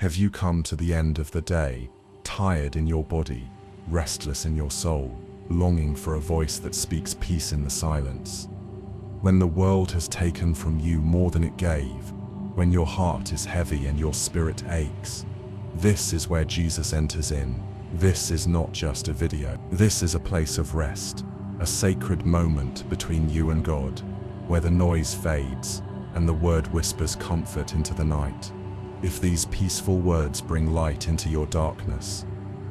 Have you come to the end of the day, tired in your body, restless in your soul, longing for a voice that speaks peace in the silence? When the world has taken from you more than it gave, when your heart is heavy and your spirit aches, this is where Jesus enters in. This is not just a video. This is a place of rest, a sacred moment between you and God, where the noise fades and the word whispers comfort into the night. If these peaceful words bring light into your darkness,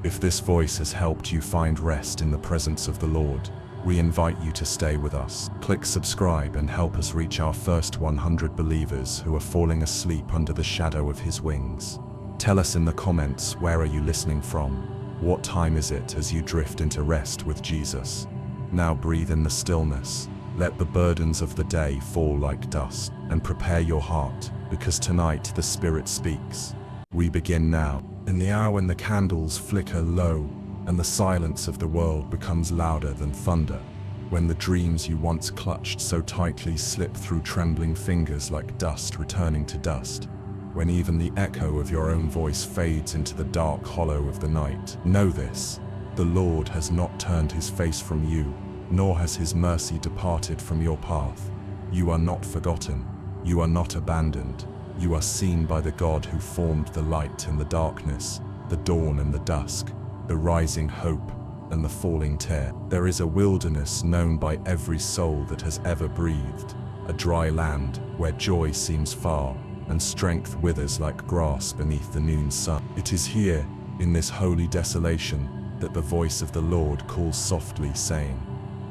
if this voice has helped you find rest in the presence of the Lord, we invite you to stay with us. Click subscribe and help us reach our first 100 believers who are falling asleep under the shadow of His wings. Tell us in the comments, where are you listening from? What time is it as you drift into rest with Jesus? Now breathe in the stillness. Let the burdens of the day fall like dust, and prepare your heart, because tonight the Spirit speaks. We begin now, in the hour when the candles flicker low, and the silence of the world becomes louder than thunder, when the dreams you once clutched so tightly slip through trembling fingers like dust returning to dust, when even the echo of your own voice fades into the dark hollow of the night. Know this: the Lord has not turned His face from you, nor has His mercy departed from your path. You are not forgotten. You are not abandoned. You are seen by the God who formed the light and the darkness, the dawn and the dusk, the rising hope and the falling tear. There is a wilderness known by every soul that has ever breathed, a dry land where joy seems far and strength withers like grass beneath the noon sun. It is here, in this holy desolation, that the voice of the Lord calls softly, saying,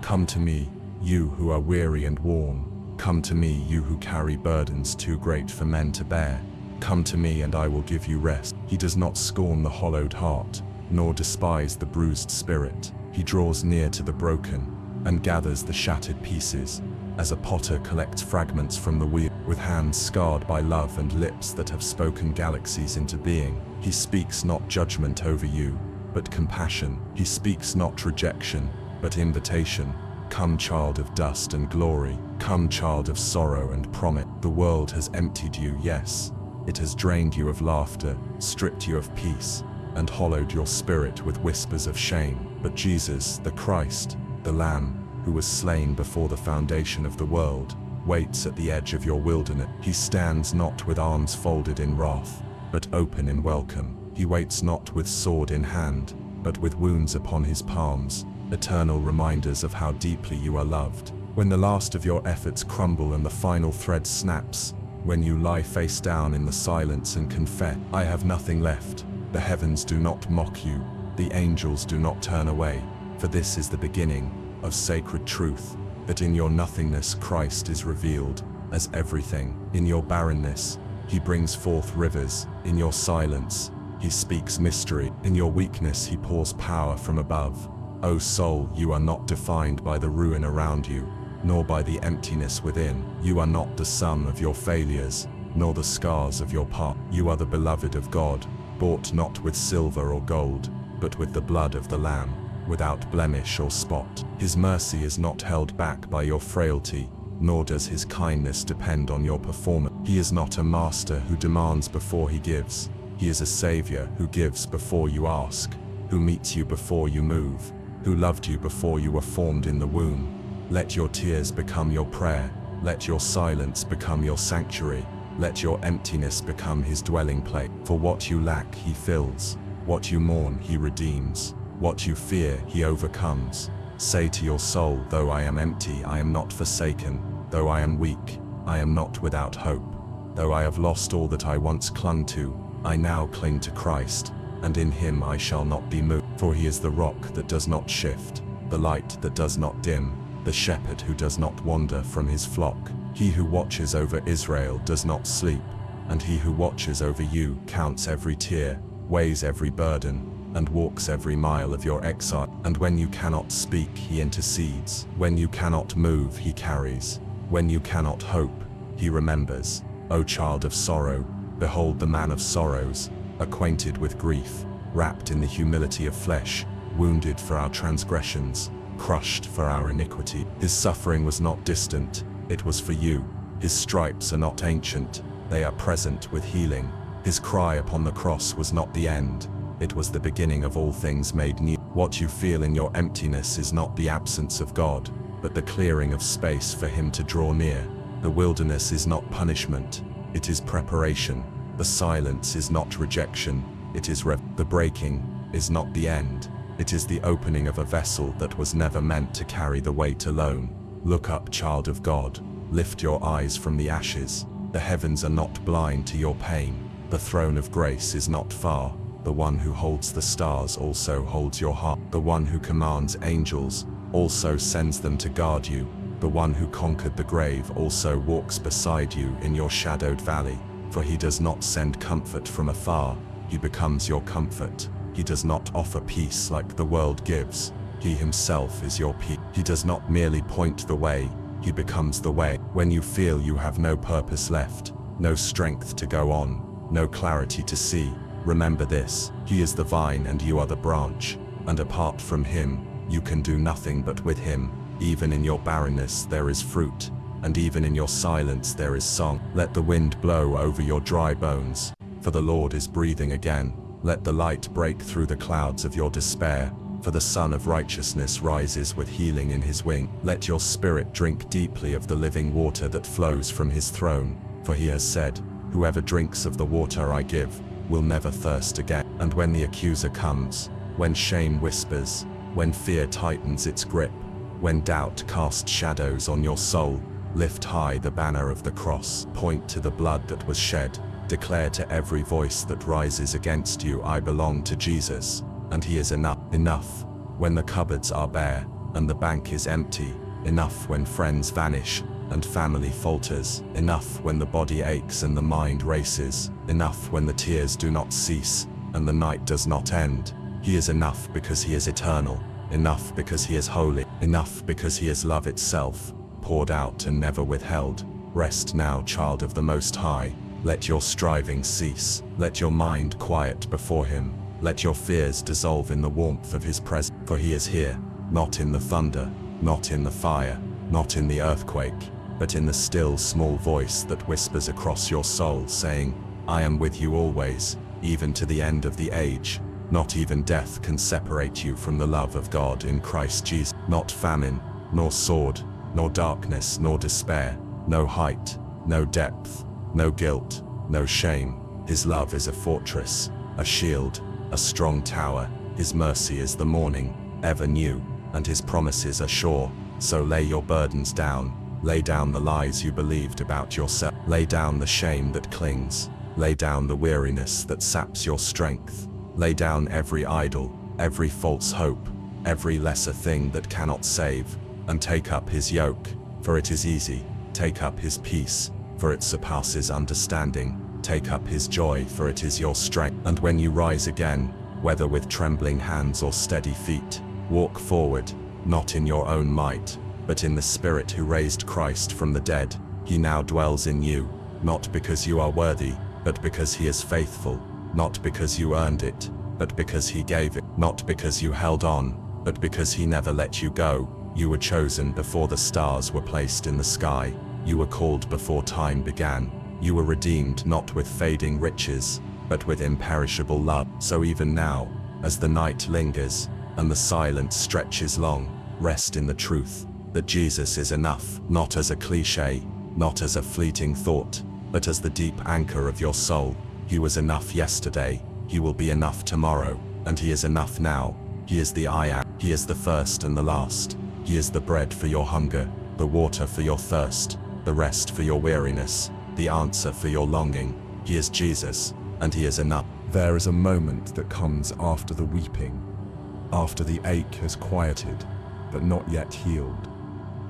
"Come to me, you who are weary and worn. Come to me, you who carry burdens too great for men to bear. Come to me and I will give you rest." He does not scorn the hollowed heart, nor despise the bruised spirit. He draws near to the broken and gathers the shattered pieces, as a potter collects fragments from the wheel. With hands scarred by love and lips that have spoken galaxies into being, He speaks not judgment over you, but compassion. He speaks not rejection, but invitation. Come, child of dust and glory. Come, child of sorrow and promise. The world has emptied you, yes. It has drained you of laughter, stripped you of peace, and hollowed your spirit with whispers of shame. But Jesus, the Christ, the Lamb, who was slain before the foundation of the world, waits at the edge of your wilderness. He stands not with arms folded in wrath, but open in welcome. He waits not with sword in hand, but with wounds upon His palms, eternal reminders of how deeply you are loved. When the last of your efforts crumble and the final thread snaps, when you lie face down in the silence and confess, "I have nothing left," the heavens do not mock you, the angels do not turn away, for this is the beginning of sacred truth, that in your nothingness Christ is revealed as everything. In your barrenness, He brings forth rivers. In your silence, He speaks mystery. In your weakness, He pours power from above. O soul, you are not defined by the ruin around you, nor by the emptiness within. You are not the sum of your failures, nor the scars of your past. You are the beloved of God, bought not with silver or gold, but with the blood of the Lamb, without blemish or spot. His mercy is not held back by your frailty, nor does His kindness depend on your performance. He is not a master who demands before He gives. He is a Savior who gives before you ask, who meets you before you move, who loved you before you were formed in the womb. Let your tears become your prayer. Let your silence become your sanctuary. Let your emptiness become His dwelling place. For what you lack, He fills. What you mourn, He redeems. What you fear, He overcomes. Say to your soul, though I am empty, I am not forsaken. Though I am weak, I am not without hope. Though I have lost all that I once clung to, I now cling to Christ, and in Him I shall not be moved. For He is the rock that does not shift, the light that does not dim, the shepherd who does not wander from his flock. He who watches over Israel does not sleep, and He who watches over you counts every tear, weighs every burden, and walks every mile of your exile. And when you cannot speak, He intercedes. When you cannot move, He carries. When you cannot hope, He remembers. O child of sorrow, behold the man of sorrows, acquainted with grief, wrapped in the humility of flesh, wounded for our transgressions, crushed for our iniquity. His suffering was not distant, it was for you. His stripes are not ancient, they are present with healing. His cry upon the cross was not the end, it was the beginning of all things made new. What you feel in your emptiness is not the absence of God, but the clearing of space for Him to draw near. The wilderness is not punishment, it is preparation. The silence is not rejection, it is the breaking is not the end, it is the opening of a vessel that was never meant to carry the weight alone. Look up, child of God, lift your eyes from the ashes. The heavens are not blind to your pain. The throne of grace is not far. The one who holds the stars also holds your heart. The one who commands angels also sends them to guard you. The one who conquered the grave also walks beside you in your shadowed valley. For He does not send comfort from afar, He becomes your comfort. He does not offer peace like the world gives, He Himself is your peace. He does not merely point the way, He becomes the way. When you feel you have no purpose left, no strength to go on, no clarity to see, remember this: He is the vine and you are the branch, and apart from Him, you can do nothing, but with Him, even in your barrenness there is fruit, and even in your silence there is song. Let the wind blow over your dry bones, for the Lord is breathing again. Let the light break through the clouds of your despair, for the Son of Righteousness rises with healing in His wing. Let your spirit drink deeply of the living water that flows from His throne, for He has said, "Whoever drinks of the water I give, will never thirst again." And when the accuser comes, when shame whispers, when fear tightens its grip, when doubt casts shadows on your soul, lift high the banner of the cross. Point to the blood that was shed. Declare to every voice that rises against you, I belong to Jesus, and He is enough. Enough when the cupboards are bare and the bank is empty. Enough when friends vanish and family falters. Enough when the body aches and the mind races. Enough when the tears do not cease and the night does not end. He is enough because He is eternal. Enough because He is holy. Enough because He is love itself, poured out and never withheld. Rest now, child of the Most High. Let your striving cease. Let your mind quiet before Him. Let your fears dissolve in the warmth of His presence. For He is here, not in the thunder, not in the fire, not in the earthquake, but in the still small voice that whispers across your soul, saying, I am with you always, even to the end of the age. Not even death can separate you from the love of God in Christ Jesus. Not famine, nor sword, nor darkness, nor despair, no height, no depth, no guilt, no shame. His love is a fortress, a shield, a strong tower. His mercy is the morning, ever new, and His promises are sure. So lay your burdens down, lay down the lies you believed about yourself. Lay down the shame that clings, lay down the weariness that saps your strength. Lay down every idol, every false hope, every lesser thing that cannot save, and take up His yoke, for it is easy. Take up His peace, for it surpasses understanding. Take up His joy, for it is your strength. And when you rise again, whether with trembling hands or steady feet, walk forward, not in your own might, but in the Spirit who raised Christ from the dead. He now dwells in you, not because you are worthy, but because He is faithful. Not because you earned it, but because He gave it. Not because you held on, but because He never let you go. You were chosen before the stars were placed in the sky. You were called before time began. You were redeemed not with fading riches, but with imperishable love. So even now, as the night lingers, and the silence stretches long, rest in the truth that Jesus is enough, not as a cliche, not as a fleeting thought, but as the deep anchor of your soul. He was enough yesterday, He will be enough tomorrow, and He is enough now. He is the I am. He is the first and the last. He is the bread for your hunger, the water for your thirst, the rest for your weariness, the answer for your longing. He is Jesus, and He is enough. There is a moment that comes after the weeping, after the ache has quieted, but not yet healed,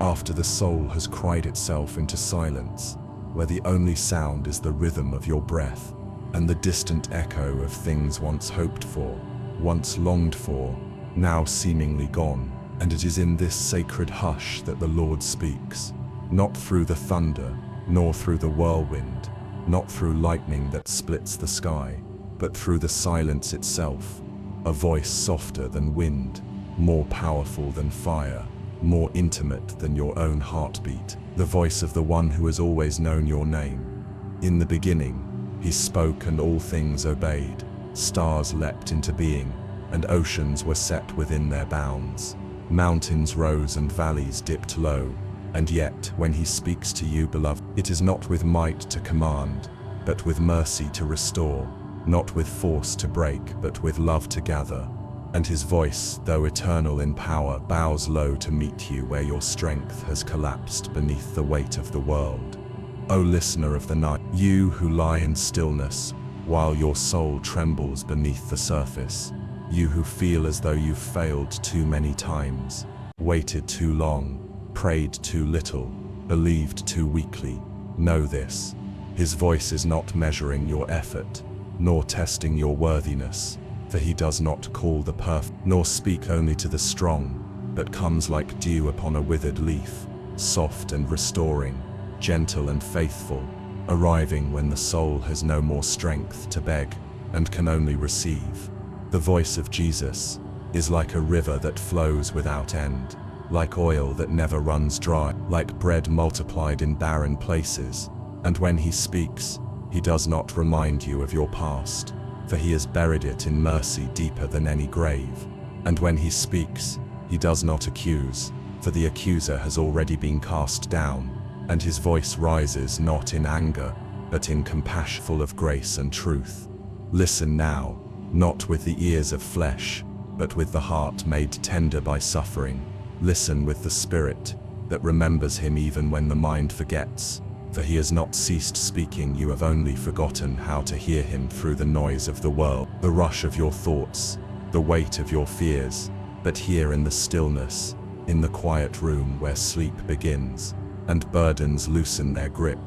after the soul has cried itself into silence, where the only sound is the rhythm of your breath, and the distant echo of things once hoped for, once longed for, now seemingly gone. And it is in this sacred hush that the Lord speaks, not through the thunder, nor through the whirlwind, not through lightning that splits the sky, but through the silence itself, a voice softer than wind, more powerful than fire, more intimate than your own heartbeat, the voice of the one who has always known your name. In the beginning, He spoke and all things obeyed. Stars leapt into being, and oceans were set within their bounds. Mountains rose and valleys dipped low. And yet, when he speaks to you, beloved, it is not with might to command, but with mercy to restore, not with force to break, but with love to gather. And his voice, though eternal in power, bows low to meet you where your strength has collapsed beneath the weight of the world. O listener of the night, you who lie in stillness, while your soul trembles beneath the surface, you who feel as though you've failed too many times, waited too long, prayed too little, believed too weakly, know this: his voice is not measuring your effort, nor testing your worthiness, for he does not call the perfect, nor speak only to the strong, but comes like dew upon a withered leaf, soft and restoring, gentle and faithful, arriving when the soul has no more strength to beg and can only receive. The voice of Jesus is like a river that flows without end, like oil that never runs dry, like bread multiplied in barren places. And when he speaks, he does not remind you of your past, for he has buried it in mercy deeper than any grave. And when he speaks, he does not accuse, for the accuser has already been cast down. And his voice rises not in anger, but in compassion, full of grace and truth. Listen now, not with the ears of flesh, but with the heart made tender by suffering. Listen with the spirit that remembers him even when the mind forgets. For he has not ceased speaking, you have only forgotten how to hear him through the noise of the world, the rush of your thoughts, the weight of your fears. But here in the stillness, in the quiet room where sleep begins, and burdens loosen their grip,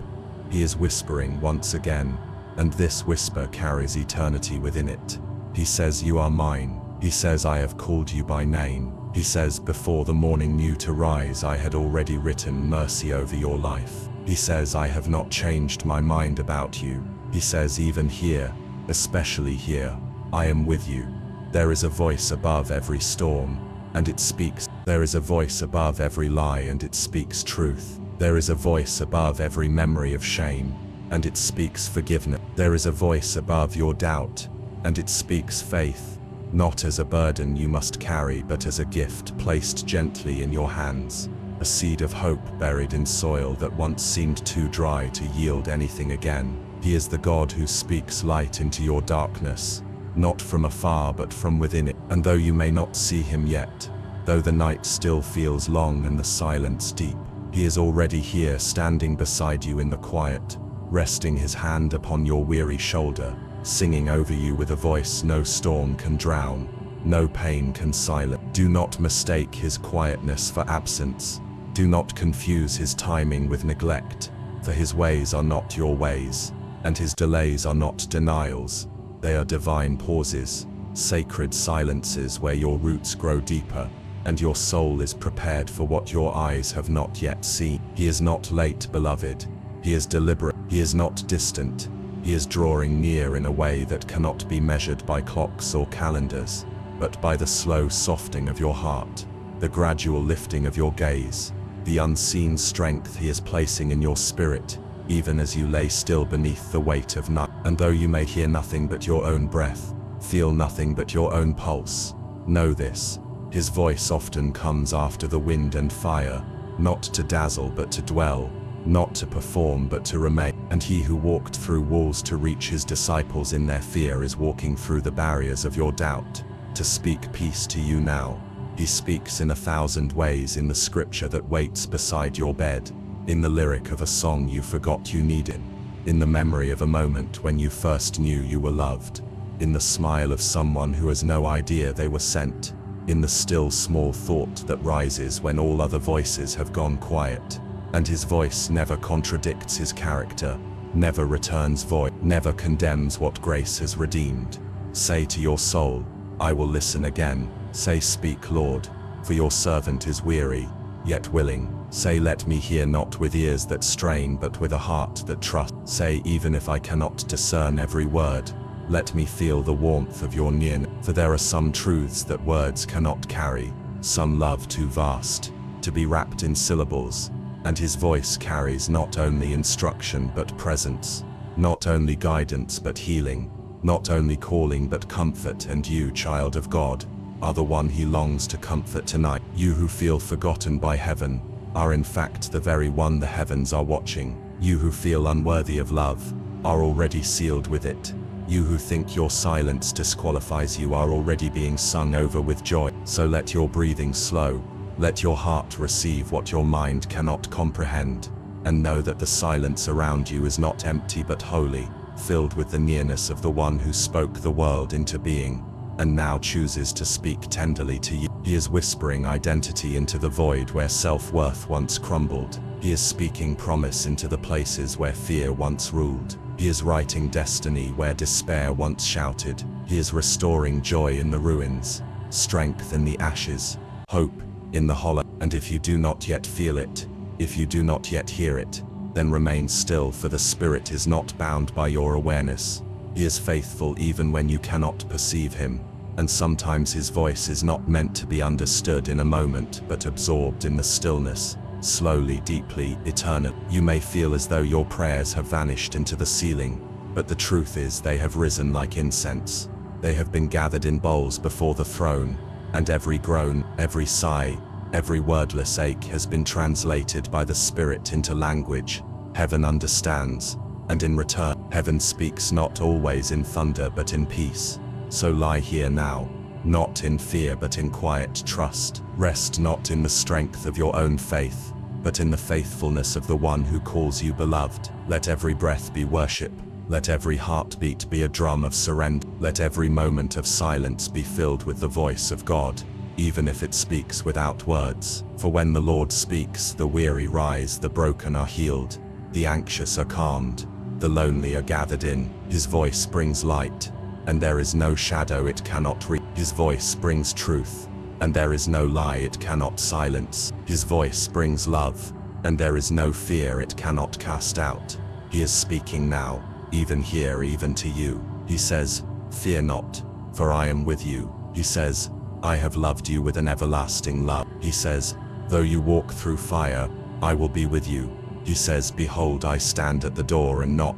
he is whispering once again, and this whisper carries eternity within it. He says, you are mine. He says, I have called you by name. He says, before the morning knew to rise, I had already written mercy over your life. He says, I have not changed my mind about you. He says, even here, especially here, I am with you. There is a voice above every storm, and it speaks. There is a voice above every lie, and it speaks truth. There is a voice above every memory of shame, and it speaks forgiveness. There is a voice above your doubt, and it speaks faith. Not as a burden you must carry, but as a gift placed gently in your hands, a seed of hope buried in soil that once seemed too dry to yield anything again. He is the God who speaks light into your darkness, not from afar but from within it. And though you may not see him yet, though the night still feels long and the silence deep, he is already here, standing beside you in the quiet, resting his hand upon your weary shoulder, singing over you with a voice no storm can drown, no pain can silence. Do not mistake his quietness for absence. Do not confuse his timing with neglect, for his ways are not your ways, and his delays are not denials. They are divine pauses, sacred silences where your roots grow deeper, and your soul is prepared for what your eyes have not yet seen. He is not late, beloved. He is deliberate. He is not distant. He is drawing near in a way that cannot be measured by clocks or calendars, but by the slow softening of your heart, the gradual lifting of your gaze, the unseen strength he is placing in your spirit, even as you lay still beneath the weight of night. And though you may hear nothing but your own breath, feel nothing but your own pulse, know this: his voice often comes after the wind and fire, not to dazzle but to dwell, not to perform but to remain. And he who walked through walls to reach his disciples in their fear is walking through the barriers of your doubt to speak peace to you now. He speaks in 1,000 ways, in the scripture that waits beside your bed, in the lyric of a song you forgot you needed, in the memory of a moment when you first knew you were loved, in the smile of someone who has no idea they were sent, in the still small thought that rises when all other voices have gone quiet. And his voice never contradicts his character, never returns void, never condemns what grace has redeemed. Say to your soul, I will listen again. Say, speak, Lord, for your servant is weary, yet willing. Say, let me hear, not with ears that strain, but with a heart that trusts. Say, even if I cannot discern every word, let me feel the warmth of your nearness. For there are some truths that words cannot carry, some love too vast to be wrapped in syllables. And his voice carries not only instruction but presence, not only guidance but healing, not only calling but comfort. And you, child of God, are the one he longs to comfort tonight. You who feel forgotten by heaven are in fact the very one the heavens are watching. You who feel unworthy of love are already sealed with it. You who think your silence disqualifies you are already being sung over with joy. So let your breathing slow, let your heart receive what your mind cannot comprehend, and know that the silence around you is not empty but holy, filled with the nearness of the one who spoke the world into being, and now chooses to speak tenderly to you. He is whispering identity into the void where self-worth once crumbled. He is speaking promise into the places where fear once ruled. He is writing destiny where despair once shouted. He is restoring joy in the ruins, strength in the ashes, hope in the hollow. And if you do not yet feel it, if you do not yet hear it, then remain still, for the Spirit is not bound by your awareness. He is faithful even when you cannot perceive him, and sometimes his voice is not meant to be understood in a moment but absorbed in the stillness, slowly, deeply, eternal. You may feel as though your prayers have vanished into the ceiling, but the truth is they have risen like incense. They have been gathered in bowls before the throne, and every groan, every sigh, every wordless ache has been translated by the Spirit into language heaven understands, and in return, heaven speaks not always in thunder but in peace. So lie here now, not in fear but in quiet trust. Rest not in the strength of your own faith, but in the faithfulness of the one who calls you beloved. Let every breath be worship. Let every heartbeat be a drum of surrender. Let every moment of silence be filled with the voice of God, even if it speaks without words. For when the Lord speaks, the weary rise, the broken are healed, the anxious are calmed, the lonely are gathered in. His voice brings light, and there is no shadow it cannot reach. His voice brings truth, and there is no lie it cannot silence. His voice brings love, and there is no fear it cannot cast out. He is speaking now, even here, even to you. He says, "Fear not, for I am with you." He says, "I have loved you with an everlasting love." He says, "Though you walk through fire, I will be with you." He says, "Behold, I stand at the door and knock."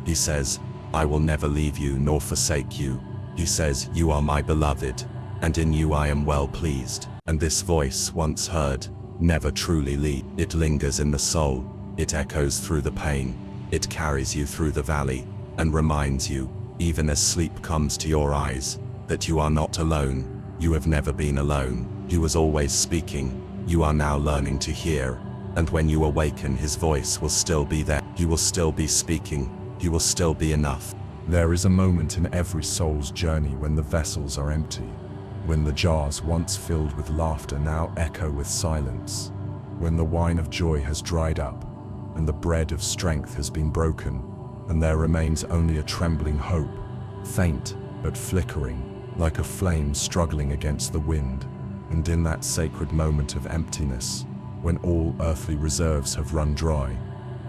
He says, "I will never leave you nor forsake you." He says, "You are my beloved, and in you I am well pleased." And this voice, once heard, never truly leaves. It lingers in the soul, it echoes through the pain, it carries you through the valley, and reminds you, even as sleep comes to your eyes, that you are not alone. You have never been alone. He was always speaking. You are now learning to hear, and when you awaken, his voice will still be there. He will still be speaking. He will still be enough. There is a moment in every soul's journey when the vessels are empty, when the jars once filled with laughter now echo with silence, when the wine of joy has dried up, and the bread of strength has been broken, and there remains only a trembling hope, faint but flickering, like a flame struggling against the wind. And in that sacred moment of emptiness, when all earthly reserves have run dry,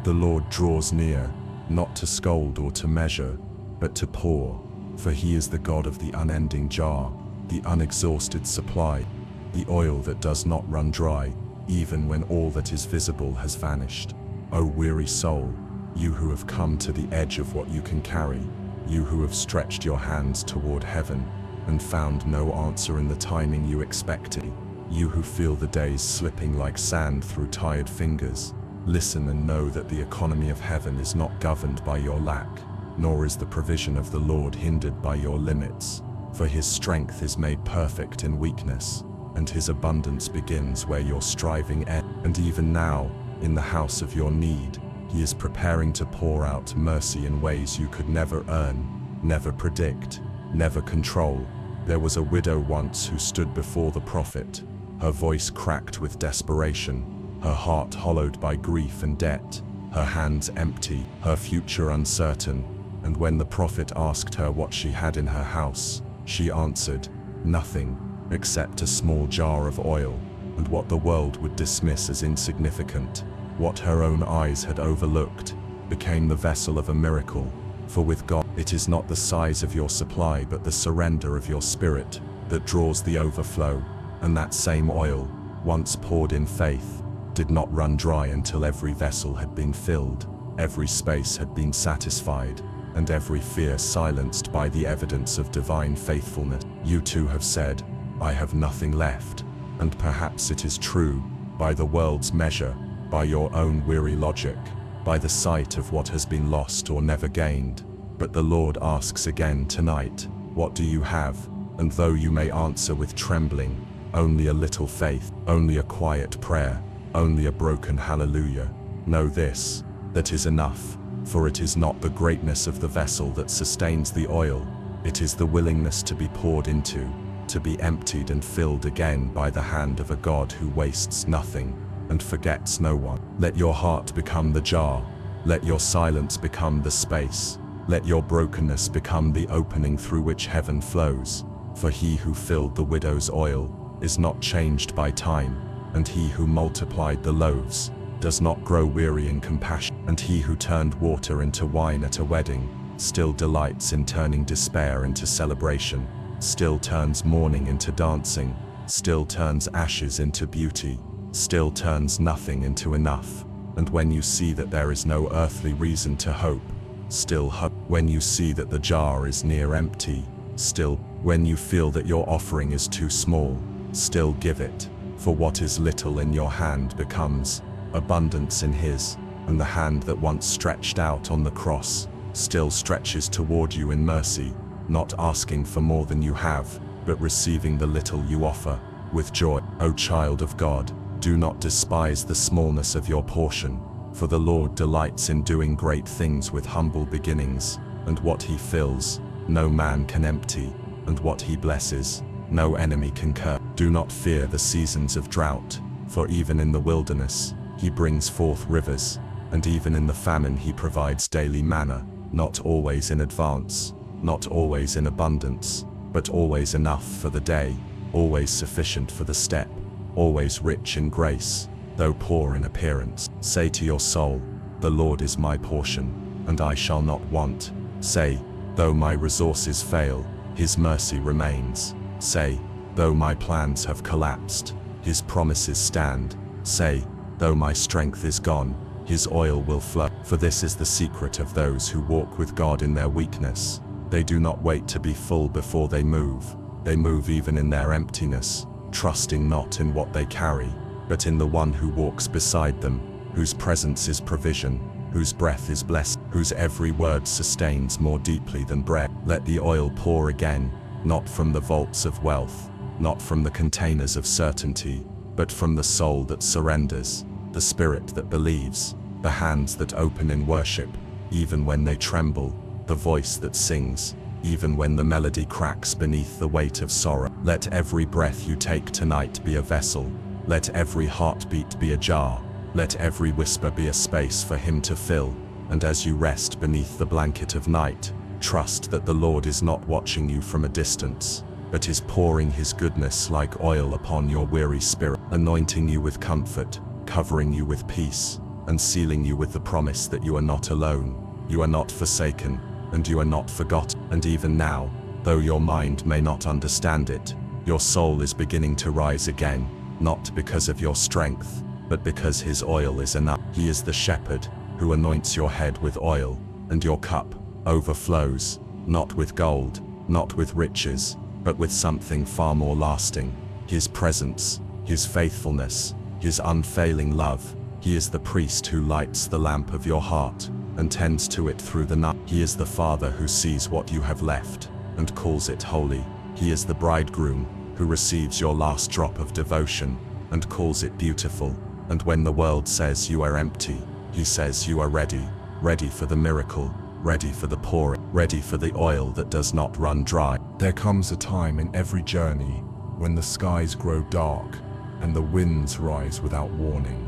the Lord draws near, not to scold or to measure, but to pour, for he is the God of the unending jar, the unexhausted supply, the oil that does not run dry, even when all that is visible has vanished. O weary soul, you who have come to the edge of what you can carry, you who have stretched your hands toward heaven and found no answer in the timing you expected, you who feel the days slipping like sand through tired fingers, listen and know that the economy of heaven is not governed by your lack, nor is the provision of the Lord hindered by your limits. For his strength is made perfect in weakness, and his abundance begins where your striving ends. And even now, in the house of your need, he is preparing to pour out mercy in ways you could never earn, never predict, never control. There was a widow once who stood before the prophet, her voice cracked with desperation, her heart hollowed by grief and debt, her hands empty, her future uncertain. And when the prophet asked her what she had in her house, she answered, "Nothing, except a small jar of oil." And what the world would dismiss as insignificant, what her own eyes had overlooked, became the vessel of a miracle. For with God, it is not the size of your supply but the surrender of your spirit that draws the overflow. And that same oil, once poured in faith, did not run dry until every vessel had been filled. Every space had been satisfied, and every fear silenced by the evidence of divine faithfulness. You too have said, I have nothing left, and perhaps it is true, by the world's measure, by your own weary logic, by the sight of what has been lost or never gained. But the Lord asks again tonight, what do you have? And though you may answer with trembling, only a little faith, only a quiet prayer, only a broken hallelujah, know this, that is enough, for it is not the greatness of the vessel that sustains the oil, it is the willingness to be poured into, to be emptied and filled again by the hand of a God who wastes nothing and forgets no one. Let your heart become the jar, let your silence become the space, let your brokenness become the opening through which heaven flows, for he who filled the widow's oil is not changed by time, and he who multiplied the loaves does not grow weary in compassion, and he who turned water into wine at a wedding still delights in turning despair into celebration, still turns mourning into dancing, still turns ashes into beauty, still turns nothing into enough. And when you see that there is no earthly reason to hope, still hope. When you see that the jar is near empty, still. When you feel that your offering is too small, still give it, for what is little in your hand becomes abundance in his, and the hand that once stretched out on the cross still stretches toward you in mercy, not asking for more than you have, but receiving the little you offer with joy. O child of God, do not despise the smallness of your portion, for the Lord delights in doing great things with humble beginnings, and what he fills, no man can empty, and what he blesses, no enemy can curse. Do not fear the seasons of drought, for even in the wilderness he brings forth rivers, and even in the famine he provides daily manna, not always in advance, not always in abundance, but always enough for the day, always sufficient for the step, always rich in grace, though poor in appearance. Say to your soul, the Lord is my portion, and I shall not want. Say, though my resources fail, his mercy remains. Say, though my plans have collapsed, his promises stand. Say, though my strength is gone, his oil will flow. For this is the secret of those who walk with God in their weakness. They do not wait to be full before they move. They move even in their emptiness, trusting not in what they carry, but in the one who walks beside them, whose presence is provision, whose breath is blessed, whose every word sustains more deeply than bread. Let the oil pour again, not from the vaults of wealth, not from the containers of certainty, but from the soul that surrenders, the spirit that believes, the hands that open in worship, even when they tremble, the voice that sings, even when the melody cracks beneath the weight of sorrow. Let every breath you take tonight be a vessel. Let every heartbeat be a jar. Let every whisper be a space for him to fill. And as you rest beneath the blanket of night, trust that the Lord is not watching you from a distance, but is pouring his goodness like oil upon your weary spirit, anointing you with comfort, covering you with peace, and sealing you with the promise that you are not alone, you are not forsaken, and you are not forgotten. And even now, though your mind may not understand it, your soul is beginning to rise again, not because of your strength, but because his oil is enough. He is the shepherd who anoints your head with oil, and your cup overflows, not with gold, not with riches, but with something far more lasting, his presence, his faithfulness, his unfailing love. He is the priest who lights the lamp of your heart and tends to it through the night. He is the Father who sees what you have left and calls it holy. He is the bridegroom who receives your last drop of devotion and calls it beautiful. And when the world says you are empty, he says you are ready, ready for the miracle, ready for the pouring, ready for the oil that does not run dry. There comes a time in every journey when the skies grow dark and the winds rise without warning,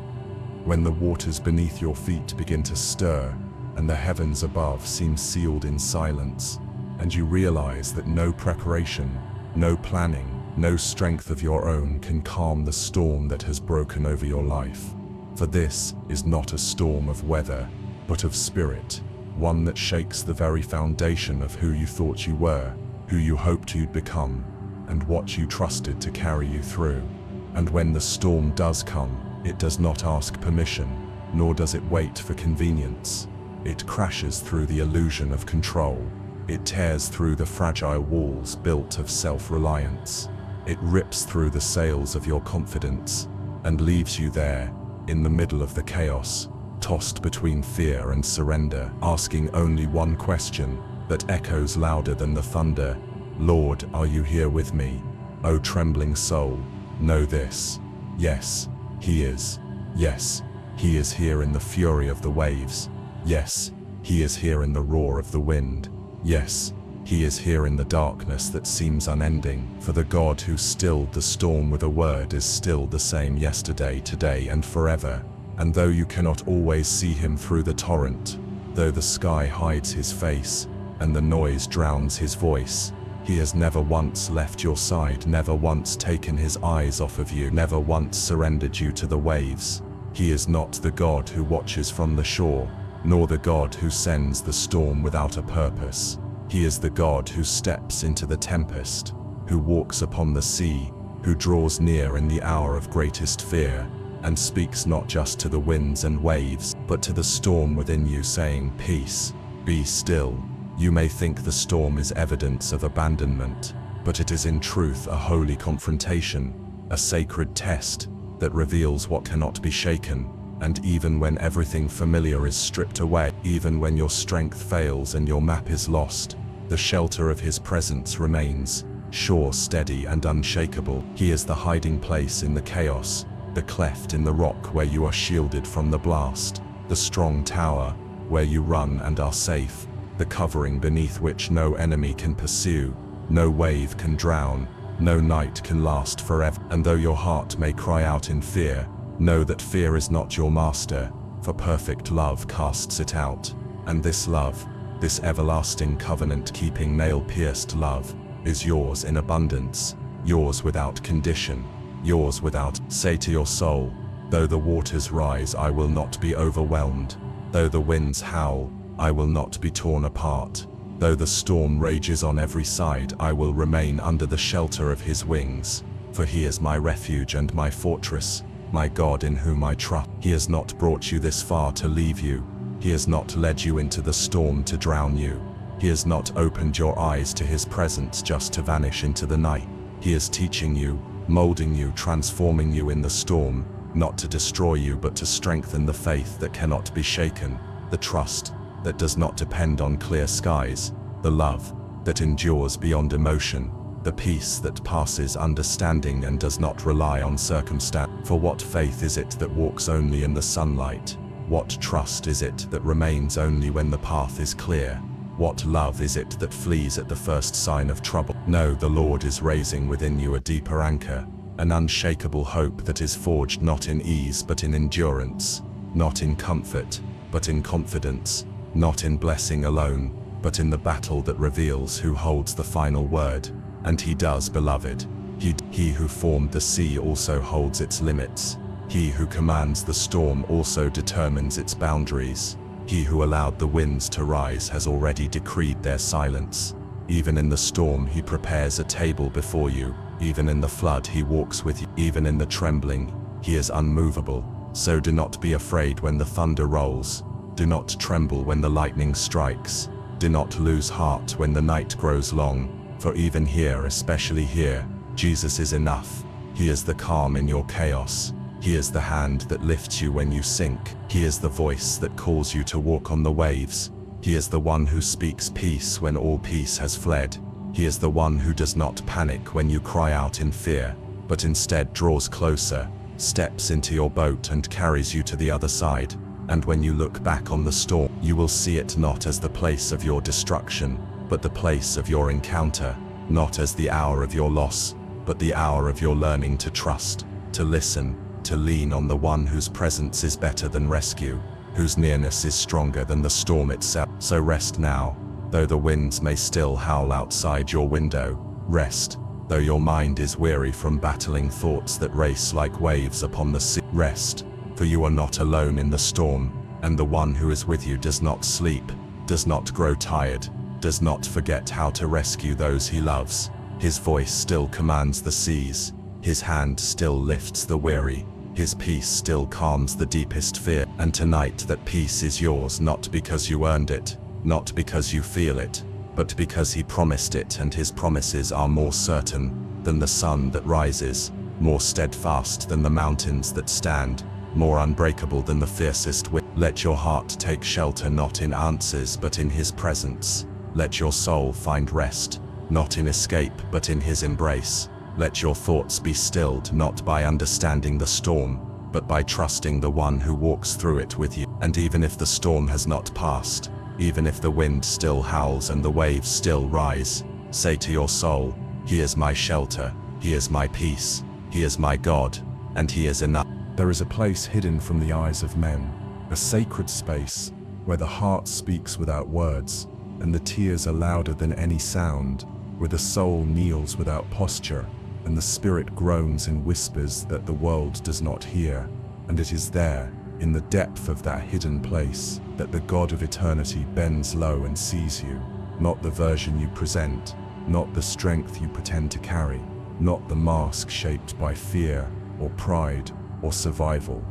when the waters beneath your feet begin to stir and the heavens above seem sealed in silence, and you realize that no preparation, no planning, no strength of your own can calm the storm that has broken over your life. For this is not a storm of weather, but of spirit, one that shakes the very foundation of who you thought you were, who you hoped you'd become, and what you trusted to carry you through. And when the storm does come, it does not ask permission, nor does it wait for convenience. It crashes through the illusion of control. It tears through the fragile walls built of self-reliance. It rips through the sails of your confidence and leaves you there, in the middle of the chaos, tossed between fear and surrender, asking only one question that echoes louder than the thunder. Lord, are you here with me? O trembling soul, know this. Yes, he is. Yes, he is here in the fury of the waves. Yes, he is here in the roar of the wind. Yes, he is here in the darkness that seems unending. For the God who stilled the storm with a word is still the same yesterday, today, and forever. And though you cannot always see him through the torrent, though the sky hides his face, and the noise drowns his voice, he has never once left your side, never once taken his eyes off of you, never once surrendered you to the waves. He is not the God who watches from the shore, nor the God who sends the storm without a purpose. He is the God who steps into the tempest, who walks upon the sea, who draws near in the hour of greatest fear, and speaks not just to the winds and waves, but to the storm within you, saying, "Peace, be still." You may think the storm is evidence of abandonment, but it is in truth a holy confrontation, a sacred test that reveals what cannot be shaken. And even when everything familiar is stripped away, even when your strength fails and your map is lost, the shelter of his presence remains, sure, steady, and unshakable. He is the hiding place in the chaos, the cleft in the rock where you are shielded from the blast, the strong tower where you run and are safe, the covering beneath which no enemy can pursue, no wave can drown, no night can last forever. And though your heart may cry out in fear, know that fear is not your master, for perfect love casts it out. And this love, this everlasting covenant-keeping, nail-pierced love, is yours in abundance, yours without condition, yours without. Say to your soul, though the waters rise, I will not be overwhelmed. Though the winds howl, I will not be torn apart. Though the storm rages on every side, I will remain under the shelter of his wings. For he is my refuge and my fortress, my God in whom I trust. He has not brought you this far to leave you. He has not led you into the storm to drown you. He has not opened your eyes to his presence just to vanish into the night. He is teaching you, molding you, transforming you in the storm, not to destroy you but to strengthen the faith that cannot be shaken, the trust that does not depend on clear skies, the love that endures beyond emotion, the peace that passes understanding and does not rely on circumstance. For what faith is it that walks only in the sunlight? What trust is it that remains only when the path is clear? What love is it that flees at the first sign of trouble? No, the Lord is raising within you a deeper anchor, an unshakable hope that is forged not in ease but in endurance, not in comfort but in confidence, not in blessing alone, but in the battle that reveals who holds the final word. And he does, beloved. He who formed the sea also holds its limits. He who commands the storm also determines its boundaries. He who allowed the winds to rise has already decreed their silence. Even in the storm he prepares a table before you. Even in the flood he walks with you. Even in the trembling, he is unmovable. So do not be afraid when the thunder rolls. Do not tremble when the lightning strikes. Do not lose heart when the night grows long. For even here, especially here, Jesus is enough. He is the calm in your chaos. He is the hand that lifts you when you sink. He is the voice that calls you to walk on the waves. He is the one who speaks peace when all peace has fled. He is the one who does not panic when you cry out in fear, but instead draws closer, steps into your boat and carries you to the other side. And when you look back on the storm, you will see it not as the place of your destruction, but the place of your encounter, not as the hour of your loss, but the hour of your learning to trust, to listen, to lean on the one whose presence is better than rescue, whose nearness is stronger than the storm itself. So rest now, though the winds may still howl outside your window. Rest, though your mind is weary from battling thoughts that race like waves upon the sea. Rest, for you are not alone in the storm, and the one who is with you does not sleep, does not grow tired, does not forget how to rescue those he loves. His voice still commands the seas, his hand still lifts the weary, His peace still calms the deepest fear. And tonight that peace is yours, not because you earned it, not because you feel it, but because He promised it, and His promises are more certain than the sun that rises, more steadfast than the mountains that stand, more unbreakable than the fiercest wind. Let your heart take shelter not in answers but in His presence. Let your soul find rest, not in escape but in His embrace. Let your thoughts be stilled not by understanding the storm, but by trusting the one who walks through it with you. And even if the storm has not passed, even if the wind still howls and the waves still rise, say to your soul, He is my shelter, He is my peace, He is my God, and He is enough. There is a place hidden from the eyes of men, a sacred space where the heart speaks without words, and the tears are louder than any sound, where the soul kneels without posture, and the spirit groans in whispers that the world does not hear. And it is there, in the depth of that hidden place, that the God of eternity bends low and sees you, not the version you present, not the strength you pretend to carry, not the mask shaped by fear or pride or survival,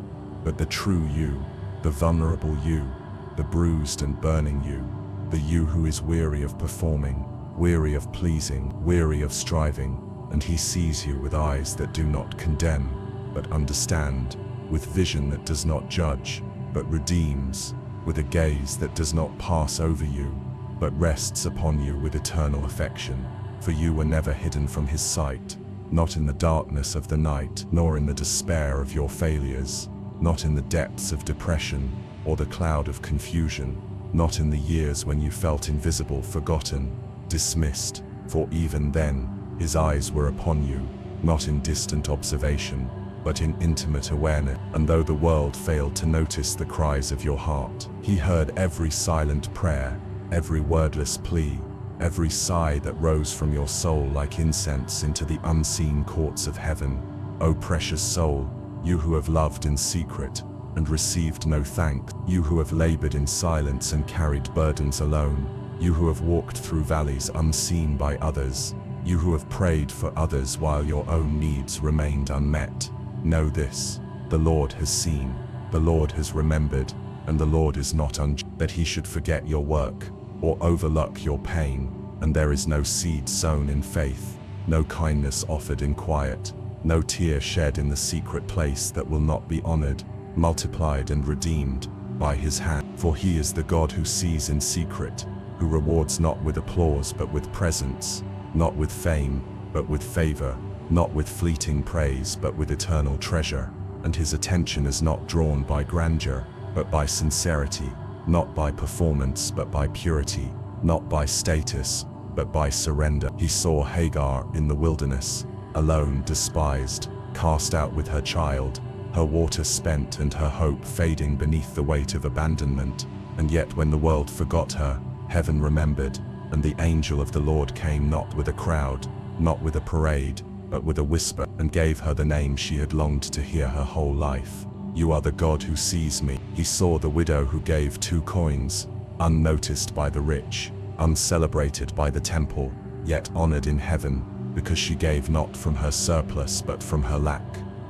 but the true you, the vulnerable you, the bruised and burning you, the you who is weary of performing, weary of pleasing, weary of striving. And He sees you with eyes that do not condemn, but understand, with vision that does not judge, but redeems, with a gaze that does not pass over you, but rests upon you with eternal affection. For you were never hidden from His sight, not in the darkness of the night, nor in the despair of your failures, not in the depths of depression or the cloud of confusion, not in the years when you felt invisible, forgotten, dismissed, for even then, His eyes were upon you, not in distant observation, but in intimate awareness. And though the world failed to notice the cries of your heart, He heard every silent prayer, every wordless plea, every sigh that rose from your soul like incense into the unseen courts of heaven. O precious soul, you who have loved in secret and received no thanks, you who have labored in silence and carried burdens alone, you who have walked through valleys unseen by others, you who have prayed for others while your own needs remained unmet, know this: the Lord has seen, the Lord has remembered, and the Lord is not unjust that He should forget your work or overlook your pain. And there is no seed sown in faith, no kindness offered in quiet, no tear shed in the secret place that will not be honored, multiplied and redeemed by His hand. For He is the God who sees in secret, who rewards not with applause but with presence, not with fame but with favor, not with fleeting praise but with eternal treasure. And His attention is not drawn by grandeur but by sincerity, not by performance but by purity, not by status but by surrender. He saw Hagar in the wilderness, alone, despised, cast out with her child, her water spent and her hope fading beneath the weight of abandonment. And yet when the world forgot her, heaven remembered, and the angel of the Lord came not with a crowd, not with a parade, but with a whisper, and gave her the name she had longed to hear her whole life. You are the God who sees me. He saw the widow who gave 2 coins, unnoticed by the rich, uncelebrated by the temple, yet honored in heaven, because she gave not from her surplus but from her lack,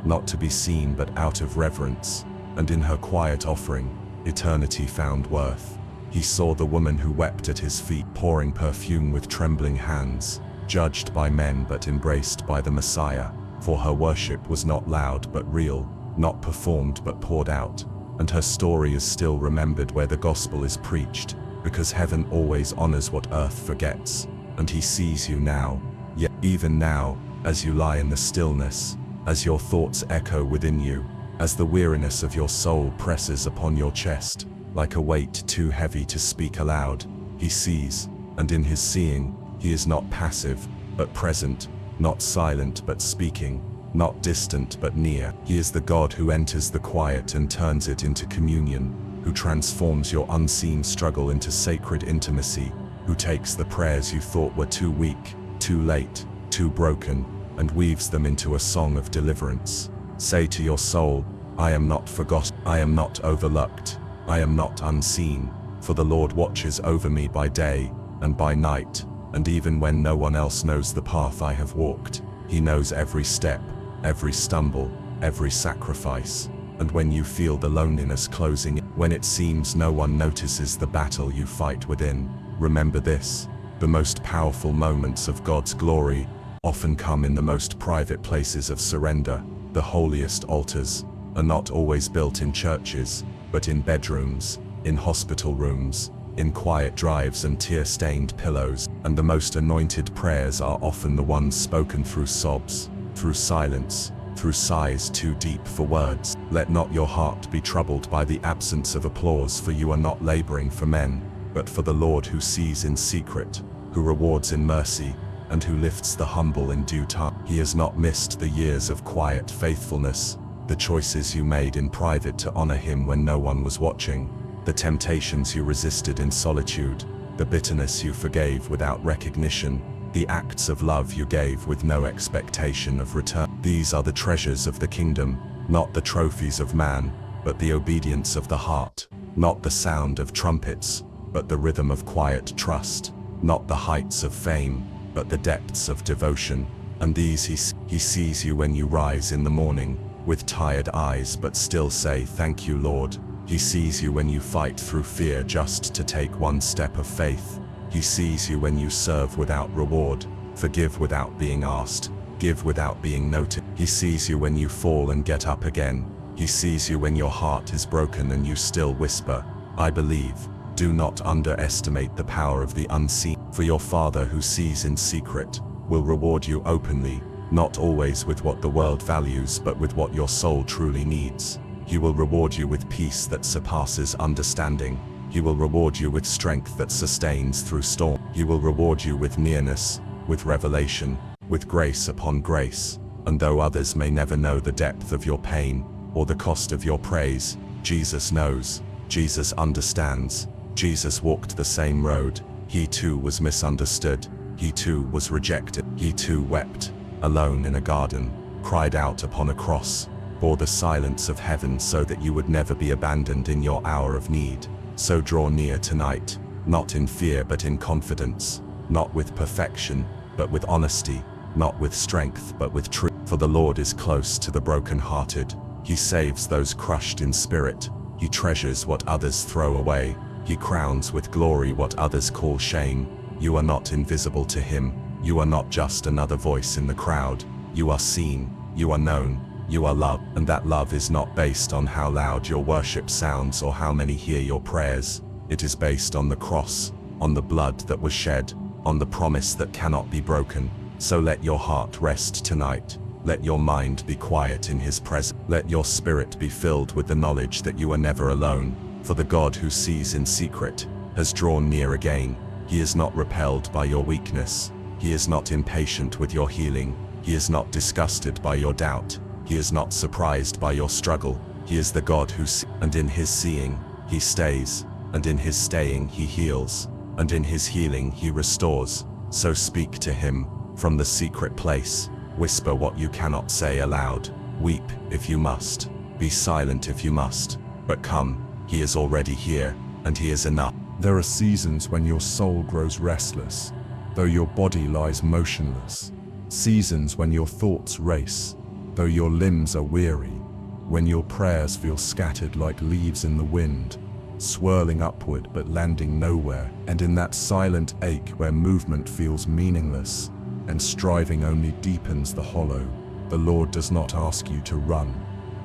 not to be seen but out of reverence, and in her quiet offering, eternity found worth. He saw the woman who wept at His feet, pouring perfume with trembling hands, judged by men but embraced by the Messiah, for her worship was not loud but real, not performed but poured out, and her story is still remembered where the gospel is preached, because heaven always honors what earth forgets. And He sees you now, yet even now, as you lie in the stillness, as your thoughts echo within you, as the weariness of your soul presses upon your chest, like a weight too heavy to speak aloud. He sees, and in His seeing, He is not passive, but present, not silent but speaking, not distant but near. He is the God who enters the quiet and turns it into communion, who transforms your unseen struggle into sacred intimacy, who takes the prayers you thought were too weak, too late, too broken, and weaves them into a song of deliverance. Say to your soul, I am not forgotten, I am not overlooked, I am not unseen, for the Lord watches over me by day and by night, and even when no one else knows the path I have walked, He knows every step, every stumble, every sacrifice. And when you feel the loneliness closing in, when it seems no one notices the battle you fight within, remember this: the most powerful moments of God's glory often come in the most private places of surrender. The holiest altars are not always built in churches, but in bedrooms, in hospital rooms, in quiet drives and tear-stained pillows. And the most anointed prayers are often the ones spoken through sobs, through silence, through sighs too deep for words. Let not your heart be troubled by the absence of applause, for you are not laboring for men, but for the Lord, who sees in secret, who rewards in mercy, and who lifts the humble in due time. He has not missed the years of quiet faithfulness, the choices you made in private to honor him when no one was watching, the temptations you resisted in solitude, the bitterness you forgave without recognition, the acts of love you gave with no expectation of return. These are the treasures of the kingdom, not the trophies of man, but the obedience of the heart, not the sound of trumpets, but the rhythm of quiet trust, not the heights of fame, but the depths of devotion. And these he sees you when you rise in the morning, with tired eyes but still say, "Thank you, Lord." He sees you when you fight through fear just to take one step of faith. He sees you when you serve without reward, forgive without being asked, give without being noted. He sees you when you fall and get up again. He sees you when your heart is broken and you still whisper, "I believe." Do not underestimate the power of the unseen, for your Father who sees in secret will reward you openly, not always with what the world values, but with what your soul truly needs. He will reward you with peace that surpasses understanding. He will reward you with strength that sustains through storm. He will reward you with nearness, with revelation, with grace upon grace. And though others may never know the depth of your pain or the cost of your praise, Jesus knows, Jesus understands. Jesus walked the same road. He too was misunderstood. He too was rejected. He too wept, alone in a garden, cried out upon a cross, bore the silence of heaven so that you would never be abandoned in your hour of need. So draw near tonight, not in fear but in confidence, not with perfection, but with honesty, not with strength but with truth. For the Lord is close to the brokenhearted. He saves those crushed in spirit. He treasures what others throw away. He crowns with glory what others call shame. You are not invisible to him. You are not just another voice in the crowd. You are seen, you are known, you are loved. And that love is not based on how loud your worship sounds or how many hear your prayers. It is based on the cross, on the blood that was shed, on the promise that cannot be broken. So let your heart rest tonight. Let your mind be quiet in his presence. Let your spirit be filled with the knowledge that you are never alone. For the God who sees in secret has drawn near again. He is not repelled by your weakness. He is not impatient with your healing. He is not disgusted by your doubt. He is not surprised by your struggle. He is the God who sees, and in his seeing, he stays, and in his staying he heals, and in his healing he restores. So speak to him from the secret place. Whisper what you cannot say aloud. Weep if you must. Be silent if you must. But come, he is already here, and he is enough. There are seasons when your soul grows restless, though your body lies motionless. Seasons when your thoughts race, though your limbs are weary. When your prayers feel scattered like leaves in the wind, swirling upward but landing nowhere. And in that silent ache where movement feels meaningless, and striving only deepens the hollow, the Lord does not ask you to run,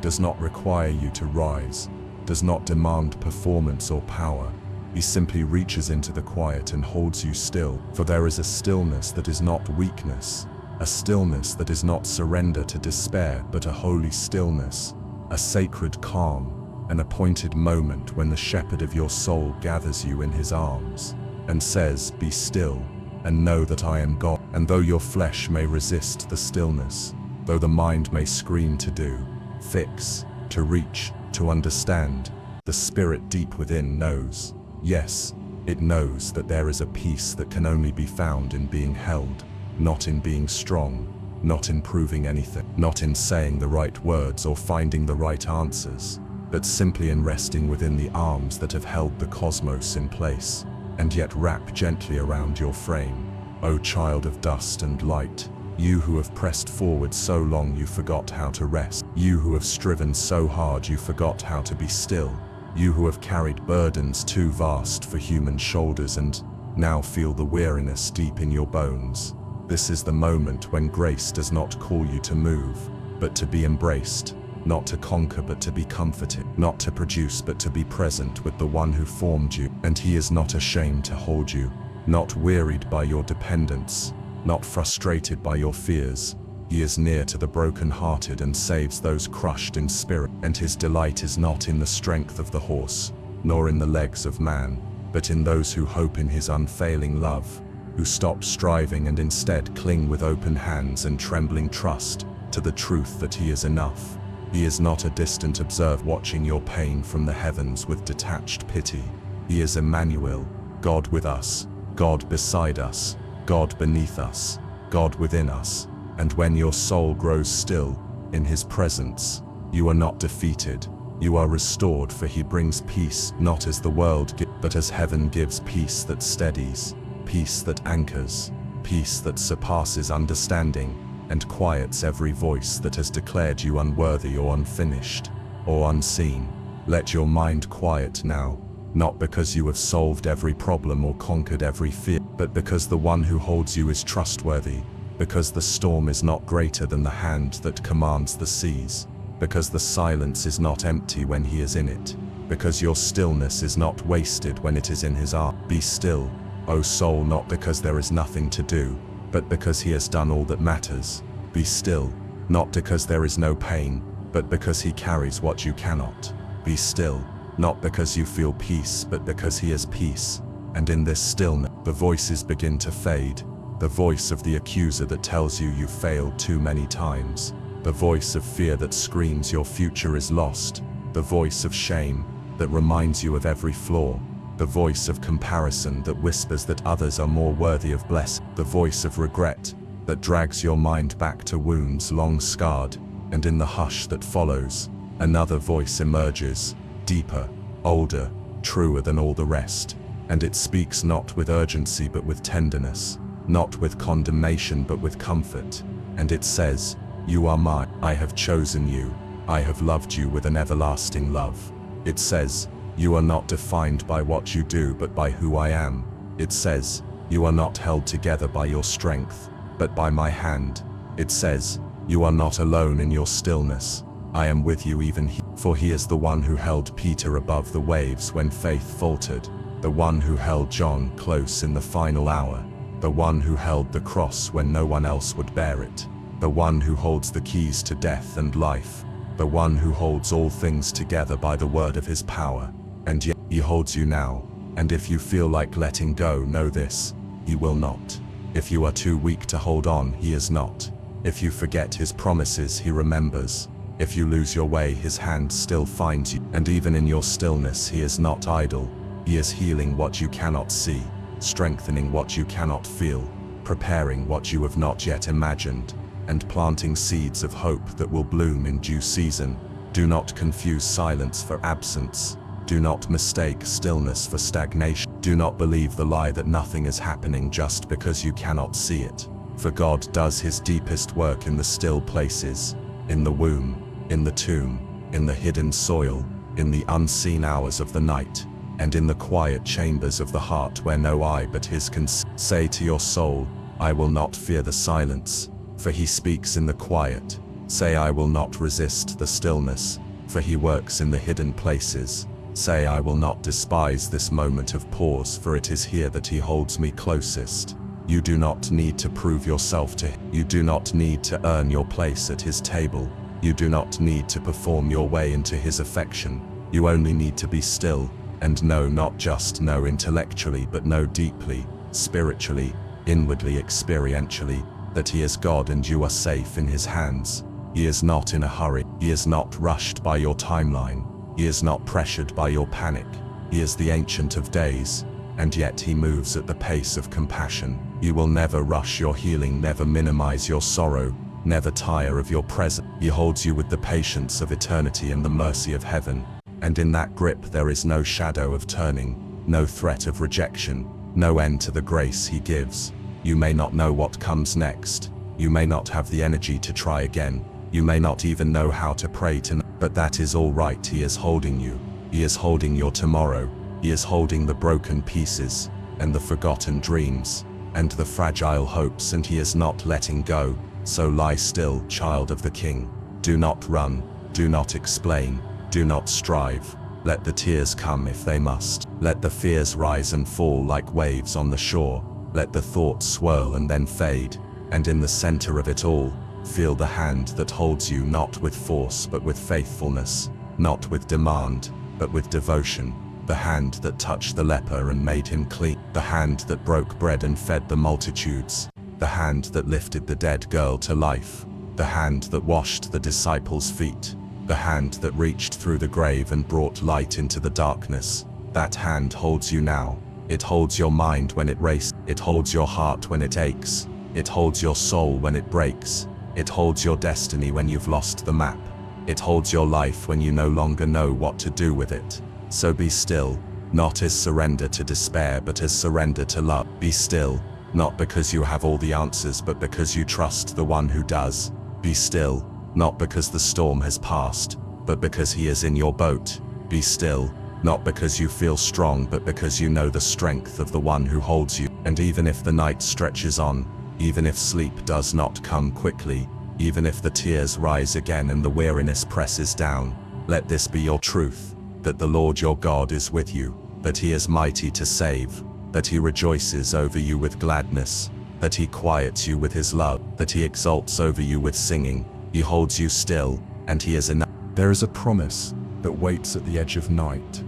does not require you to rise, does not demand performance or power. He simply reaches into the quiet and holds you still. For there is a stillness that is not weakness, a stillness that is not surrender to despair, but a holy stillness, a sacred calm, an appointed moment when the shepherd of your soul gathers you in his arms and says, "Be still, and know that I am God." And though your flesh may resist the stillness, though the mind may scream to do, fix, to reach, to understand, the spirit deep within knows. Yes, it knows that there is a peace that can only be found in being held, not in being strong, not in proving anything, not in saying the right words or finding the right answers, but simply in resting within the arms that have held the cosmos in place, and yet wrap gently around your frame. O child of dust and light, You who have pressed forward so long you forgot how to rest. You who have striven so hard you forgot how to be still. You who have carried burdens too vast for human shoulders and now feel the weariness deep in your bones. This is the moment when grace does not call you to move, but to be embraced, not to conquer but to be comforted, not to produce but to be present with the one who formed you. And he is not ashamed to hold you, not wearied by your dependence, not frustrated by your fears. He is near to the broken-hearted and saves those crushed in spirit. And his delight is not in the strength of the horse, nor in the legs of man, but in those who hope in his unfailing love, who stop striving and instead cling with open hands and trembling trust to the truth that he is enough. He is not a distant observer watching your pain from the heavens with detached pity. He is Emmanuel, God with us, God beside us, God beneath us, God within us. And when your soul grows still in his presence, you are not defeated, you are restored, for he brings peace not as the world gives, but as heaven gives, peace that steadies, peace that anchors, peace that surpasses understanding, and quiets every voice that has declared you unworthy or unfinished or unseen. Let your mind quiet now, not because you have solved every problem or conquered every fear, but because the one who holds you is trustworthy, because the storm is not greater than the hand that commands the seas, because the silence is not empty when he is in it, because your stillness is not wasted when it is in his arm. Be still, O soul, not because there is nothing to do, but because he has done all that matters. Be still, not because there is no pain, but because he carries what you cannot. Be still, not because you feel peace, but because he is peace. And in this stillness, the voices begin to fade. The voice of the accuser that tells you you failed too many times. The voice of fear that screams your future is lost. The voice of shame that reminds you of every flaw. The voice of comparison that whispers that others are more worthy of blessing. The voice of regret that drags your mind back to wounds long scarred. And in the hush that follows, another voice emerges, deeper, older, truer than all the rest. And it speaks not with urgency but with tenderness, not with condemnation but with comfort. And it says, "You are mine. I have chosen you. I have loved you with an everlasting love." It says, "You are not defined by what you do but by who I am." It says, "You are not held together by your strength, but by my hand." It says, "You are not alone in your stillness. I am with you even here." For he is the one who held Peter above the waves when faith faltered, the one who held John close in the final hour, the one who held the cross when no one else would bear it, the one who holds the keys to death and life, the one who holds all things together by the word of his power. And yet he holds you now, and if you feel like letting go, know this: he will not. If you are too weak to hold on, he is not. If you forget his promises, he remembers. If you lose your way, his hand still finds you. And even in your stillness, he is not idle. He is healing what you cannot see, strengthening what you cannot feel, preparing what you have not yet imagined, and planting seeds of hope that will bloom in due season. Do not confuse silence for absence. Do not mistake stillness for stagnation. Do not believe the lie that nothing is happening just because you cannot see it. For God does his deepest work in the still places, in the womb, in the tomb, in the hidden soil, in the unseen hours of the night, and in the quiet chambers of the heart where no eye but his can see. Say to your soul, "I will not fear the silence, for he speaks in the quiet." Say, "I will not resist the stillness, for he works in the hidden places." Say, "I will not despise this moment of pause, for it is here that he holds me closest." You do not need to prove yourself to him. You do not need to earn your place at his table. You do not need to perform your way into his affection. You only need to be still and know, not just know intellectually, but know deeply, spiritually, inwardly, experientially, that he is God and you are safe in his hands. He is not in a hurry. He is not rushed by your timeline. He is not pressured by your panic. He is the Ancient of Days, and yet he moves at the pace of compassion. You will never rush your healing, never minimize your sorrow, never tire of your presence. He holds you with the patience of eternity and the mercy of heaven. And in that grip there is no shadow of turning, no threat of rejection, no end to the grace he gives. You may not know what comes next. You may not have the energy to try again. You may not even know how to pray tonight, but that is all right. He is holding you. He is holding your tomorrow. He is holding the broken pieces, and the forgotten dreams, and the fragile hopes, and he is not letting go. So lie still, child of the King. Do not run. Do not explain. Do not strive. Let the tears come if they must. Let the fears rise and fall like waves on the shore. Let the thoughts swirl and then fade. And in the center of it all, feel the hand that holds you, not with force but with faithfulness, not with demand but with devotion. The hand that touched the leper and made him clean. The hand that broke bread and fed the multitudes. The hand that lifted the dead girl to life. The hand that washed the disciples' feet. The hand that reached through the grave and brought light into the darkness. That hand holds you now. It holds your mind when it races. It holds your heart when it aches. It holds your soul when it breaks. It holds your destiny when you've lost the map. It holds your life when you no longer know what to do with it. So be still, not as surrender to despair but as surrender to love. Be still, not because you have all the answers but because you trust the one who does. Be still, not because the storm has passed, but because he is in your boat. Be still, not because you feel strong but because you know the strength of the one who holds you. And even if the night stretches on, even if sleep does not come quickly, even if the tears rise again and the weariness presses down, let this be your truth, that the Lord your God is with you, that he is mighty to save, that he rejoices over you with gladness, that he quiets you with his love, that he exalts over you with singing. He holds you still, and he is enough. There is a promise that waits at the edge of night,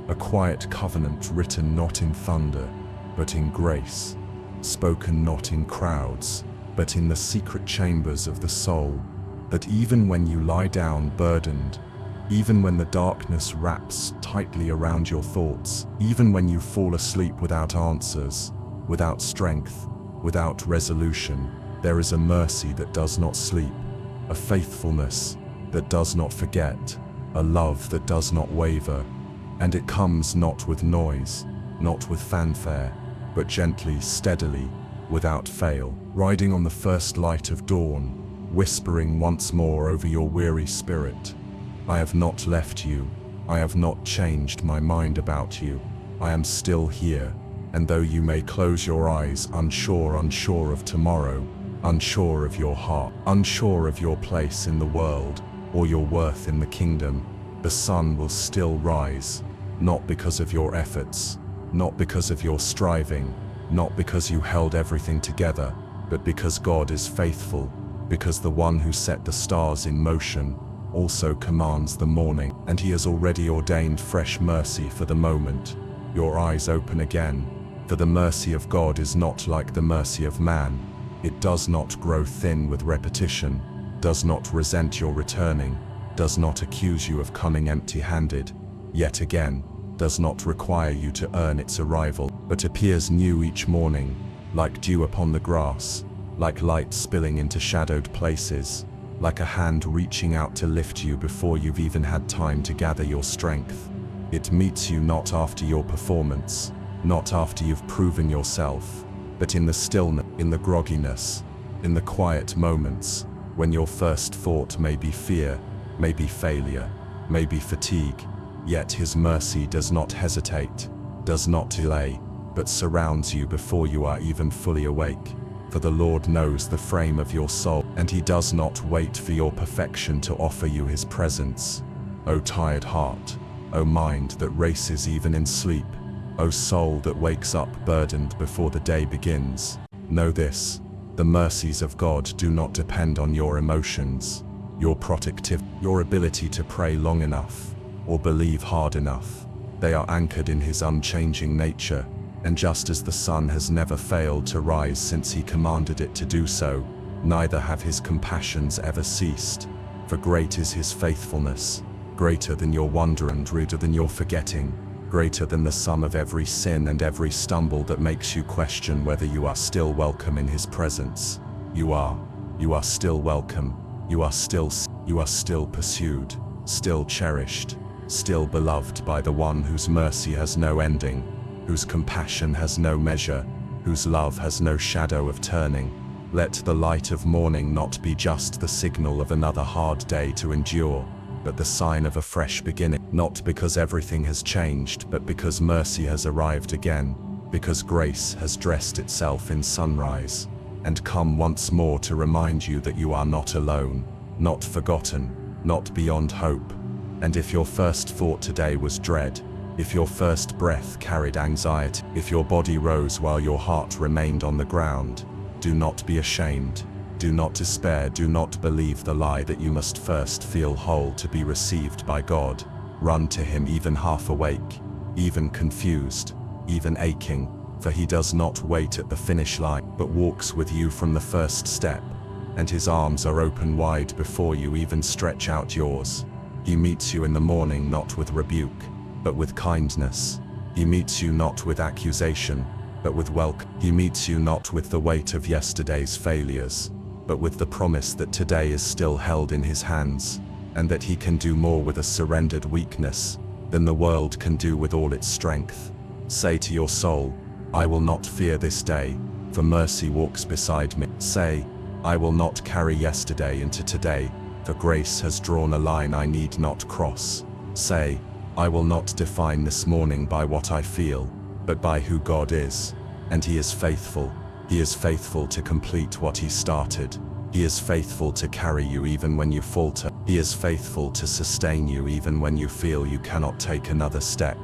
a quiet covenant written not in thunder, but in grace, spoken not in crowds, but in the secret chambers of the soul, that even when you lie down burdened, even when the darkness wraps tightly around your thoughts, even when you fall asleep without answers, without strength, without resolution, there is a mercy that does not sleep, a faithfulness that does not forget, a love that does not waver. And it comes not with noise, not with fanfare, but gently, steadily, without fail, riding on the first light of dawn, whispering once more over your weary spirit. I have not left you. I have not changed my mind about you. I am still here, and though you may close your eyes, unsure of tomorrow, unsure of your heart, unsure of your place in the world, or your worth in the kingdom, the sun will still rise, not because of your efforts, not because of your striving, not because you held everything together, but because God is faithful, because the one who set the stars in motion also commands the morning, and he has already ordained fresh mercy for the moment. Your eyes open again, for the mercy of God is not like the mercy of man. It does not grow thin with repetition, does not resent your returning, does not accuse you of coming empty-handed, yet again, does not require you to earn its arrival, but appears new each morning, like dew upon the grass, like light spilling into shadowed places, like a hand reaching out to lift you before you've even had time to gather your strength. It meets you not after your performance, not after you've proven yourself, but in the stillness, in the grogginess, in the quiet moments, when your first thought may be fear, may be failure, may be fatigue, yet his mercy does not hesitate, does not delay, but surrounds you before you are even fully awake. For the Lord knows the frame of your soul, and he does not wait for your perfection to offer you his presence. O tired heart, O mind that races even in sleep, O soul that wakes up burdened before the day begins, know this: the mercies of God do not depend on your emotions, your your ability to pray long enough, or believe hard enough. They are anchored in his unchanging nature, and just as the sun has never failed to rise since he commanded it to do so, neither have his compassions ever ceased. For great is his faithfulness, greater than your wonder and ruder than your forgetting, greater than the sum of every sin and every stumble that makes you question whether you are still welcome in his presence. You are still welcome, you are still pursued, still cherished, still beloved by the one whose mercy has no ending, whose compassion has no measure, whose love has no shadow of turning. Let the light of morning not be just the signal of another hard day to endure, but the sign of a fresh beginning. Not because everything has changed, but because mercy has arrived again, because grace has dressed itself in sunrise, and come once more to remind you that you are not alone, not forgotten, not beyond hope. And if your first thought today was dread, if your first breath carried anxiety, if your body rose while your heart remained on the ground, do not be ashamed. Do not despair. Do not believe the lie that you must first feel whole to be received by God. Run to Him even half awake, even confused, even aching, for He does not wait at the finish line, but walks with you from the first step, and His arms are open wide before you. Even stretch out yours. He meets you in the morning not with rebuke, but with kindness. He meets you not with accusation, but with welcome. He meets you not with the weight of yesterday's failures, but with the promise that today is still held in His hands, and that He can do more with a surrendered weakness than the world can do with all its strength. Say to your soul, I will not fear this day, for mercy walks beside me. Say, I will not carry yesterday into today, for grace has drawn a line I need not cross. Say, I will not define this morning by what I feel, but by who God is, and He is faithful. He is faithful to complete what He started. He is faithful to carry you even when you falter. He is faithful to sustain you even when you feel you cannot take another step.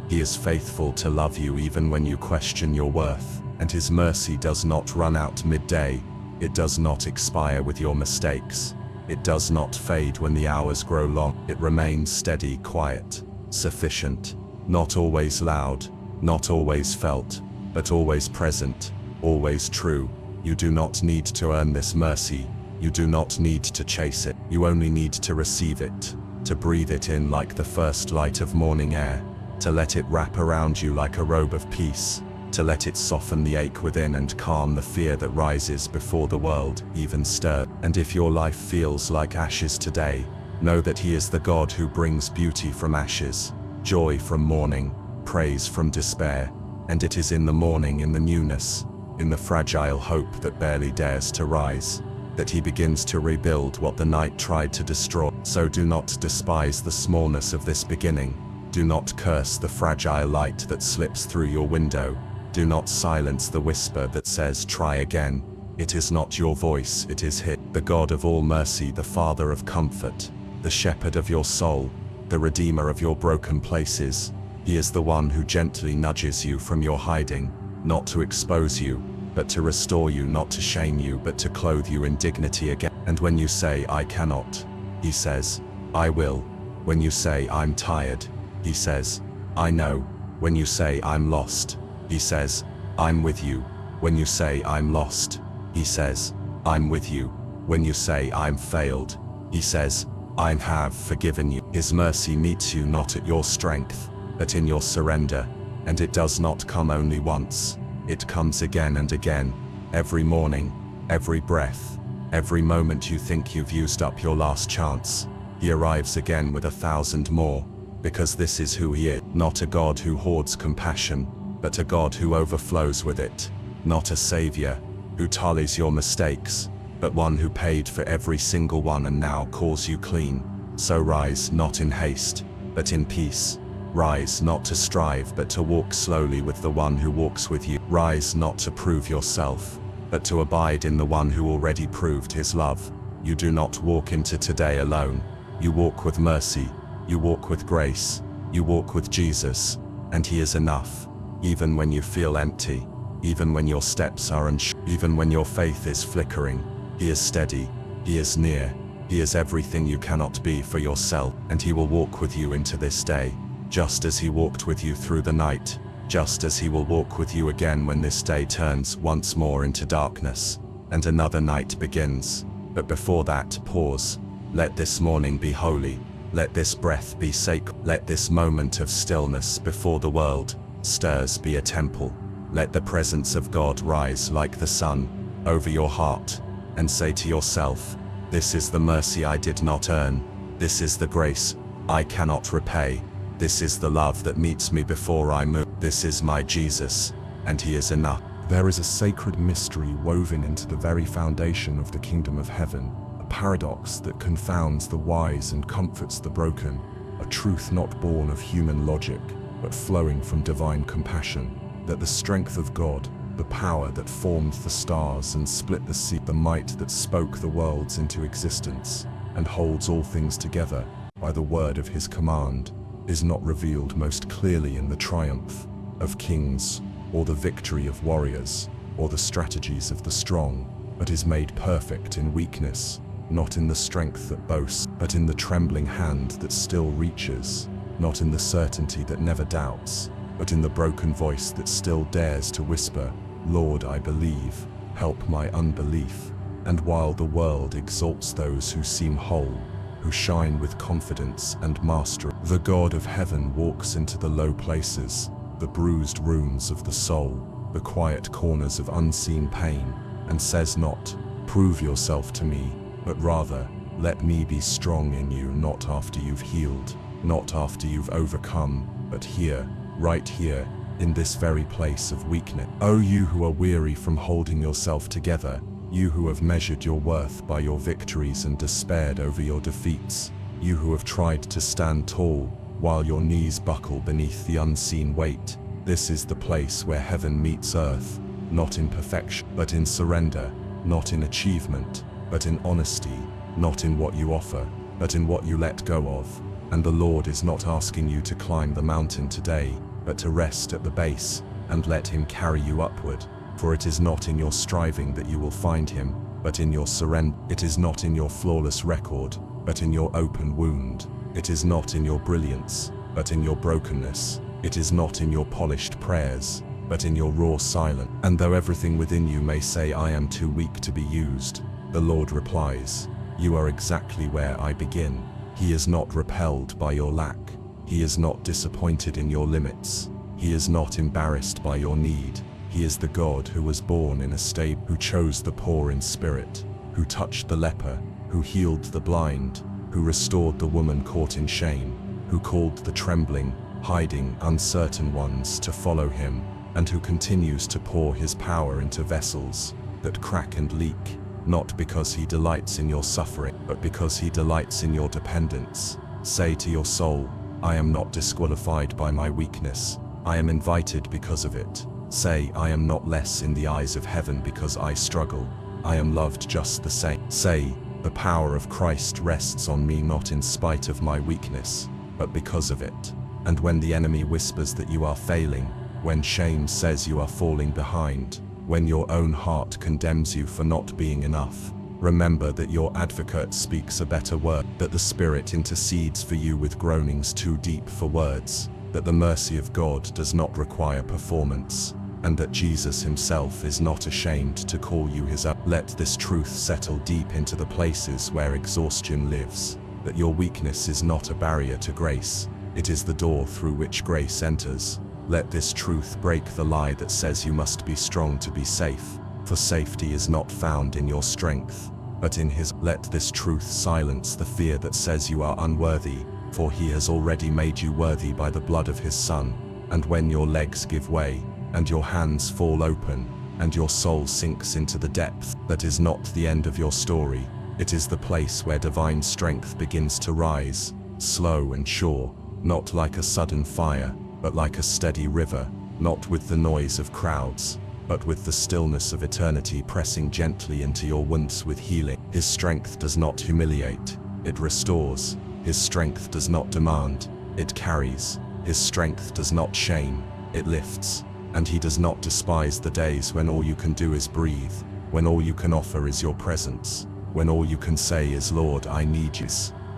He is faithful to love you even when you question your worth, and His mercy does not run out midday. It does not expire with your mistakes. It does not fade when the hours grow long. It remains steady, quiet, sufficient, not always loud, not always felt, but always present, always true. You do not need to earn this mercy. You do not need to chase it. You only need to receive it, to breathe it in like the first light of morning air, to let it wrap around you like a robe of peace, to let it soften the ache within and calm the fear that rises before the world even stirred. And if your life feels like ashes today, know that He is the God who brings beauty from ashes, joy from mourning, praise from despair, and it is in the morning, in the newness, in the fragile hope that barely dares to rise, that He begins to rebuild what the night tried to destroy. So do not despise the smallness of this beginning. Do not curse the fragile light that slips through your window. Do not silence the whisper that says, try again. It is not your voice, it is His. The God of all mercy, the Father of comfort, the shepherd of your soul, the redeemer of your broken places. He is the one who gently nudges you from your hiding, not to expose you, but to restore you, not to shame you, but to clothe you in dignity again. And when you say, I cannot, He says, I will. When you say, I'm tired, He says, I know. When you say, I'm lost, He says, I'm with you. When you say, I'm lost, He says, I'm with you. When you say, I'm failed, He says, I have forgiven you. His mercy meets you not at your strength, but in your surrender, and it does not come only once. It comes again and again, every morning, every breath, every moment you think you've used up your last chance. He arrives again with 1,000 more, because this is who He is. Not a God who hoards compassion, but a God who overflows with it. Not a Savior who tallies your mistakes, but one who paid for every single one and now calls you clean. So rise not in haste, but in peace. Rise not to strive, but to walk slowly with the one who walks with you. Rise not to prove yourself, but to abide in the one who already proved His love. You do not walk into today alone. You walk with mercy. You walk with grace. You walk with Jesus, and He is enough. Even when you feel empty, even when your steps are unsure, even when your faith is flickering, He is steady. He is near. He is everything you cannot be for yourself, and He will walk with you into this day. Just as He walked with you through the night, just as He will walk with you again when this day turns once more into darkness, and another night begins. But before that, pause. Let this morning be holy. Let this breath be sacred. Let this moment of stillness before the world stirs be a temple. Let the presence of God rise like the sun over your heart, and say to yourself, this is the mercy I did not earn. This is the grace I cannot repay. This is the love that meets me before I move. This is my Jesus, and He is enough. There is a sacred mystery woven into the very foundation of the kingdom of heaven, a paradox that confounds the wise and comforts the broken, a truth not born of human logic, but flowing from divine compassion, that the strength of God, the power that formed the stars and split the sea, the might that spoke the worlds into existence, and holds all things together by the word of his command, is not revealed most clearly in the triumph of kings, or the victory of warriors, or the strategies of the strong, but is made perfect in weakness, not in the strength that boasts, but in the trembling hand that still reaches, not in the certainty that never doubts, but in the broken voice that still dares to whisper, "Lord, I believe, help my unbelief." And while the world exalts those who seem whole, who shine with confidence and mastery, the God of heaven walks into the low places, the bruised rooms of the soul, the quiet corners of unseen pain, and says not, "Prove yourself to me," but rather, "Let me be strong in you, not after you've healed, not after you've overcome, but here, right here, in this very place of weakness." O you who are weary from holding yourself together, you who have measured your worth by your victories and despaired over your defeats, you who have tried to stand tall while your knees buckle beneath the unseen weight, this is the place where heaven meets earth, not in perfection, but in surrender, not in achievement, but in honesty, not in what you offer, but in what you let go of. And the Lord is not asking you to climb the mountain today, but to rest at the base and let him carry you upward. For it is not in your striving that you will find him, but in your surrender. It is not in your flawless record, but in your open wound. It is not in your brilliance, but in your brokenness. It is not in your polished prayers, but in your raw silence. And though everything within you may say, "I am too weak to be used," the Lord replies, "You are exactly where I begin." He is not repelled by your lack. He is not disappointed in your limits. He is not embarrassed by your need. He is the God who was born in a stable, who chose the poor in spirit, who touched the leper, who healed the blind, who restored the woman caught in shame, who called the trembling, hiding, uncertain ones to follow him, and who continues to pour his power into vessels that crack and leak, not because he delights in your suffering, but because he delights in your dependence. Say to your soul, "I am not disqualified by my weakness. I am invited because of it." Say, "I am not less in the eyes of heaven because I struggle. I am loved just the same." Say, "The power of Christ rests on me not in spite of my weakness, but because of it." And when the enemy whispers that you are failing, when shame says you are falling behind, when your own heart condemns you for not being enough, remember that your advocate speaks a better word, that the Spirit intercedes for you with groanings too deep for words, that the mercy of God does not require performance, and that Jesus himself is not ashamed to call you his own. Let this truth settle deep into the places where exhaustion lives, that your weakness is not a barrier to grace, it is the door through which grace enters. Let this truth break the lie that says you must be strong to be safe, for safety is not found in your strength, but in his. Let this truth silence the fear that says you are unworthy, for he has already made you worthy by the blood of his Son. And when your legs give way, and your hands fall open, and your soul sinks into the depth, that is not the end of your story. It is the place where divine strength begins to rise, slow and sure, not like a sudden fire, but like a steady river, not with the noise of crowds, but with the stillness of eternity pressing gently into your wounds with healing. His strength does not humiliate, it restores. His strength does not demand, it carries. His strength does not shame, it lifts. And he does not despise the days when all you can do is breathe, when all you can offer is your presence, when all you can say is, "Lord, I need you,"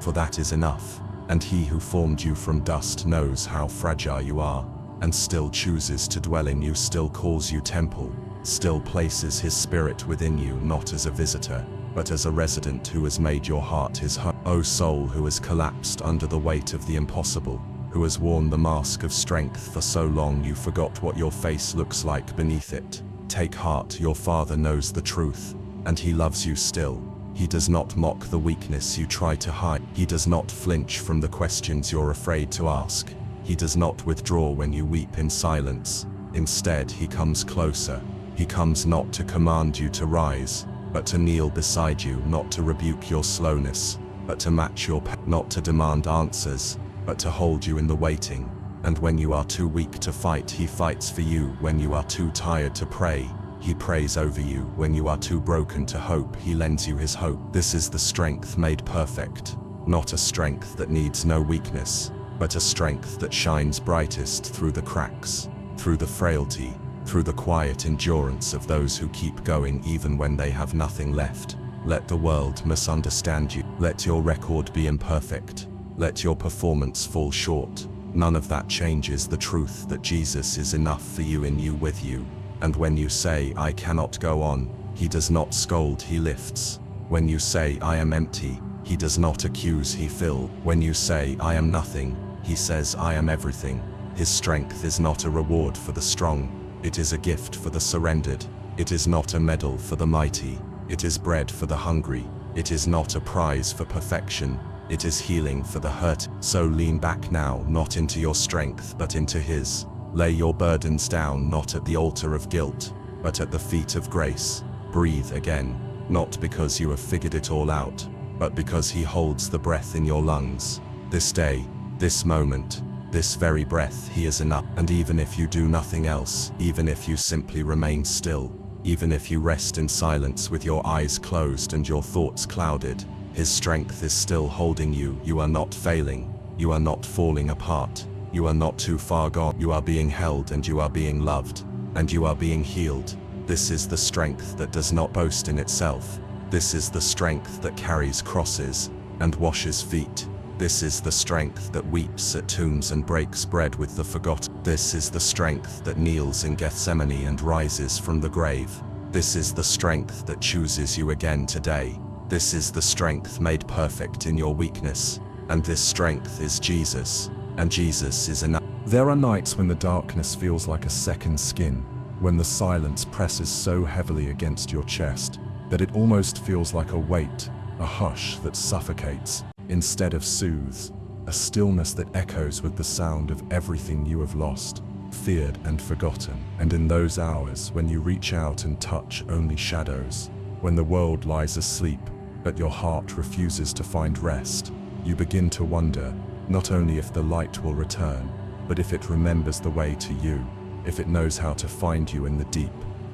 for that is enough. And he who formed you from dust knows how fragile you are, and still chooses to dwell in you, still calls you temple, still places his Spirit within you, not as a visitor, but as a resident who has made your heart his home. O soul who has collapsed under the weight of the impossible, who has worn the mask of strength for so long you forgot what your face looks like beneath it. Take heart, your Father knows the truth, and he loves you still. He does not mock the weakness you try to hide. He does not flinch from the questions you're afraid to ask. He does not withdraw when you weep in silence. Instead, he comes closer, He comes not to command you to rise, but to kneel beside you, not to rebuke your slowness, but to match your pace, not to demand answers, but to hold you in the waiting. And when you are too weak to fight, he fights for you. When you are too tired to pray, he prays over you. When you are too broken to hope, he lends you his hope. This is the strength made perfect, not a strength that needs no weakness, but a strength that shines brightest through the cracks, through the frailty, through the quiet endurance of those who keep going even when they have nothing left. Let the world misunderstand you. Let your record be imperfect. Let your performance fall short. None of that changes the truth that Jesus is enough for you, in you, with you. And when you say, I cannot go on, he does not scold, he lifts. When you say, I am empty, he does not accuse, he fills. When you say, I am nothing, he says, I am everything. His strength is not a reward for the strong. It is a gift for the surrendered. It is not a medal for the mighty. It is bread for the hungry. It is not a prize for perfection. It is healing for the hurt. So lean back now, not into your strength, but into his. Lay your burdens down, not at the altar of guilt, but at the feet of grace. Breathe again, not because you have figured it all out, but because he holds the breath in your lungs. This day, this moment, this very breath, he is enough. And even if you do nothing else, even if you simply remain still, even if you rest in silence with your eyes closed and your thoughts clouded, his strength is still holding you. You are not failing. You are not falling apart. You are not too far gone. You are being held, and you are being loved, and you are being healed. This is the strength that does not boast in itself. This is the strength that carries crosses and washes feet. This is the strength that weeps at tombs and breaks bread with the forgotten. This is the strength that kneels in Gethsemane and rises from the grave. This is the strength that chooses you again today. This is the strength made perfect in your weakness. And this strength is Jesus. And Jesus is enough. There are nights when the darkness feels like a second skin, when the silence presses so heavily against your chest that it almost feels like a weight, a hush that suffocates instead of soothes, a stillness that echoes with the sound of everything you have lost, feared and forgotten. And in those hours when you reach out and touch only shadows, when the world lies asleep but your heart refuses to find rest, you begin to wonder not only if the light will return, but if it remembers the way to you, if it knows how to find you in the deep,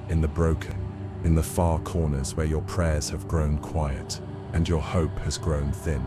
in the broken, in the far corners where your prayers have grown quiet and your hope has grown thin.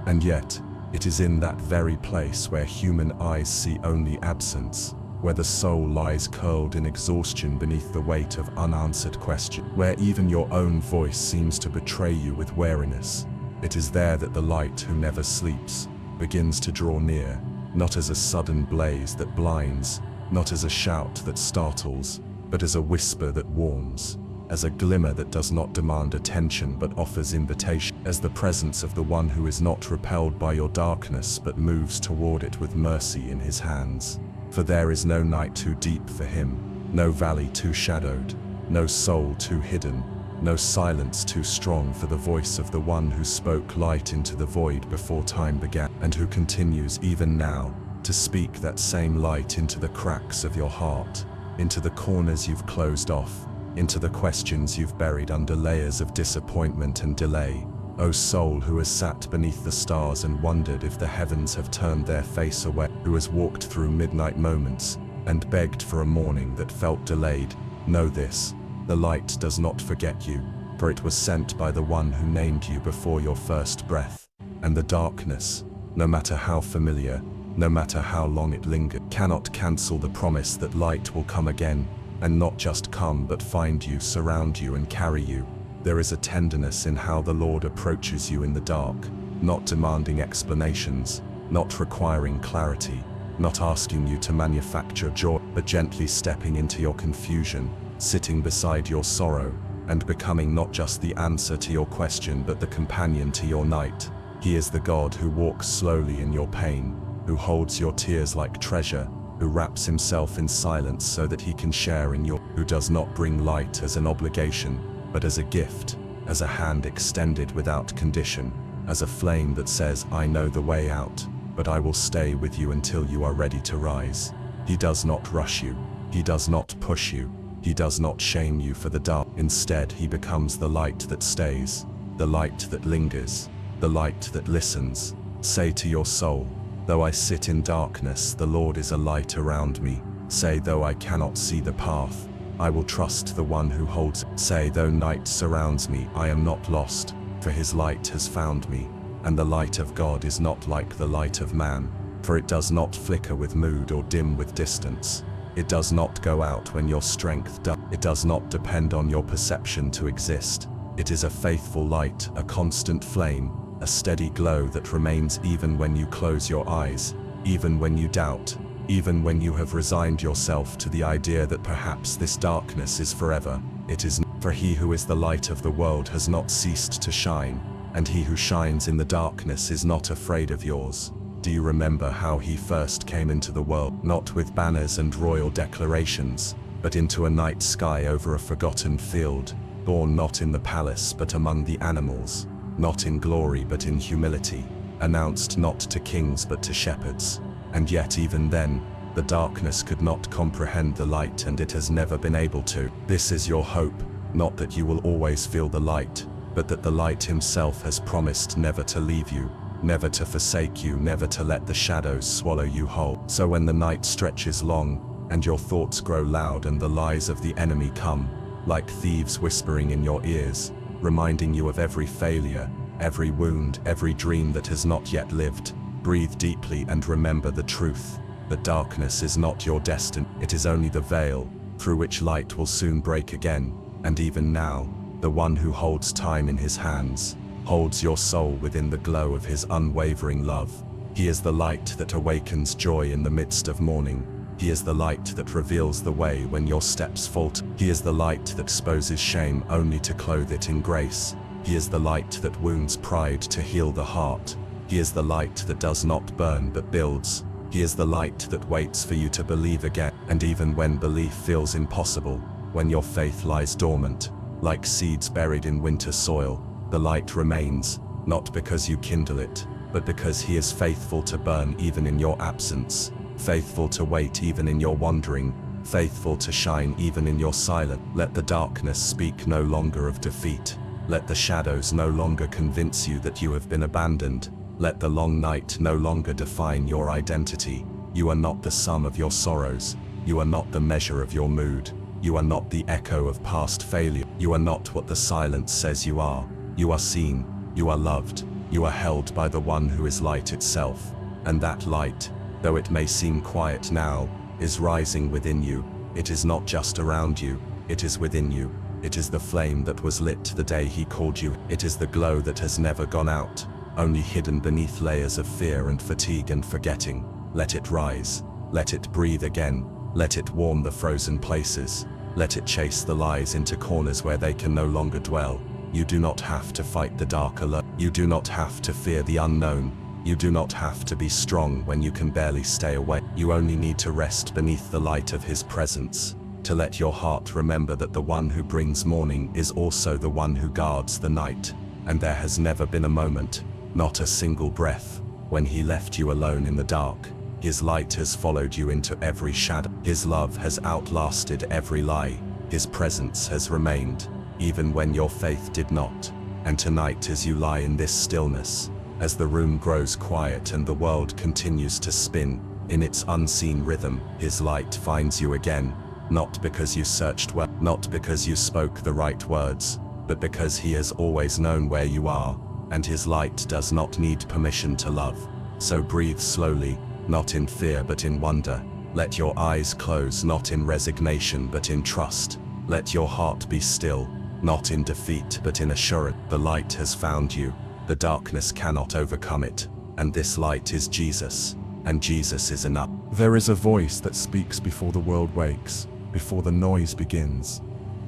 And yet, it is in that very place where human eyes see only absence, where the soul lies curled in exhaustion beneath the weight of unanswered questions, where even your own voice seems to betray you with weariness. It is there that the light, who never sleeps, begins to draw near, not as a sudden blaze that blinds, not as a shout that startles, but as a whisper that warms, as a glimmer that does not demand attention but offers invitation, as the presence of the one who is not repelled by your darkness but moves toward it with mercy in his hands. For there is no night too deep for him, no valley too shadowed, no soul too hidden, no silence too strong for the voice of the one who spoke light into the void before time began, and who continues even now to speak that same light into the cracks of your heart, into the corners you've closed off, into the questions you've buried under layers of disappointment and delay. O soul who has sat beneath the stars and wondered if the heavens have turned their face away, who has walked through midnight moments and begged for a morning that felt delayed, know this: the light does not forget you, for it was sent by the one who named you before your first breath. And the darkness, no matter how familiar, no matter how long it lingered, cannot cancel the promise that light will come again, and not just come but find you, surround you and carry you. There is a tenderness in how the Lord approaches you in the dark, not demanding explanations, not requiring clarity, not asking you to manufacture joy, but gently stepping into your confusion, sitting beside your sorrow, and becoming not just the answer to your question but the companion to your night. He is the God who walks slowly in your pain, who holds your tears like treasure, who wraps himself in silence so that he can share in your, who does not bring light as an obligation, but as a gift, as a hand extended without condition, as a flame that says, I know the way out, but I will stay with you until you are ready to rise. He does not rush you. He does not push you. He does not shame you for the dark. Instead, he becomes the light that stays, the light that lingers, the light that listens. Say to your soul, though I sit in darkness, the Lord is a light around me. Say, though I cannot see the path, I will trust the one who holds. Say, though night surrounds me, I am not lost, for his light has found me. And the light of God is not like the light of man, for it does not flicker with mood or dim with distance. It does not go out when your strength does. It does not depend on your perception to exist. It is a faithful light, a constant flame, a steady glow that remains even when you close your eyes, even when you doubt, even when you have resigned yourself to the idea that perhaps this darkness is forever. It is not. For he who is the light of the world has not ceased to shine, and he who shines in the darkness is not afraid of yours. Do you remember how he first came into the world? Not with banners and royal declarations, but into a night sky over a forgotten field, born not in the palace but among the animals, not in glory but in humility, announced not to kings but to shepherds. And yet even then, the darkness could not comprehend the light, and it has never been able to. This is your hope, not that you will always feel the light, but that the light himself has promised never to leave you, never to forsake you, never to let the shadows swallow you whole. So when the night stretches long, and your thoughts grow loud and the lies of the enemy come, like thieves whispering in your ears, reminding you of every failure, every wound, every dream that has not yet lived, breathe deeply and remember the truth, that darkness is not your destiny. It is only the veil, through which light will soon break again. And even now, the one who holds time in his hands, holds your soul within the glow of his unwavering love. He is the light that awakens joy in the midst of mourning. He is the light that reveals the way when your steps falter. He is the light that exposes shame only to clothe it in grace. He is the light that wounds pride to heal the heart. He is the light that does not burn but builds. He is the light that waits for you to believe again. And even when belief feels impossible, when your faith lies dormant, like seeds buried in winter soil, the light remains, not because you kindle it, but because he is faithful to burn even in your absence, faithful to wait even in your wandering, faithful to shine even in your silence. Let the darkness speak no longer of defeat. Let the shadows no longer convince you that you have been abandoned. Let the long night no longer define your identity. You are not the sum of your sorrows. You are not the measure of your mood. You are not the echo of past failure. You are not what the silence says you are. You are seen. You are loved. You are held by the one who is light itself. And that light, though it may seem quiet now, is rising within you. It is not just around you. It is within you. It is the flame that was lit the day he called you. It is the glow that has never gone out, only hidden beneath layers of fear and fatigue and forgetting. Let it rise. Let it breathe again. Let it warm the frozen places. Let it chase the lies into corners where they can no longer dwell. You do not have to fight the dark alone. You do not have to fear the unknown. You do not have to be strong when you can barely stay away. You only need to rest beneath the light of his presence, to let your heart remember that the one who brings morning is also the one who guards the night. And there has never been a moment, not a single breath, when he left you alone in the dark. His light has followed you into every shadow. His love has outlasted every lie. His presence has remained, even when your faith did not. And tonight, as you lie in this stillness, as the room grows quiet and the world continues to spin in its unseen rhythm, his light finds you again, not because you searched well, not because you spoke the right words, but because he has always known where you are, and his light does not need permission to love. So breathe slowly, not in fear but in wonder. Let your eyes close, not in resignation but in trust. Let your heart be still, not in defeat but in assurance. The light has found you. The darkness cannot overcome it. And this light is Jesus. And Jesus is enough. There is a voice that speaks before the world wakes, before the noise begins,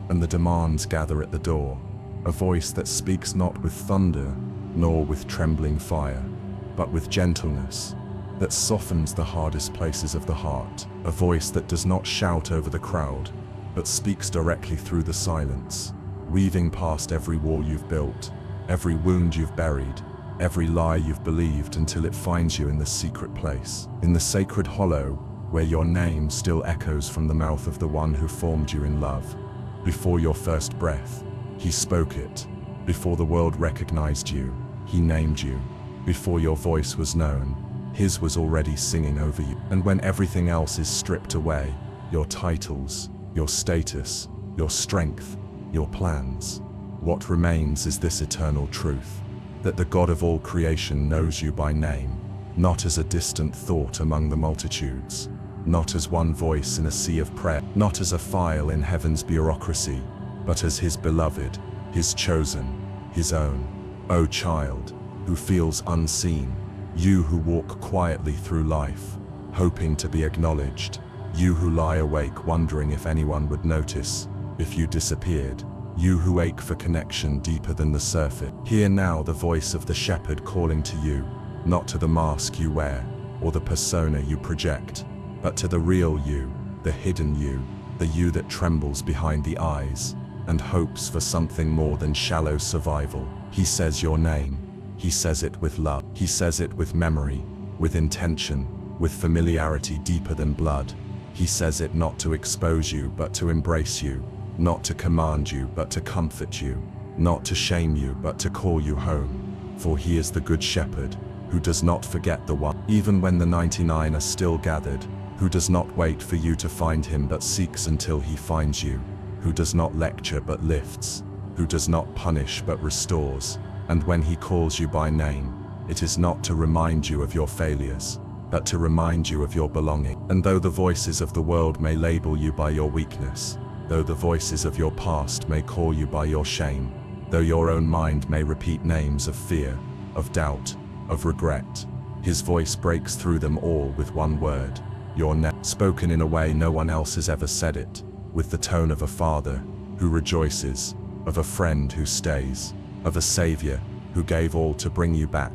and the demands gather at the door. A voice that speaks not with thunder, nor with trembling fire, but with gentleness, that softens the hardest places of the heart. A voice that does not shout over the crowd, but speaks directly through the silence, weaving past every wall you've built, every wound you've buried, every lie you've believed, until it finds you in the secret place, in the sacred hollow, where your name still echoes from the mouth of the one who formed you in love. Before your first breath, he spoke it. Before the world recognized you, he named you. Before your voice was known, his was already singing over you. And when everything else is stripped away, your titles, your status, your strength, your plans, what remains is this eternal truth, that the God of all creation knows you by name, not as a distant thought among the multitudes, not as one voice in a sea of prayer, not as a file in heaven's bureaucracy, but as his beloved, his chosen, his own. O child, who feels unseen, you who walk quietly through life, hoping to be acknowledged, you who lie awake wondering if anyone would notice, if you disappeared, you who ache for connection deeper than the surface. Hear now the voice of the shepherd calling to you, not to the mask you wear, or the persona you project, but to the real you, the hidden you, the you that trembles behind the eyes, and hopes for something more than shallow survival. He says your name. He says it with love. He says it with memory, with intention, with familiarity deeper than blood. He says it not to expose you but to embrace you, not to command you but to comfort you, not to shame you but to call you home. For he is the good shepherd, who does not forget the one, even when the 99 are still gathered, who does not wait for you to find him but seeks until he finds you, who does not lecture but lifts, who does not punish but restores. And when he calls you by name, it is not to remind you of your failures, but to remind you of your belonging. And though the voices of the world may label you by your weakness, though the voices of your past may call you by your shame, though your own mind may repeat names of fear, of doubt, of regret, his voice breaks through them all with one word, your name, spoken in a way no one else has ever said it, with the tone of a father who rejoices, of a friend who stays, of a savior who gave all to bring you back.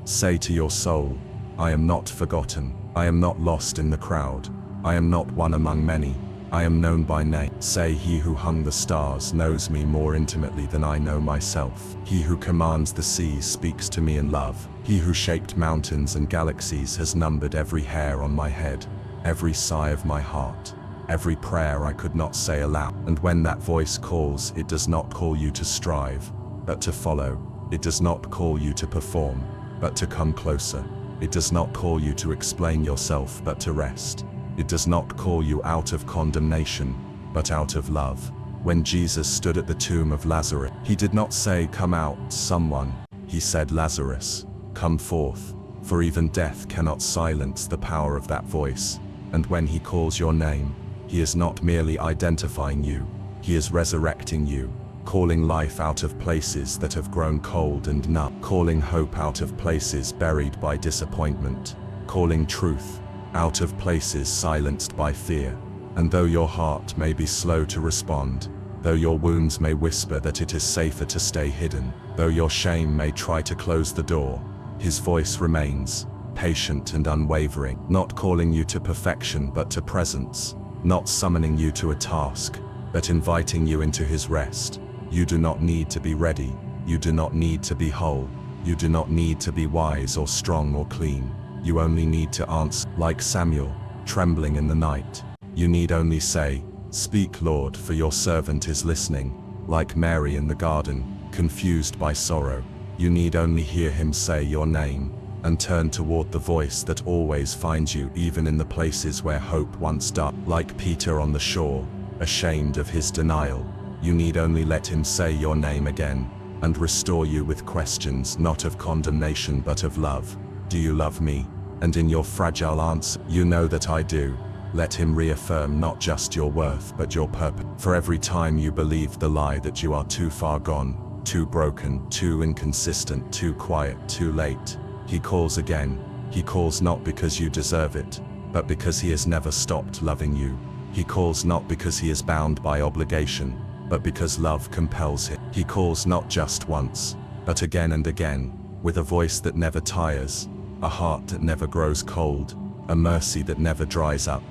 Say to your soul, I am not forgotten, I am not lost in the crowd, I am not one among many, I am known by name. Say, he who hung the stars knows me more intimately than I know myself. He who commands the seas speaks to me in love. He who shaped mountains and galaxies has numbered every hair on my head, every sigh of my heart, every prayer I could not say aloud. And when that voice calls, it does not call you to strive, but to follow. It does not call you to perform, but to come closer. It does not call you to explain yourself, but to rest. It does not call you out of condemnation, but out of love. When Jesus stood at the tomb of Lazarus, he did not say, come out, someone. He said, Lazarus, come forth. For even death cannot silence the power of that voice. And when he calls your name, he is not merely identifying you, he is resurrecting you, calling life out of places that have grown cold and numb, calling hope out of places buried by disappointment, calling truth out of places silenced by fear. And though your heart may be slow to respond, though your wounds may whisper that it is safer to stay hidden, though your shame may try to close the door, his voice remains, patient and unwavering, not calling you to perfection but to presence, not summoning you to a task, but inviting you into his rest. You do not need to be ready, you do not need to be whole, you do not need to be wise or strong or clean, you only need to answer, like Samuel, trembling in the night. You need only say, speak Lord, for your servant is listening, like Mary in the garden, confused by sorrow. You need only hear him say your name, and turn toward the voice that always finds you even in the places where hope once died. Like Peter on the shore, ashamed of his denial, you need only let him say your name again, and restore you with questions not of condemnation but of love. Do you love me? And in your fragile answer, you know that I do. Let him reaffirm not just your worth but your purpose. For every time you believe the lie that you are too far gone, too broken, too inconsistent, too quiet, too late, he calls again. He calls not because you deserve it, but because he has never stopped loving you. He calls not because he is bound by obligation, but because love compels him. He calls not just once, but again and again, with a voice that never tires, a heart that never grows cold, a mercy that never dries up.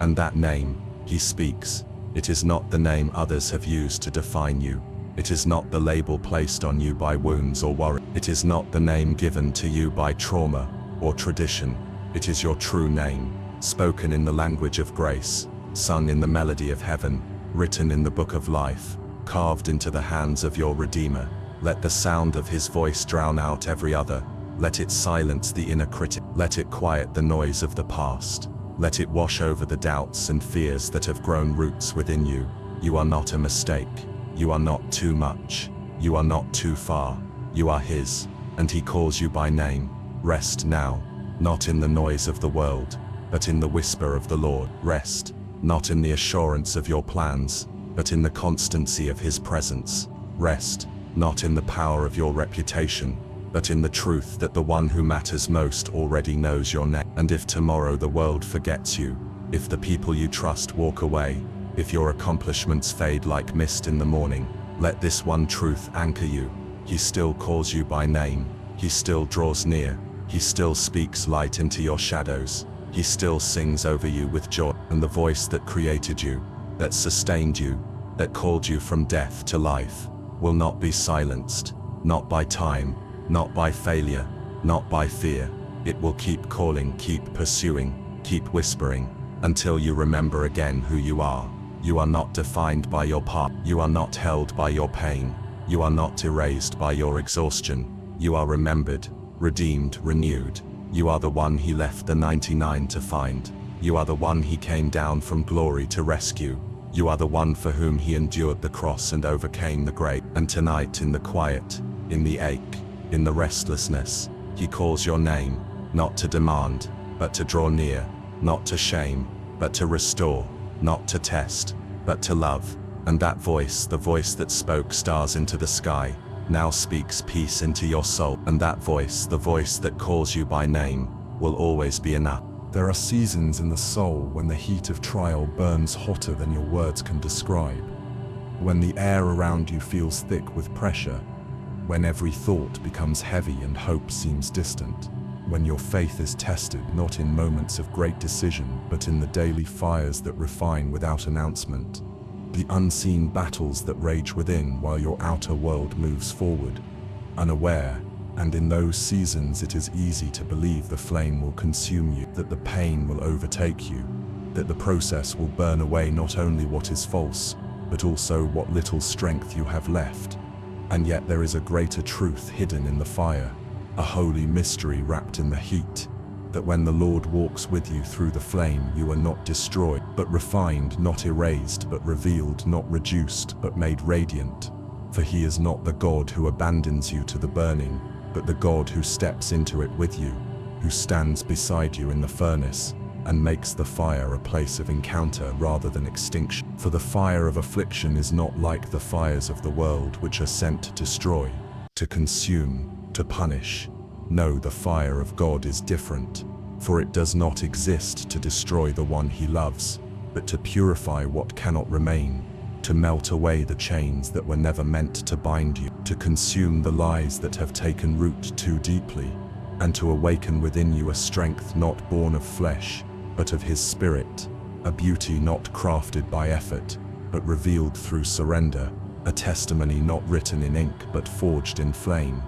And that name, he speaks, it is not the name others have used to define you. It is not the label placed on you by wounds or worry. It is not the name given to you by trauma or tradition. It is your true name, spoken in the language of grace, sung in the melody of heaven, written in the book of life, carved into the hands of your Redeemer. Let the sound of his voice drown out every other. Let it silence the inner critic. Let it quiet the noise of the past. Let it wash over the doubts and fears that have grown roots within you. You are not a mistake. You are not too much. You are not too far. You are his, and he calls you by name. Rest now, not in the noise of the world, but in the whisper of the Lord. Rest, not in the assurance of your plans, but in the constancy of his presence. Rest, not in the power of your reputation, but in the truth that the one who matters most already knows your name. And if tomorrow the world forgets you, if the people you trust walk away, if your accomplishments fade like mist in the morning, let this one truth anchor you. He still calls you by name. He still draws near. He still speaks light into your shadows. He still sings over you with joy. And the voice that created you, that sustained you, that called you from death to life, will not be silenced, not by time, not by failure, not by fear. It will keep calling, keep pursuing, keep whispering, until you remember again who you are. You are not defined by your past. You are not held by your pain. You are not erased by your exhaustion. You are remembered, redeemed, renewed. You are the one he left the 99 to find. You are the one he came down from glory to rescue. You are the one for whom he endured the cross and overcame the grave. And tonight, in the quiet, in the ache, in the restlessness, he calls your name, not to demand, but to draw near, not to shame, but to restore, not to test, but to love. And that voice, the voice that spoke stars into the sky, now speaks peace into your soul. And that voice, the voice that calls you by name, will always be enough. There are seasons in the soul when the heat of trial burns hotter than your words can describe. When the air around you feels thick with pressure. When every thought becomes heavy and hope seems distant. When your faith is tested not in moments of great decision, but in the daily fires that refine without announcement. The unseen battles that rage within while your outer world moves forward, unaware. And in those seasons it is easy to believe the flame will consume you, that the pain will overtake you, that the process will burn away not only what is false, but also what little strength you have left. And yet there is a greater truth hidden in the fire, a holy mystery wrapped in the heat, that when the Lord walks with you through the flame, you are not destroyed, but refined, not erased, but revealed, not reduced, but made radiant. For he is not the God who abandons you to the burning, but the God who steps into it with you, who stands beside you in the furnace, and makes the fire a place of encounter rather than extinction. For the fire of affliction is not like the fires of the world, which are sent to destroy, to consume, to punish. No, the fire of God is different, for it does not exist to destroy the one he loves, but to purify what cannot remain, to melt away the chains that were never meant to bind you, to consume the lies that have taken root too deeply, and to awaken within you a strength not born of flesh, but of his spirit, a beauty not crafted by effort, but revealed through surrender, a testimony not written in ink but forged in flame.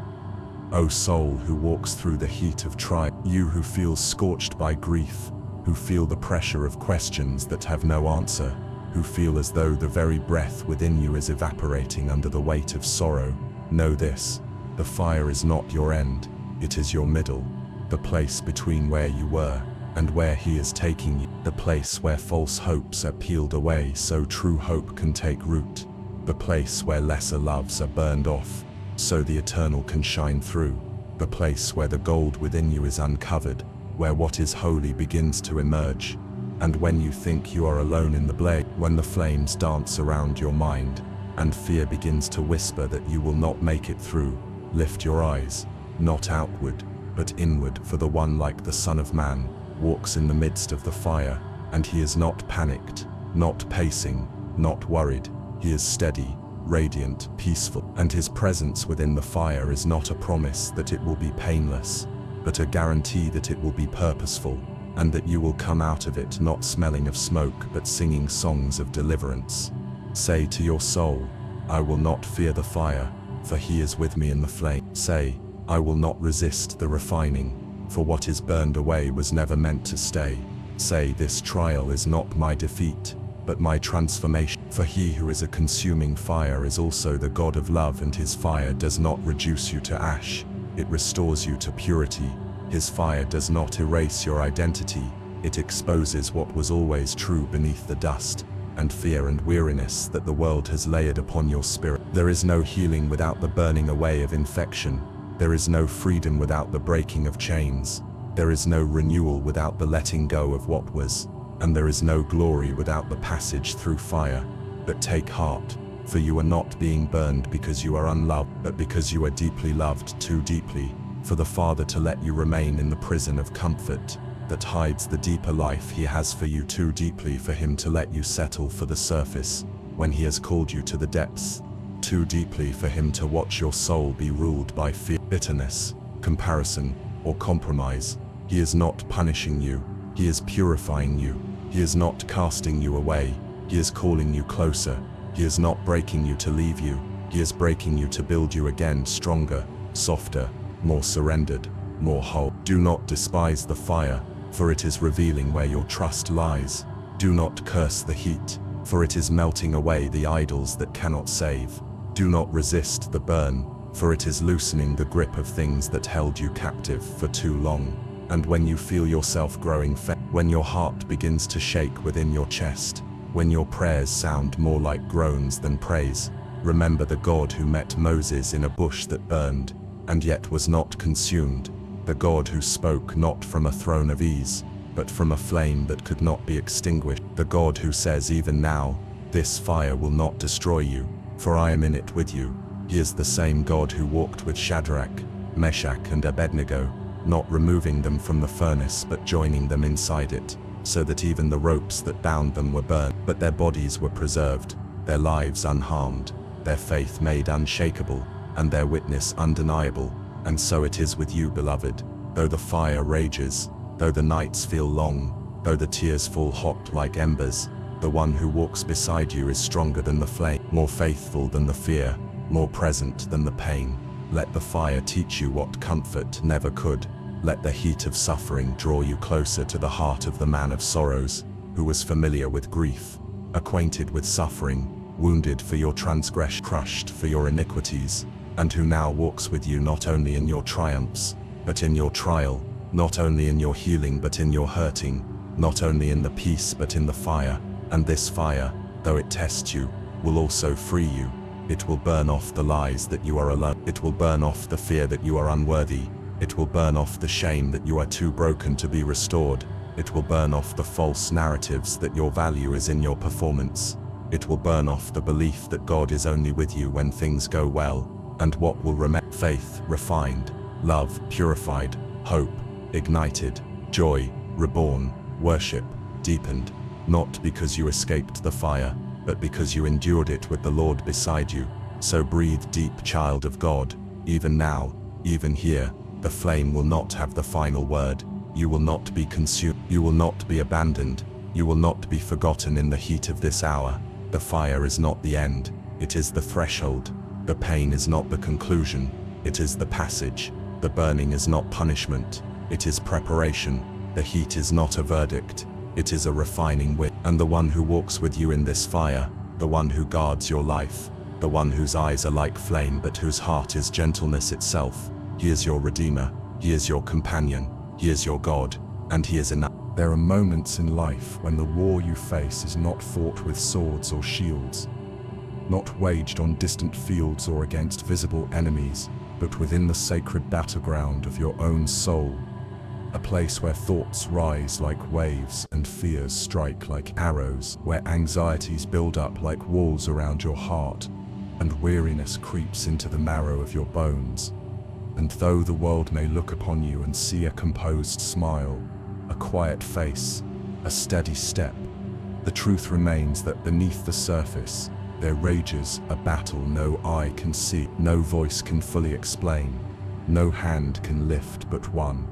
O soul who walks through the heat of trial, you who feel scorched by grief, who feel the pressure of questions that have no answer, who feel as though the very breath within you is evaporating under the weight of sorrow, know this: the fire is not your end, it is your middle, the place between where you were and where he is taking you, the place where false hopes are peeled away so true hope can take root, the place where lesser loves are burned off so the eternal can shine through, the place where the gold within you is uncovered, where what is holy begins to emerge. And when you think you are alone in the blaze, when the flames dance around your mind, and fear begins to whisper that you will not make it through, lift your eyes, not outward, but inward, for the one like the Son of Man walks in the midst of the fire, and he is not panicked, not pacing, not worried. He is steady, radiant, peaceful, and his presence within the fire is not a promise that it will be painless, but a guarantee that it will be purposeful, and that you will come out of it not smelling of smoke but singing songs of deliverance. Say to your soul, I will not fear the fire, for he is with me in the flame. Say, I will not resist the refining, for what is burned away was never meant to stay. Say, this trial is not my defeat, but my transformation. For he who is a consuming fire is also the God of love, and his fire does not reduce you to ash, it restores you to purity. His fire does not erase your identity, it exposes what was always true beneath the dust and fear and weariness that the world has layered upon your spirit. There is no healing without the burning away of infection. There is no freedom without the breaking of chains. There is no renewal without the letting go of what was, and there is no glory without the passage through fire. But take heart, for you are not being burned because you are unloved, but because you are deeply loved, too deeply, for the Father to let you remain in the prison of comfort that hides the deeper life he has for you, too deeply for him to let you settle for the surface when he has called you to the depths, too deeply for him to watch your soul be ruled by fear, bitterness, comparison, or compromise. He is not punishing you, he is purifying you. He is not casting you away, he is calling you closer. He is not breaking you to leave you, he is breaking you to build you again, stronger, softer, more surrendered, more whole. Do not despise the fire, for it is revealing where your trust lies. Do not curse the heat, for it is melting away the idols that cannot save. Do not resist the burn, for it is loosening the grip of things that held you captive for too long. And when you feel yourself growing faint, when your heart begins to shake within your chest, when your prayers sound more like groans than praise, remember the God who met Moses in a bush that burned, and yet was not consumed, the God who spoke not from a throne of ease, but from a flame that could not be extinguished, the God who says even now, this fire will not destroy you, for I am in it with you. He is the same God who walked with Shadrach, Meshach and Abednego, not removing them from the furnace but joining them inside it, so that even the ropes that bound them were burned, but their bodies were preserved, their lives unharmed, their faith made unshakable, and their witness undeniable. And so it is with you, beloved, though the fire rages, though the nights feel long, though the tears fall hot like embers, the one who walks beside you is stronger than the flame, more faithful than the fear, more present than the pain. Let the fire teach you what comfort never could. Let the heat of suffering draw you closer to the heart of the man of sorrows, who was familiar with grief, acquainted with suffering, wounded for your transgression, crushed for your iniquities, and who now walks with you not only in your triumphs, but in your trial, not only in your healing but in your hurting, not only in the peace but in the fire. And this fire, though it tests you, will also free you. It will burn off the lies that you are alone. It will burn off the fear that you are unworthy. It will burn off the shame that you are too broken to be restored. It will burn off the false narratives that your value is in your performance. It will burn off the belief that God is only with you when things go well. And what will remain? Faith refined, love purified, hope ignited, joy reborn, worship deepened, not because you escaped the fire, but because you endured it with the Lord beside you. So breathe deep, child of God, even now, even here. The flame will not have the final word. You will not be consumed. You will not be abandoned. You will not be forgotten in the heat of this hour. The fire is not the end, it is the threshold. The pain is not the conclusion, it is the passage. The burning is not punishment, it is preparation. The heat is not a verdict, it is a refining wind. And the one who walks with you in this fire, the one who guards your life, the one whose eyes are like flame but whose heart is gentleness itself, he is your Redeemer, he is your companion, he is your God, and he is enough. There are moments in life when the war you face is not fought with swords or shields, not waged on distant fields or against visible enemies, but within the sacred battleground of your own soul, a place where thoughts rise like waves and fears strike like arrows, where anxieties build up like walls around your heart, and weariness creeps into the marrow of your bones. And though the world may look upon you and see a composed smile, a quiet face, a steady step, the truth remains that beneath the surface, there rages a battle no eye can see, no voice can fully explain, no hand can lift but one.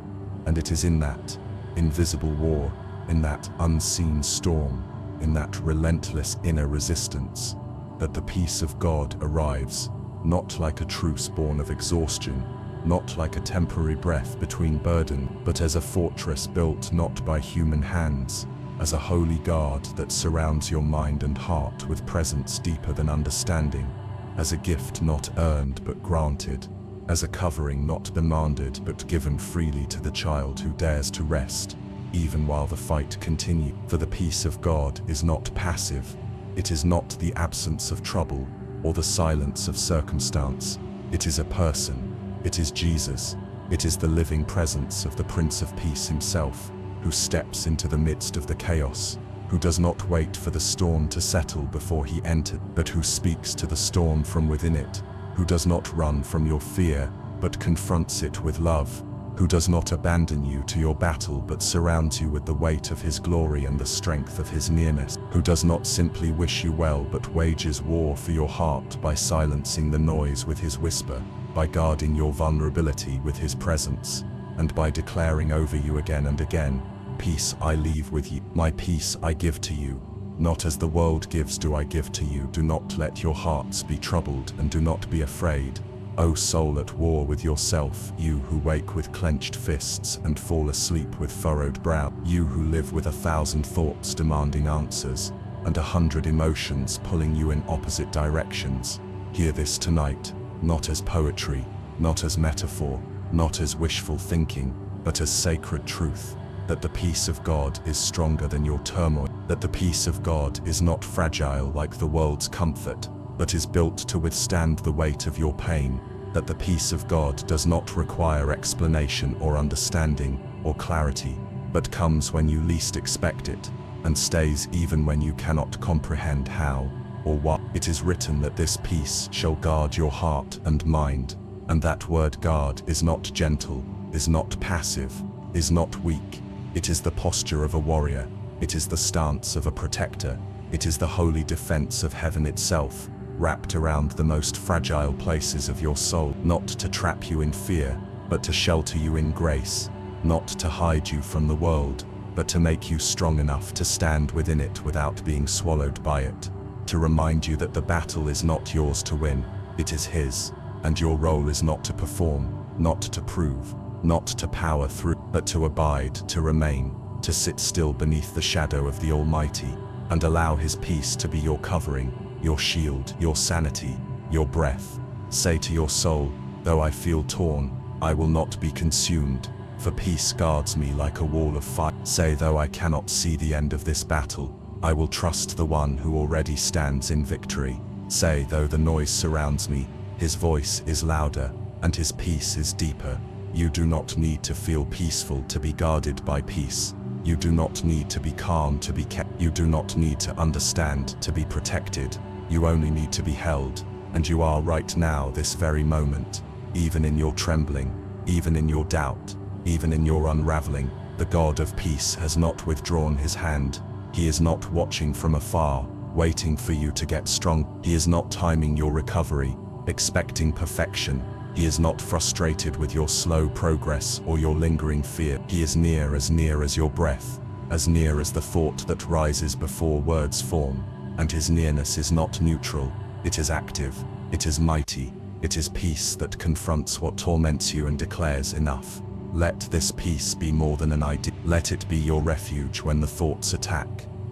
And it is in that invisible war, in that unseen storm, in that relentless inner resistance, that the peace of God arrives, not like a truce born of exhaustion, not like a temporary breath between burden, but as a fortress built not by human hands, as a holy guard that surrounds your mind and heart with presence deeper than understanding, as a gift not earned but granted, as a covering not demanded but given freely to the child who dares to rest, even while the fight continues. For the peace of God is not passive, it is not the absence of trouble or the silence of circumstance, it is a person, it is Jesus, it is the living presence of the Prince of Peace himself, who steps into the midst of the chaos, who does not wait for the storm to settle before he enters, but who speaks to the storm from within it, who does not run from your fear, but confronts it with love, who does not abandon you to your battle but surrounds you with the weight of his glory and the strength of his nearness, who does not simply wish you well but wages war for your heart by silencing the noise with his whisper, by guarding your vulnerability with his presence, and by declaring over you again and again, "Peace I leave with you, my peace I give to you. Not as the world gives do I give to you. Do not let your hearts be troubled and do not be afraid. O soul at war with yourself, you who wake with clenched fists and fall asleep with furrowed brow, you who live with 1,000 thoughts demanding answers, and 100 emotions pulling you in opposite directions. Hear this tonight, not as poetry, not as metaphor, not as wishful thinking, but as sacred truth, that the peace of God is stronger than your turmoil, that the peace of God is not fragile like the world's comfort, but is built to withstand the weight of your pain, that the peace of God does not require explanation or understanding or clarity, but comes when you least expect it, and stays even when you cannot comprehend how or why. It is written that this peace shall guard your heart and mind, and that word guard is not gentle, is not passive, is not weak. It is the posture of a warrior, it is the stance of a protector, it is the holy defense of heaven itself, wrapped around the most fragile places of your soul, not to trap you in fear, but to shelter you in grace, not to hide you from the world, but to make you strong enough to stand within it without being swallowed by it, to remind you that the battle is not yours to win, it is his, and your role is not to perform, not to prove, not to power through, but to abide, to remain, to sit still beneath the shadow of the Almighty, and allow his peace to be your covering, your shield, your sanity, your breath. Say to your soul, though I feel torn, I will not be consumed, for peace guards me like a wall of fire. Say, though I cannot see the end of this battle, I will trust the one who already stands in victory. Say, though the noise surrounds me, his voice is louder, and his peace is deeper. You do not need to feel peaceful to be guarded by peace. You do not need to be calm to be kept. You do not need to understand to be protected. You only need to be held, and you are right now, this very moment. Even in your trembling, even in your doubt, even in your unraveling, the God of peace has not withdrawn his hand. He is not watching from afar, waiting for you to get strong. He is not timing your recovery, expecting perfection. He is not frustrated with your slow progress or your lingering fear. He is near as your breath, as near as the thought that rises before words form. And his nearness is not neutral, it is active, it is mighty, it is peace that confronts what torments you and declares enough. Let this peace be more than an idea. Let it be your refuge when the thoughts attack.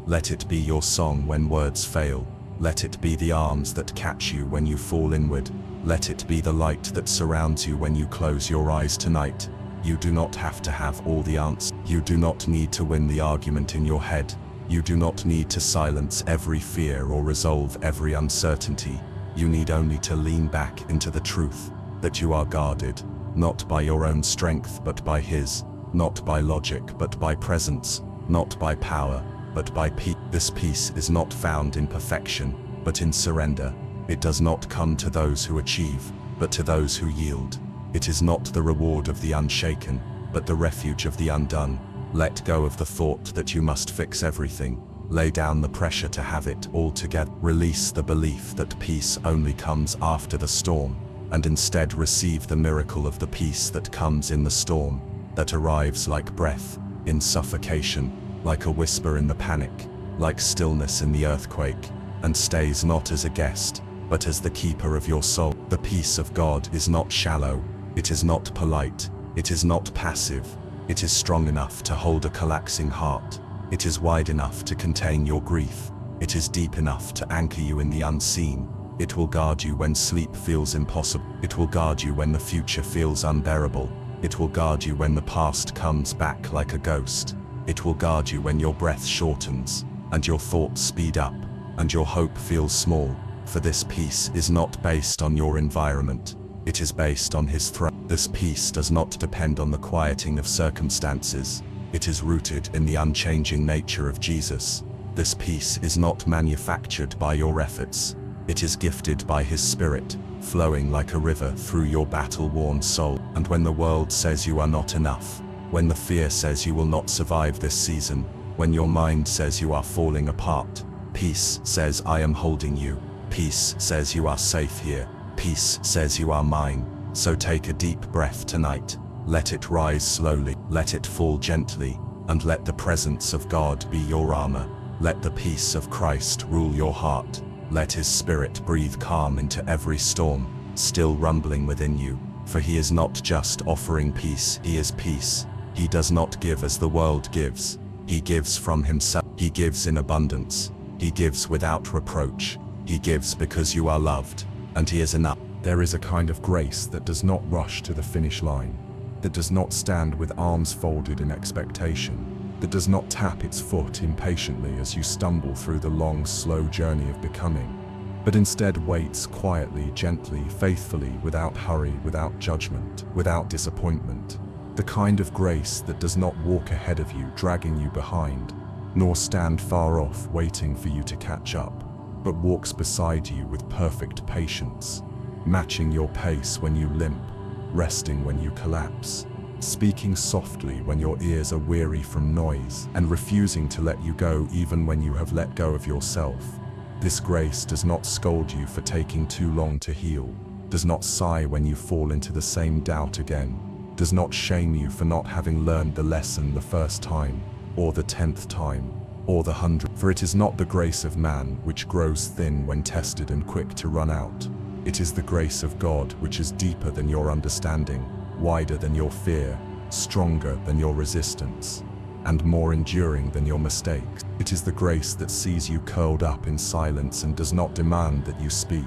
Let it be your song when words fail. Let it be the arms that catch you when you fall inward. Let it be the light that surrounds you when you close your eyes tonight. You do not have to have all the answers. You do not need to win the argument in your head. You do not need to silence every fear or resolve every uncertainty. You need only to lean back into the truth that you are guarded, not by your own strength but by his, not by logic but by presence, not by power but by peace. This peace is not found in perfection, but in surrender. It does not come to those who achieve, but to those who yield. It is not the reward of the unshaken, but the refuge of the undone. Let go of the thought that you must fix everything. Lay down the pressure to have it all together. Release the belief that peace only comes after the storm, and instead receive the miracle of the peace that comes in the storm, that arrives like breath, in suffocation, like a whisper in the panic, like stillness in the earthquake, and stays not as a guest, but as the keeper of your soul. The peace of God is not shallow, It is not polite. It is not passive. It is strong enough to hold a collapsing heart. It is wide enough to contain your grief. It is deep enough to anchor you in the unseen. It will guard you when sleep feels impossible. It will guard you when the future feels unbearable. It will guard you when the past comes back like a ghost. It will guard you when your breath shortens, and your thoughts speed up, and your hope feels small. For this peace is not based on your environment. It is based on His throne. This peace does not depend on the quieting of circumstances. It is rooted in the unchanging nature of Jesus. This peace is not manufactured by your efforts. It is gifted by His Spirit, flowing like a river through your battle-worn soul. And when the world says you are not enough, when the fear says you will not survive this season, when your mind says you are falling apart, peace says, I am holding you. Peace says you are safe here. Peace says you are mine. So take a deep breath tonight. Let it rise slowly. Let it fall gently. And let the presence of God be your armor. Let the peace of Christ rule your heart. Let His Spirit breathe calm into every storm, still rumbling within you. For He is not just offering peace, He is peace. He does not give as the world gives. He gives from Himself. He gives in abundance. He gives without reproach. He gives because you are loved, and He is enough. There is a kind of grace that does not rush to the finish line, that does not stand with arms folded in expectation, that does not tap its foot impatiently as you stumble through the long, slow journey of becoming, but instead waits quietly, gently, faithfully, without hurry, without judgment, without disappointment. The kind of grace that does not walk ahead of you, dragging you behind, nor stand far off, waiting for you to catch up, but walks beside you with perfect patience, matching your pace when you limp, resting when you collapse, speaking softly when your ears are weary from noise, and refusing to let you go even when you have let go of yourself. This grace does not scold you for taking too long to heal, does not sigh when you fall into the same doubt again, does not shame you for not having learned the lesson the first time, or the 10th time, or the 100th. For it is not the grace of man which grows thin when tested and quick to run out. It is the grace of God which is deeper than your understanding, wider than your fear, stronger than your resistance, and more enduring than your mistakes. It is the grace that sees you curled up in silence and does not demand that you speak.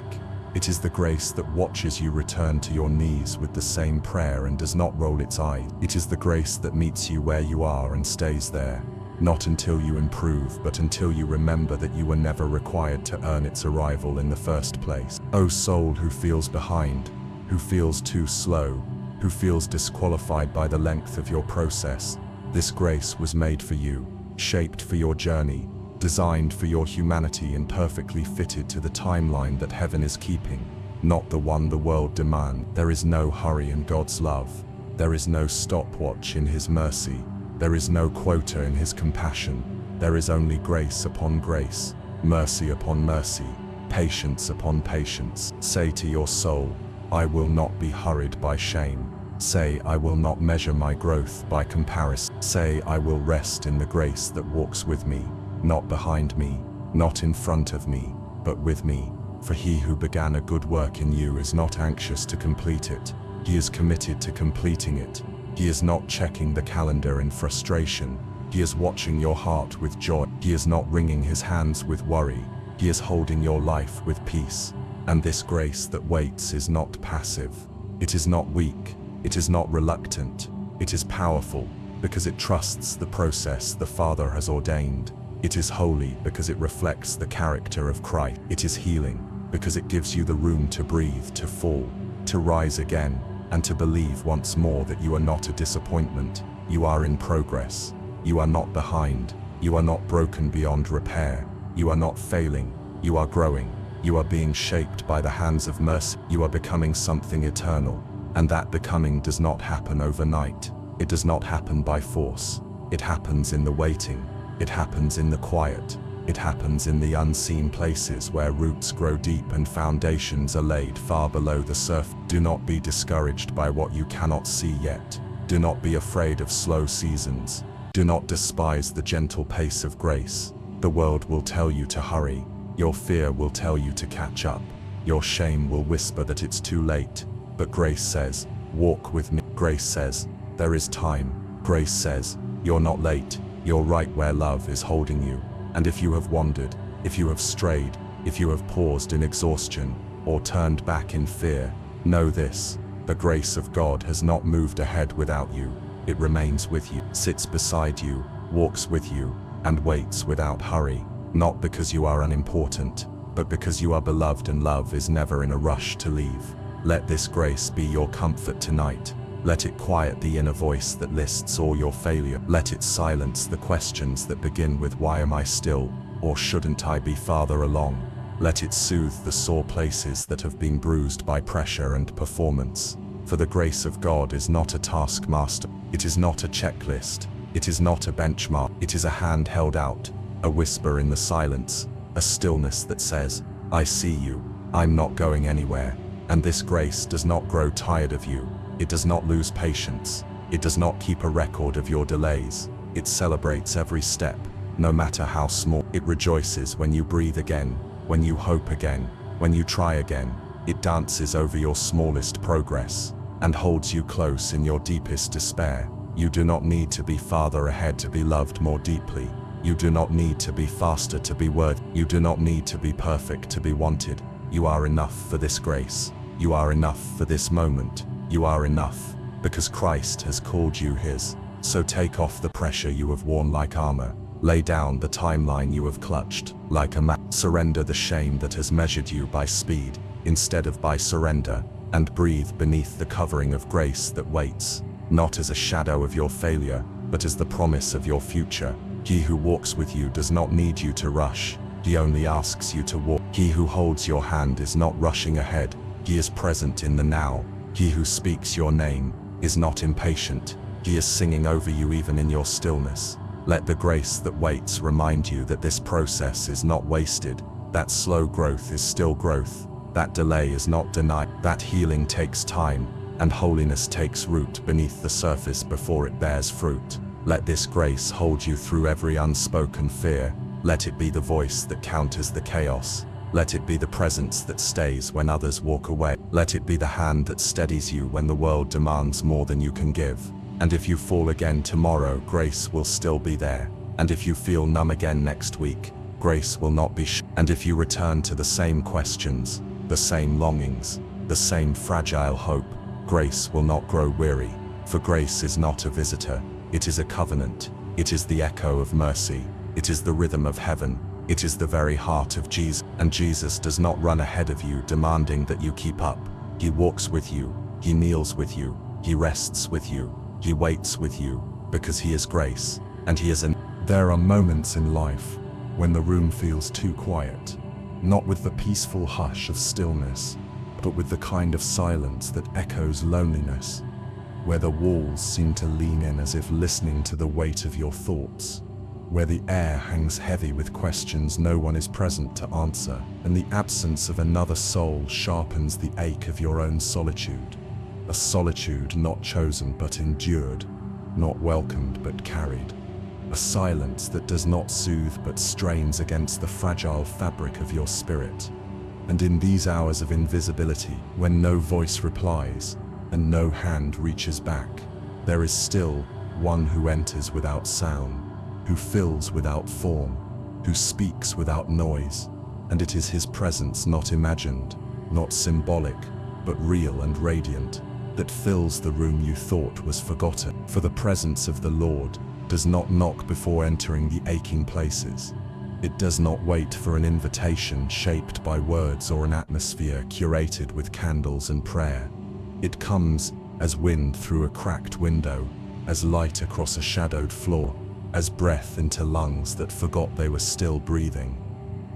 It is the grace that watches you return to your knees with the same prayer and does not roll its eyes. It is the grace that meets you where you are and stays there, not until you improve, but until you remember that you were never required to earn its arrival in the first place. O soul who feels behind, who feels too slow, who feels disqualified by the length of your process, this grace was made for you, shaped for your journey, designed for your humanity and perfectly fitted to the timeline that heaven is keeping, not the one the world demands. There is no hurry in God's love. There is no stopwatch in His mercy. There is no quota in His compassion. There is only grace upon grace, mercy upon mercy, patience upon patience. Say to your soul, I will not be hurried by shame. Say, I will not measure my growth by comparison. Say, I will rest in the grace that walks with me, not behind me, not in front of me, but with me. For He who began a good work in you is not anxious to complete it. He is committed to completing it. He is not checking the calendar in frustration. He is watching your heart with joy. He is not wringing His hands with worry. He is holding your life with peace. And this grace that waits is not passive. It is not weak. It is not reluctant. It is powerful because it trusts the process the Father has ordained. It is holy because it reflects the character of Christ. It is healing because it gives you the room to breathe, to fall, to rise again, and to believe once more that you are not a disappointment. You are in progress. You are not behind. You are not broken beyond repair. You are not failing. You are growing. You are being shaped by the hands of mercy. You are becoming something eternal. And that becoming does not happen overnight. It does not happen by force. It happens in the waiting. It happens in the quiet. It happens in the unseen places where roots grow deep and foundations are laid far below the surface. Do not be discouraged by what you cannot see yet. Do not be afraid of slow seasons. Do not despise the gentle pace of grace. The world will tell you to hurry. Your fear will tell you to catch up. Your shame will whisper that it's too late. But grace says, Walk with me. Grace says, there is time. Grace says, you're not late. You're right where love is holding you. And if you have wandered, if you have strayed, if you have paused in exhaustion, or turned back in fear, know this: the grace of God has not moved ahead without you. It remains with you, sits beside you, walks with you, and waits without hurry, not because you are unimportant, but because you are beloved, and love is never in a rush to leave. Let this grace be your comfort tonight. Let it quiet the inner voice that lists all your failure. Let it silence the questions that begin with "why am I still?" or "shouldn't I be farther along?" Let it soothe the sore places that have been bruised by pressure and performance. For the grace of God is not a taskmaster. It is not a checklist. It is not a benchmark. It is a hand held out, a whisper in the silence, a stillness that says, I see you, I'm not going anywhere. And this grace does not grow tired of you. It does not lose patience. It does not keep a record of your delays. It celebrates every step, no matter how small. It rejoices when you breathe again, when you hope again, when you try again. It dances over your smallest progress, and holds you close in your deepest despair. You do not need to be farther ahead to be loved more deeply. You do not need to be faster to be worthy. You do not need to be perfect to be wanted. You are enough for this grace. You are enough for this moment. You are enough, because Christ has called you his. So take off the pressure you have worn like armor. Lay down the timeline you have clutched like a map. Surrender the shame that has measured you by speed, instead of by surrender, and breathe beneath the covering of grace that waits, not as a shadow of your failure, but as the promise of your future. He who walks with you does not need you to rush. He only asks you to walk. He who holds your hand is not rushing ahead. He is present in the now. He who speaks your name is not impatient. He is singing over you even in your stillness. Let the grace that waits remind you that this process is not wasted, that slow growth is still growth, that delay is not denied, that healing takes time, and holiness takes root beneath the surface before it bears fruit. Let this grace hold you through every unspoken fear. Let it be the voice that counters the chaos. Let it be the presence that stays when others walk away. Let it be the hand that steadies you when the world demands more than you can give. And if you fall again tomorrow, grace will still be there. And if you feel numb again next week, grace will not be and if you return to the same questions, the same longings, the same fragile hope, grace will not grow weary. For grace is not a visitor, it is a covenant. It is the echo of mercy. It is the rhythm of heaven. It is the very heart of Jesus. And Jesus does not run ahead of you demanding that you keep up. He walks with you. He kneels with you. He rests with you. He waits with you, because he is grace, and he is an. There are moments in life when the room feels too quiet, not with the peaceful hush of stillness, but with the kind of silence that echoes loneliness, where the walls seem to lean in as if listening to the weight of your thoughts, where the air hangs heavy with questions no one is present to answer, and the absence of another soul sharpens the ache of your own solitude. A solitude not chosen but endured, not welcomed but carried. A silence that does not soothe but strains against the fragile fabric of your spirit. And in these hours of invisibility, when no voice replies and no hand reaches back, there is still one who enters without sound, who fills without form, who speaks without noise. And it is his presence not imagined, not symbolic, but real and radiant, that fills the room you thought was forgotten. For the presence of the Lord does not knock before entering the aching places. It does not wait for an invitation shaped by words or an atmosphere curated with candles and prayer. It comes as wind through a cracked window, as light across a shadowed floor, as breath into lungs that forgot they were still breathing.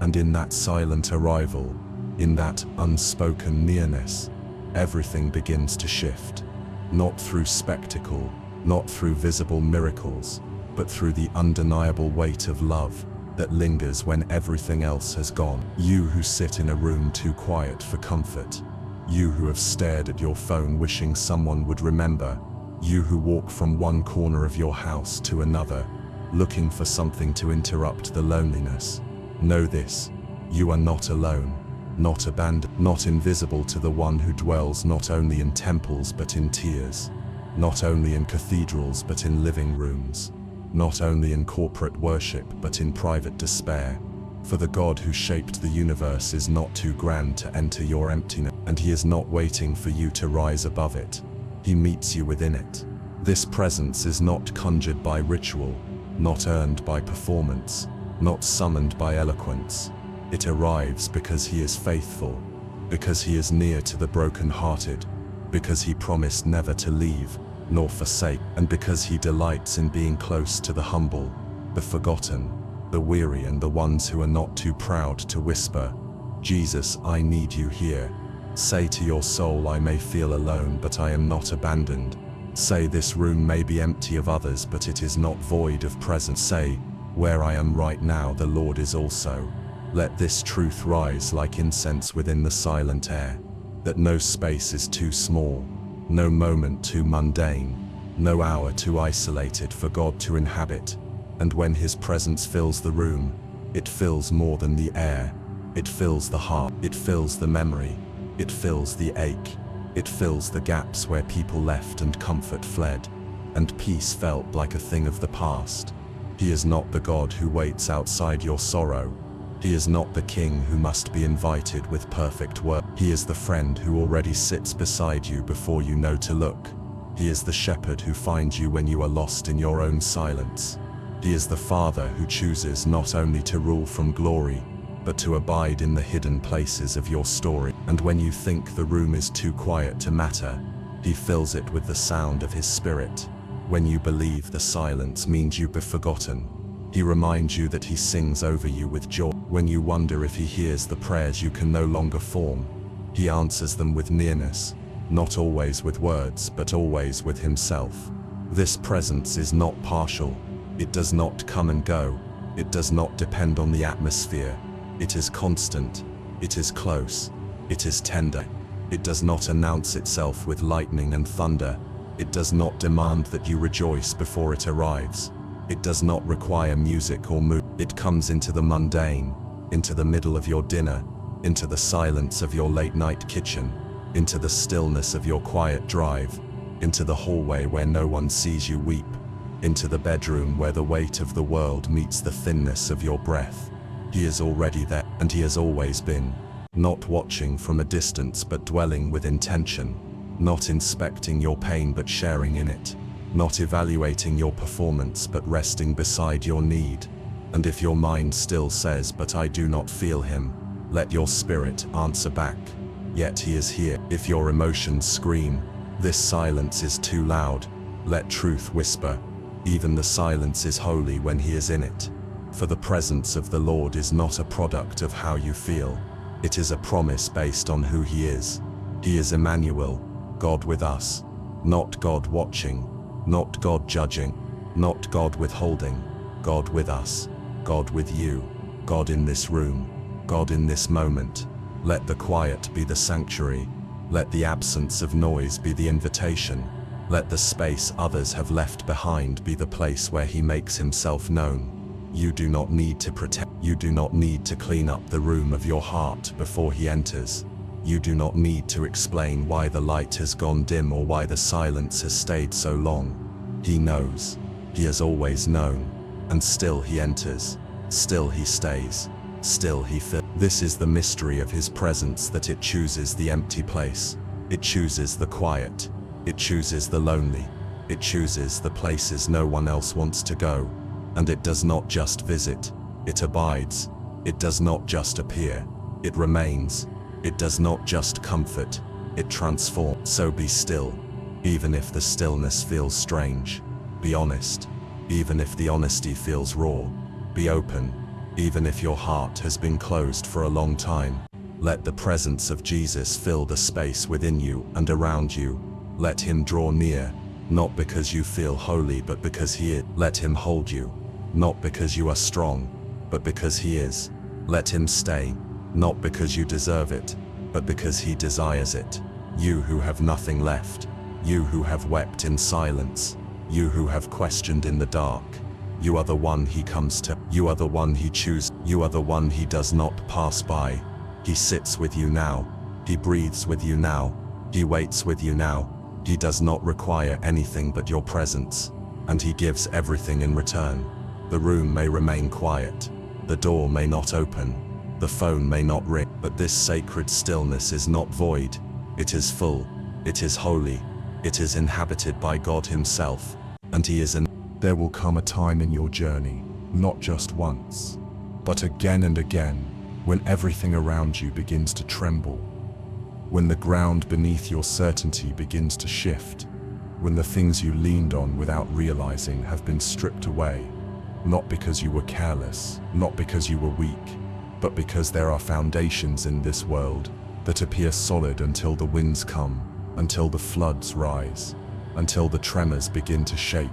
And in that silent arrival, in that unspoken nearness, everything begins to shift, not through spectacle, not through visible miracles, but through the undeniable weight of love that lingers when everything else has gone. You who sit in a room too quiet for comfort, you who have stared at your phone wishing someone would remember, you who walk from one corner of your house to another, looking for something to interrupt the loneliness. Know this: you are not alone. not abandoned, not invisible to the one who dwells not only in temples but in tears, not only in cathedrals but in living rooms, not only in corporate worship but in private despair. For the God who shaped the universe is not too grand to enter your emptiness, and he is not waiting for you to rise above it. He meets you within it. This presence is not conjured by ritual, not earned by performance, not summoned by eloquence. It arrives because he is faithful, because he is near to the broken-hearted, because he promised never to leave nor forsake, and because he delights in being close to the humble, the forgotten, the weary, and the ones who are not too proud to whisper, "Jesus, I need you here." Say to your soul, "I may feel alone, but I am not abandoned." Say, "This room may be empty of others, but it is not void of presence." Say, "Where I am right now, the Lord is also." Let this truth rise like incense within the silent air, that no space is too small, no moment too mundane, no hour too isolated for God to inhabit. And when his presence fills the room, it fills more than the air. It fills the heart, it fills the memory, it fills the ache, it fills the gaps where people left and comfort fled, and peace felt like a thing of the past. He is not the God who waits outside your sorrow. He is not the king who must be invited with perfect words. He is the friend who already sits beside you before you know to look. He is the shepherd who finds you when you are lost in your own silence. He is the Father who chooses not only to rule from glory, but to abide in the hidden places of your story. And when you think the room is too quiet to matter, he fills it with the sound of his Spirit. When you believe the silence means you be forgotten, he reminds you that he sings over you with joy. When you wonder if he hears the prayers you can no longer form, he answers them with nearness, not always with words, but always with himself. This presence is not partial. It does not come and go. It does not depend on the atmosphere. It is constant. It is close. It is tender. It does not announce itself with lightning and thunder. It does not demand that you rejoice before it arrives. It does not require music or mood. It comes into the mundane, into the middle of your dinner, into the silence of your late-night kitchen, into the stillness of your quiet drive, into the hallway where no one sees you weep, into the bedroom where the weight of the world meets the thinness of your breath. He is already there, and he has always been, not watching from a distance but dwelling with intention, not inspecting your pain but sharing in it, not evaluating your performance but resting beside your need. And if your mind still says, "But I do not feel him," let your spirit answer back, "Yet he is here." If your emotions scream, "This silence is too loud," let truth whisper, "Even the silence is holy when he is in it." For the presence of the Lord is not a product of how you feel. It is a promise based on who he is. He is Emmanuel, God with us, not God watching, not God judging, not God withholding, God with us, God with you, God in this room, God in this moment. Let the quiet be the sanctuary. Let the absence of noise be the invitation. Let the space others have left behind be the place where he makes himself known. You do not need to pretend. You do not need to clean up the room of your heart before he enters. You do not need to explain why the light has gone dim or why the silence has stayed so long. He knows. He has always known. And still he enters. Still he stays. Still he fills. This is the mystery of his presence, that it chooses the empty place. It chooses the quiet. It chooses the lonely. It chooses the places no one else wants to go. And it does not just visit. It abides. It does not just appear. It remains. It does not just comfort. It transforms. So be still, even if the stillness feels strange. Be honest, even if the honesty feels raw. Be open, even if your heart has been closed for a long time. Let the presence of Jesus fill the space within you and around you. Let him draw near, not because you feel holy but because he is. Let him hold you, not because you are strong, but because he is. Let him stay, not because you deserve it, but because he desires it. You who have nothing left, you who have wept in silence, you who have questioned in the dark, you are the one he comes to. You are the one he chooses. You are the one he does not pass by. He sits with you now. He breathes with you now. He waits with you now. He does not require anything but your presence, and he gives everything in return. The room may remain quiet. The door may not open. The phone may not ring, but this sacred stillness is not void. It is full. It is holy. It is inhabited by God himself, and he is in. There will come a time in your journey, not just once, but again and again, when everything around you begins to tremble, when the ground beneath your certainty begins to shift, when the things you leaned on without realizing have been stripped away, not because you were careless, not because you were weak, but because there are foundations in this world that appear solid until the winds come, until the floods rise, until the tremors begin to shake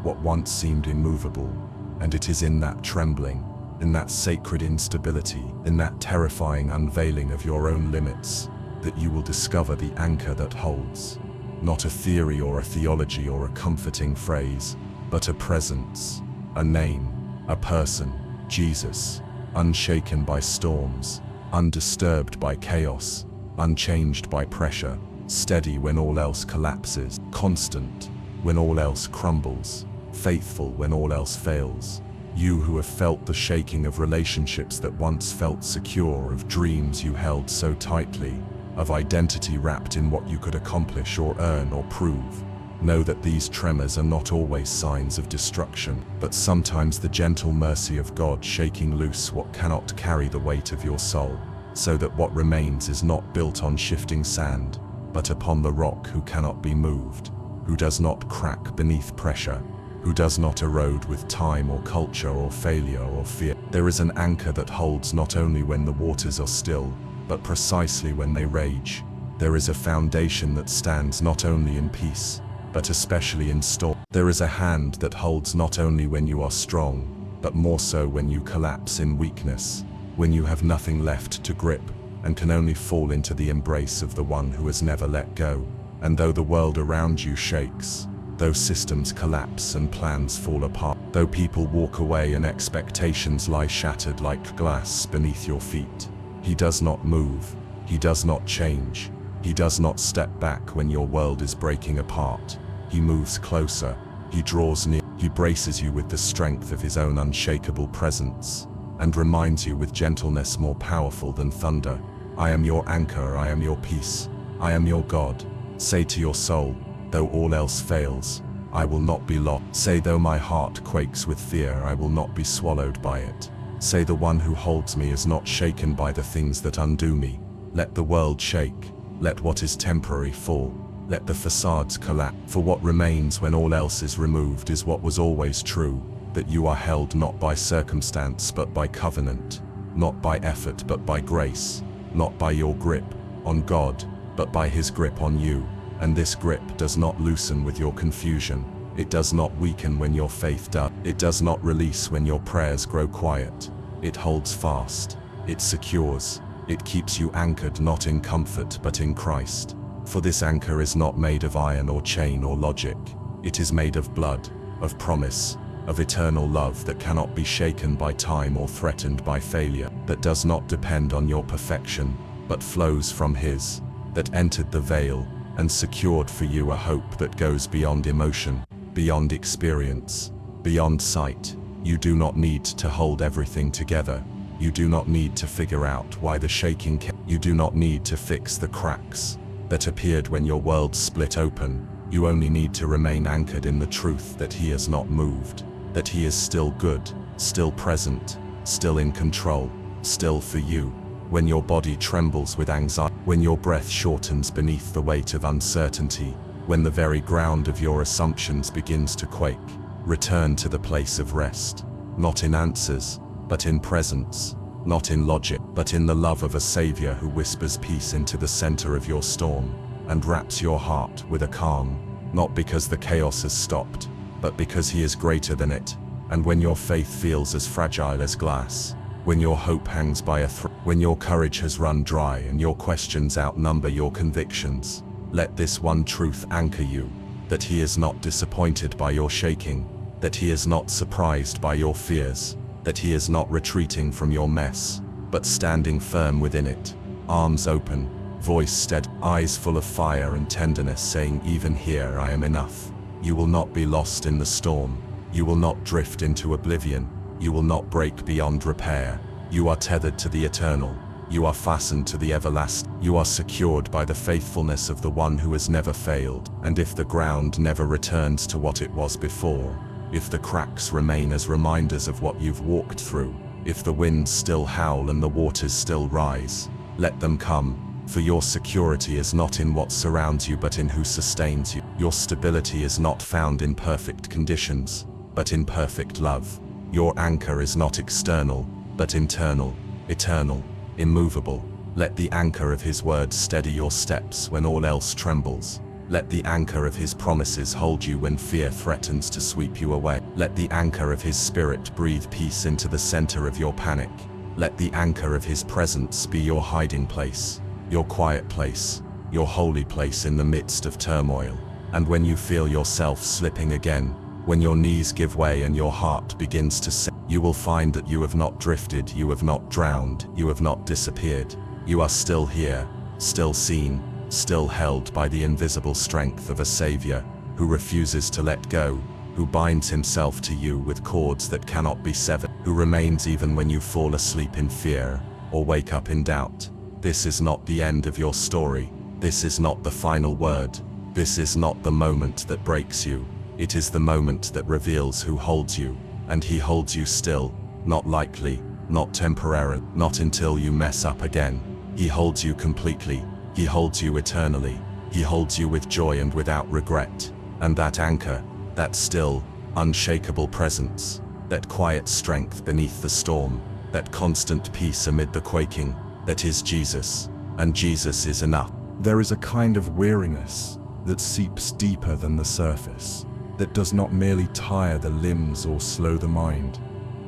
what once seemed immovable. And it is in that trembling, in that sacred instability, in that terrifying unveiling of your own limits, that you will discover the anchor that holds, not a theory or a theology or a comforting phrase, but a presence, a name, a person, Jesus, unshaken by storms, undisturbed by chaos, unchanged by pressure, steady when all else collapses, constant when all else crumbles, faithful when all else fails. You who have felt the shaking of relationships that once felt secure, of dreams you held so tightly, of identity wrapped in what you could accomplish or earn or prove, know that these tremors are not always signs of destruction, but sometimes the gentle mercy of God shaking loose what cannot carry the weight of your soul, so that what remains is not built on shifting sand, but upon the rock who cannot be moved, who does not crack beneath pressure, who does not erode with time or culture or failure or fear. There is an anchor that holds not only when the waters are still, but precisely when they rage. There is a foundation that stands not only in peace, but especially in storm. There is a hand that holds not only when you are strong, but more so when you collapse in weakness, when you have nothing left to grip, and can only fall into the embrace of the one who has never let go. And though the world around you shakes, though systems collapse and plans fall apart, though people walk away and expectations lie shattered like glass beneath your feet, he does not move, he does not change, he does not step back when your world is breaking apart. He moves closer, he draws near, he braces you with the strength of his own unshakable presence, and reminds you with gentleness more powerful than thunder, I am your anchor, I am your peace, I am your God. Say to your soul, though all else fails, I will not be lost. Say, though my heart quakes with fear, I will not be swallowed by it. Say, the one who holds me is not shaken by the things that undo me. Let the world shake, let what is temporary fall, let the facades collapse. For what remains when all else is removed is what was always true, that you are held not by circumstance but by covenant, not by effort but by grace, not by your grip on God, but by his grip on you. And this grip does not loosen with your confusion. It does not weaken when your faith does. It does not release when your prayers grow quiet. It holds fast. It secures. It keeps you anchored not in comfort but in Christ. For this anchor is not made of iron or chain or logic. It is made of blood, of promise, of eternal love that cannot be shaken by time or threatened by failure, that does not depend on your perfection, but flows from his, that entered the veil, and secured for you a hope that goes beyond emotion, beyond experience, beyond sight. You do not need to hold everything together. You do not need to figure out why the shaking came. You do not need to fix the cracks that appeared when your world split open. You only need to remain anchored in the truth that he has not moved, that he is still good, still present, still in control, still for you. When your body trembles with anxiety, when your breath shortens beneath the weight of uncertainty, when the very ground of your assumptions begins to quake, return to the place of rest, not in answers, but in presence, not in logic, but in the love of a Savior who whispers peace into the center of your storm, and wraps your heart with a calm, not because the chaos has stopped, but because he is greater than it. And when your faith feels as fragile as glass, when your hope hangs by a thread, when your courage has run dry and your questions outnumber your convictions, let this one truth anchor you, that he is not disappointed by your shaking, that he is not surprised by your fears, that he is not retreating from your mess, but standing firm within it, arms open, voice steady, eyes full of fire and tenderness, saying, "Even here I am enough." You will not be lost in the storm. You will not drift into oblivion. You will not break beyond repair. You are tethered to the eternal. You are fastened to the everlasting. You are secured by the faithfulness of the one who has never failed. And if the ground never returns to what it was before, if the cracks remain as reminders of what you've walked through, if the winds still howl and the waters still rise, let them come, for your security is not in what surrounds you but in who sustains you. Your stability is not found in perfect conditions, but in perfect love. Your anchor is not external, but internal, eternal, immovable. Let the anchor of his word steady your steps when all else trembles. Let the anchor of his promises hold you when fear threatens to sweep you away. Let the anchor of his spirit breathe peace into the center of your panic. Let the anchor of his presence be your hiding place, your quiet place, your holy place in the midst of turmoil. And when you feel yourself slipping again, when your knees give way and your heart begins to sink, you will find that you have not drifted, you have not drowned, you have not disappeared. You are still here, still seen, still held by the invisible strength of a Savior who refuses to let go, who binds himself to you with cords that cannot be severed, who remains even when you fall asleep in fear or wake up in doubt. This is not the end of your story. This is not the final word. This is not the moment that breaks you. It is the moment that reveals who holds you, and he holds you still, not lightly, not temporarily, not until you mess up again. He holds you completely. He holds you eternally. He holds you with joy and without regret. And that anchor, that still, unshakable presence, that quiet strength beneath the storm, that constant peace amid the quaking, that is Jesus, and Jesus is enough. There is a kind of weariness that seeps deeper than the surface, that does not merely tire the limbs or slow the mind,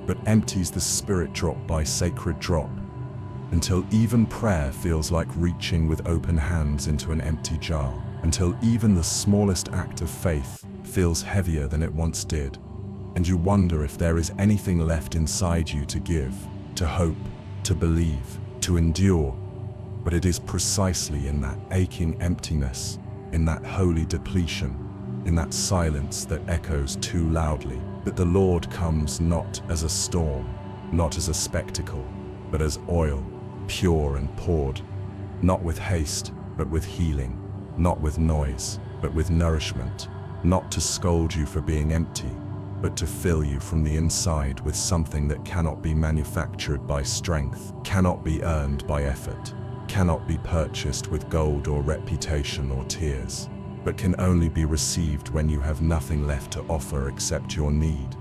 but empties the spirit drop by sacred drop, until even prayer feels like reaching with open hands into an empty jar, until even the smallest act of faith feels heavier than it once did, and you wonder if there is anything left inside you to give, to hope, to believe, to endure. But it is precisely in that aching emptiness, in that holy depletion, in that silence that echoes too loudly, that the Lord comes not as a storm, not as a spectacle, but as oil, pure and poured, not with haste, but with healing, not with noise, but with nourishment, not to scold you for being empty, but to fill you from the inside with something that cannot be manufactured by strength, cannot be earned by effort, cannot be purchased with gold or reputation or tears, but can only be received when you have nothing left to offer except your need.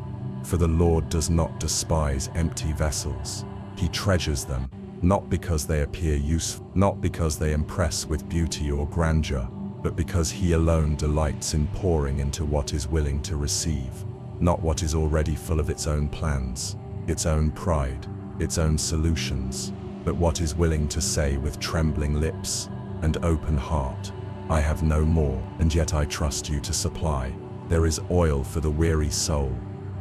For the Lord does not despise empty vessels. He treasures them, not because they appear useful, not because they impress with beauty or grandeur, but because He alone delights in pouring into what is willing to receive, not what is already full of its own plans, its own pride, its own solutions, but what is willing to say with trembling lips and open heart, "I have no more, and yet I trust you to supply." There is oil for the weary soul.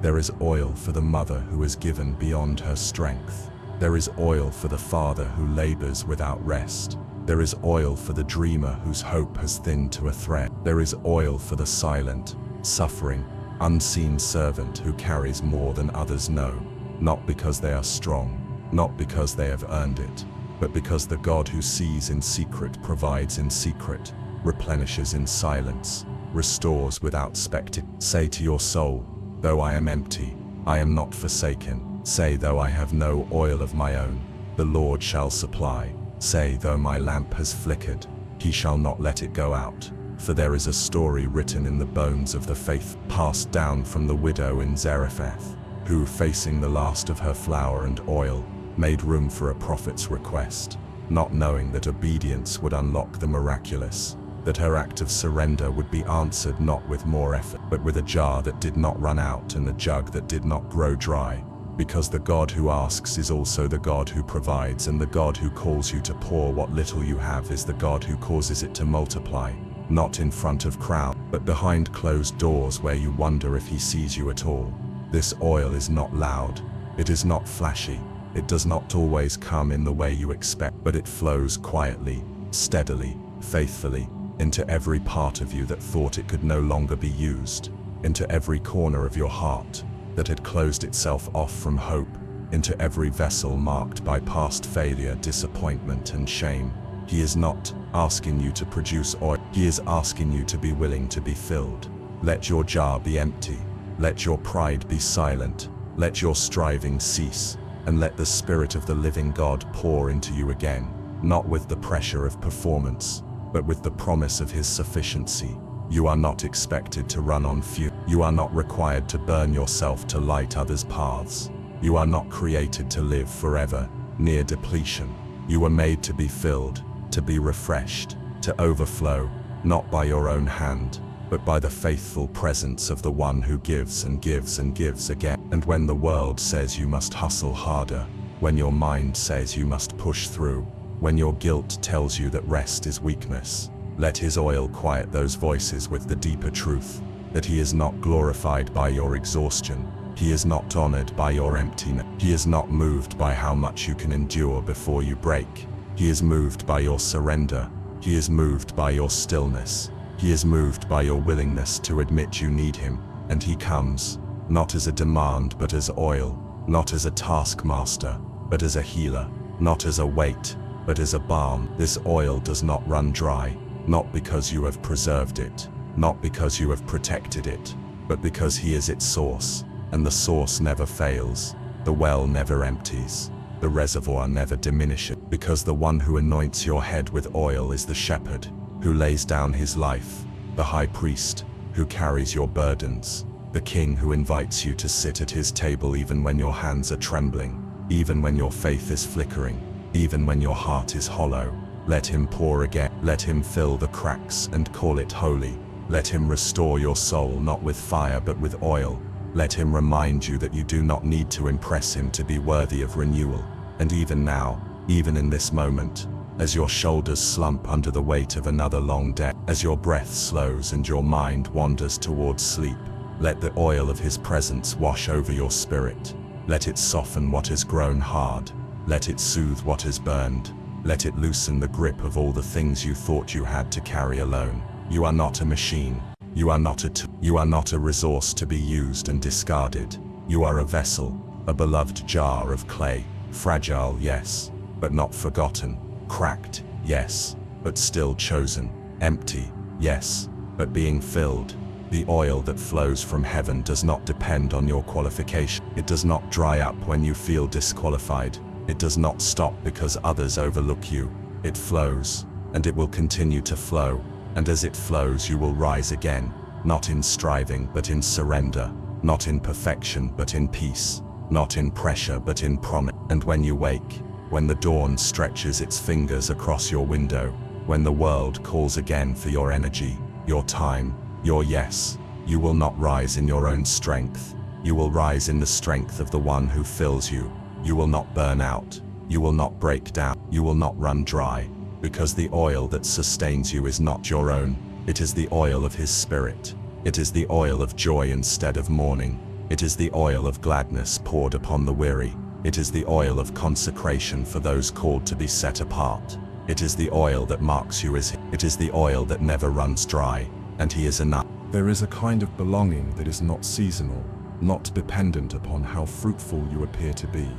There is oil for the mother who is given beyond her strength. There is oil for the father who labors without rest. There is oil for the dreamer whose hope has thinned to a thread. There is oil for the silent, suffering, unseen servant who carries more than others know, not because they are strong, not because they have earned it, but because the God who sees in secret provides in secret, replenishes in silence, restores without spectacle. Say to your soul, "Though I am empty, I am not forsaken." Say, "Though I have no oil of my own, the Lord shall supply." Say, "Though my lamp has flickered, He shall not let it go out." For there is a story written in the bones of the faith, passed down from the widow in Zarephath, who, facing the last of her flour and oil, made room for a prophet's request, not knowing that obedience would unlock the miraculous, that her act of surrender would be answered not with more effort, but with a jar that did not run out and a jug that did not grow dry. Because the God who asks is also the God who provides, and the God who calls you to pour what little you have is the God who causes it to multiply, not in front of crowd, but behind closed doors where you wonder if He sees you at all. This oil is not loud, it is not flashy, It does not always come in the way you expect, but it flows quietly, steadily, faithfully, into every part of you that thought it could no longer be used, into every corner of your heart that had closed itself off from hope, into every vessel marked by past failure, disappointment, and shame. He is not asking you to produce oil. He is asking you to be willing to be filled. Let your jar be empty. Let your pride be silent. Let your striving cease. And let the Spirit of the living God pour into you again, not with the pressure of performance, but with the promise of His sufficiency. You are not expected to run on fumes. You are not required to burn yourself to light others' paths. You are not created to live forever, near depletion. You were made to be filled, to be refreshed, to overflow, not by your own hand, but by the faithful presence of the one who gives and gives and gives again. And when the world says you must hustle harder, when your mind says you must push through, when your guilt tells you that rest is weakness, let His oil quiet those voices with the deeper truth that He is not glorified by your exhaustion. He is not honored by your emptiness. He is not moved by how much you can endure before you break. He is moved by your surrender. He is moved by your stillness. He is moved by your willingness to admit you need Him. And He comes, not as a demand but as oil, not as a taskmaster, but as a healer, not as a weight, but as a balm. This oil does not run dry, not because you have preserved it, not because you have protected it, but because He is its source, and the source never fails, the well never empties, the reservoir never diminishes, because the one who anoints your head with oil is the shepherd, who lays down his life, the high priest, who carries your burdens, the king who invites you to sit at his table even when your hands are trembling, even when your faith is flickering, even when your heart is hollow. Let Him pour again. Let Him fill the cracks and call it holy. Let Him restore your soul not with fire but with oil. Let Him remind you that you do not need to impress Him to be worthy of renewal. And even now, even in this moment, as your shoulders slump under the weight of another long day, as your breath slows and your mind wanders towards sleep, let the oil of His presence wash over your spirit. Let it soften what has grown hard. Let it soothe what has burned. Let it loosen the grip of all the things you thought you had to carry alone. You are not a machine. You are not a tool. You are not a resource to be used and discarded. You are a vessel, a beloved jar of clay, fragile, yes, but not forgotten, cracked, yes, but still chosen, empty, yes, but being filled. The oil that flows from heaven does not depend on your qualification. It does not dry up when you feel disqualified. It does not stop because others overlook you. It flows, and it will continue to flow, and as it flows you will rise again, not in striving but in surrender, not in perfection but in peace, not in pressure but in promise. And when you wake, when the dawn stretches its fingers across your window, when the world calls again for your energy, your time, your yes, you will not rise in your own strength. You will rise in the strength of the one who fills you. You will not burn out. You will not break down. You will not run dry, because the oil that sustains you is not your own. It is the oil of His Spirit. It is the oil of joy instead of mourning. It is the oil of gladness poured upon the weary. It is the oil of consecration for those called to be set apart. It is the oil that marks you as His. It is the oil that never runs dry, and He is enough. There is a kind of belonging that is not seasonal, not dependent upon how fruitful you appear to be,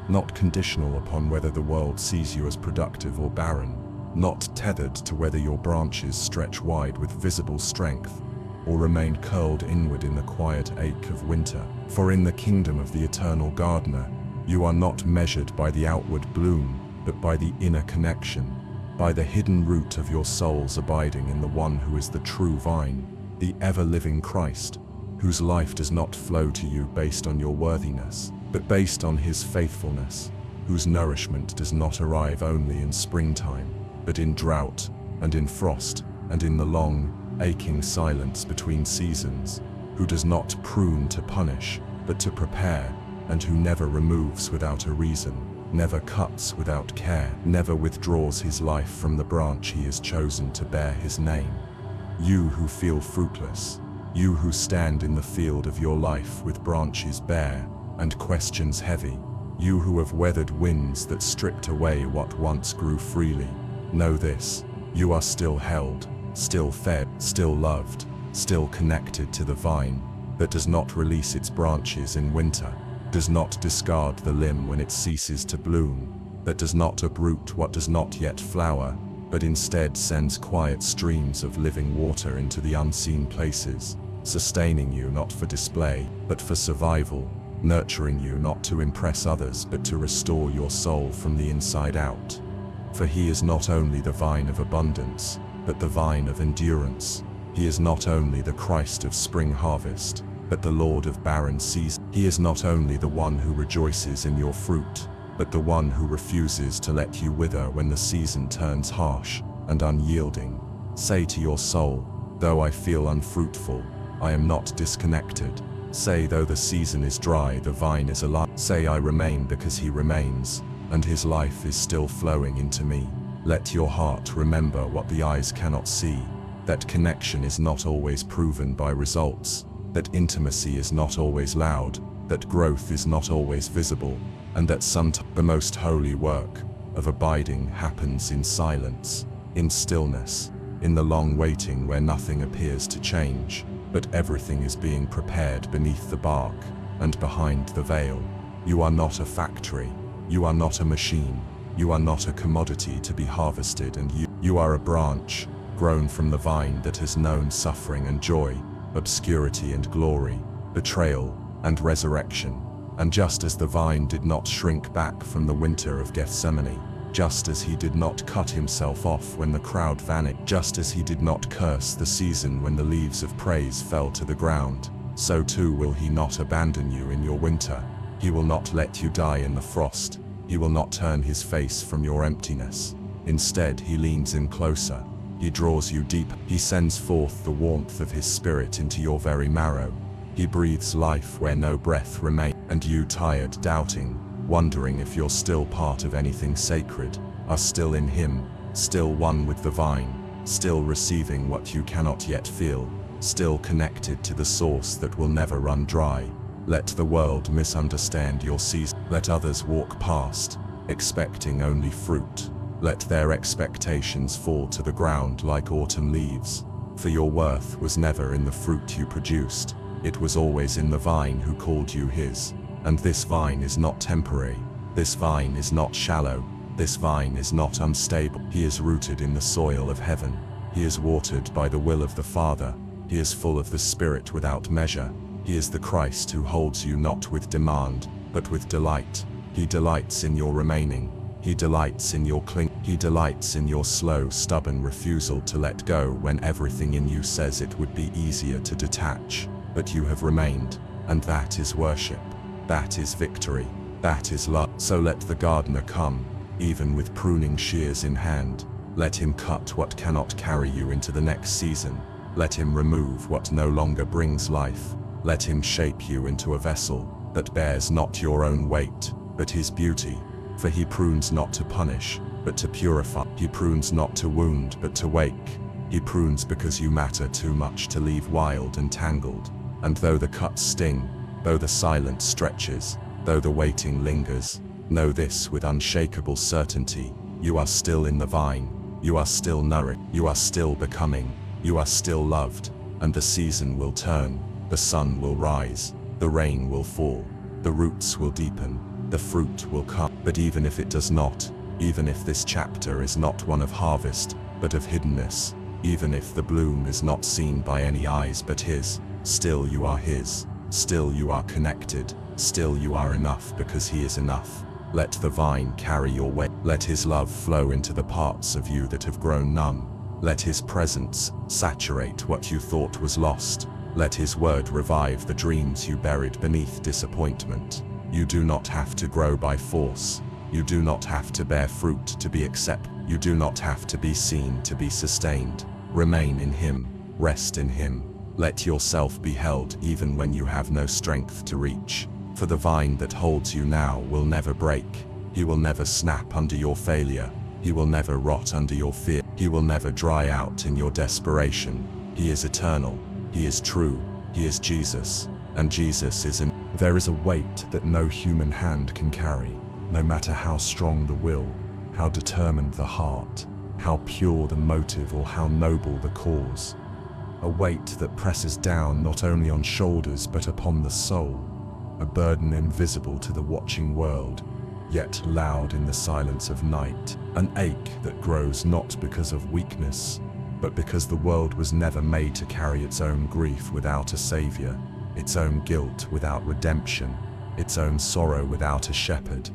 not conditional upon whether the world sees you as productive or barren, not tethered to whether your branches stretch wide with visible strength, or remain curled inward in the quiet ache of winter. For in the kingdom of the eternal gardener, you are not measured by the outward bloom, but by the inner connection, by the hidden root of your souls abiding in the one who is the true vine, the ever-living Christ, whose life does not flow to you based on your worthiness, but based on His faithfulness, whose nourishment does not arrive only in springtime, but in drought, and in frost, and in the long, aching silence between seasons, who does not prune to punish, but to prepare, and who never removes without a reason, never cuts without care, never withdraws His life from the branch He has chosen to bear His name. You who feel fruitless, you who stand in the field of your life with branches bare, and questions heavy, You who have weathered winds that stripped away what once grew freely, know this: you are still held, still fed, still loved, still connected to the vine that does not release its branches in winter, does not discard the limb when it ceases to bloom, that does not uproot what does not yet flower, but instead sends quiet streams of living water into the unseen places, sustaining you not for display, but for survival, nurturing you not to impress others but to restore your soul from the inside out. For he is not only the vine of abundance, but the vine of endurance. He is not only the Christ of spring harvest, but the Lord of barren seasons. He is not only the one who rejoices in your fruit, but the one who refuses to let you wither when the season turns harsh and unyielding. Say to your soul, though I feel unfruitful, I am not disconnected. Say, though the season is dry, the vine is alive. Say, I remain because he remains, and his life is still flowing into me. Let your heart remember what the eyes cannot see, that connection is not always proven by results, that intimacy is not always loud, that growth is not always visible, and that sometimes the most holy work of abiding happens in silence, in stillness, in the long waiting where nothing appears to change, but everything is being prepared beneath the bark and behind the veil. You are not a factory, you are not a machine, you are not a commodity to be harvested, and you are a branch, grown from the vine that has known suffering and joy, obscurity and glory, betrayal and resurrection. And just as the vine did not shrink back from the winter of Gethsemane, just as he did not cut himself off when the crowd vanished, just as he did not curse the season when the leaves of praise fell to the ground, so too will he not abandon you in your winter. He will not let you die in the frost. He will not turn his face from your emptiness. Instead, he leans in closer. He draws you deep. He sends forth the warmth of his spirit into your very marrow. He breathes life where no breath remains. And you, tired, doubting, wondering if you're still part of anything sacred, are still in him, still one with the vine, still receiving what you cannot yet feel, still connected to the source that will never run dry. Let the world misunderstand your season. Let others walk past, expecting only fruit. Let their expectations fall to the ground like autumn leaves. For your worth was never in the fruit you produced. It was always in the vine who called you his. And this vine is not temporary. This vine is not shallow. This vine is not unstable. He is rooted in the soil of heaven. He is watered by the will of the Father. He is full of the Spirit without measure. He is the Christ who holds you not with demand, but with delight. He delights in your remaining. He delights in your clinging. He delights in your slow, stubborn refusal to let go when everything in you says it would be easier to detach. But you have remained, and that is worship. That is victory. That is love. So let the gardener come, even with pruning shears in hand. Let him cut what cannot carry you into the next season. Let him remove what no longer brings life. Let him shape you into a vessel that bears not your own weight, but his beauty. For he prunes not to punish, but to purify. He prunes not to wound, but to wake. He prunes because you matter too much to leave wild and tangled. And though the cuts sting, though the silence stretches, though the waiting lingers, know this with unshakable certainty: you are still in the vine, you are still nourished, you are still becoming, you are still loved, and the season will turn, the sun will rise, the rain will fall, the roots will deepen, the fruit will come. But even if it does not, even if this chapter is not one of harvest, but of hiddenness, even if the bloom is not seen by any eyes but his, still you are his, still you are connected, still you are enough because he is enough. Let the vine carry your weight. Let his love flow into the parts of you that have grown numb. Let his presence saturate what you thought was lost. Let his word revive the dreams you buried beneath disappointment. You do not have to grow by force. You do not have to bear fruit to be accepted. You do not have to be seen to be sustained. Remain in him. Rest in him. Let yourself be held even when you have no strength to reach. For the vine that holds you now will never break. He will never snap under your failure. He will never rot under your fear. He will never dry out in your desperation. He is eternal. He is true. He is Jesus. and Jesus is in. There is a weight that no human hand can carry, no matter how strong the will, how determined the heart, how pure the motive, or how noble the cause. A weight that presses down not only on shoulders but upon the soul, a burden invisible to the watching world, yet loud in the silence of night, an ache that grows not because of weakness, but because the world was never made to carry its own grief without a savior, its own guilt without redemption, its own sorrow without a shepherd.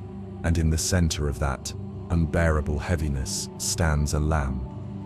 And in the center of that unbearable heaviness stands a lamb,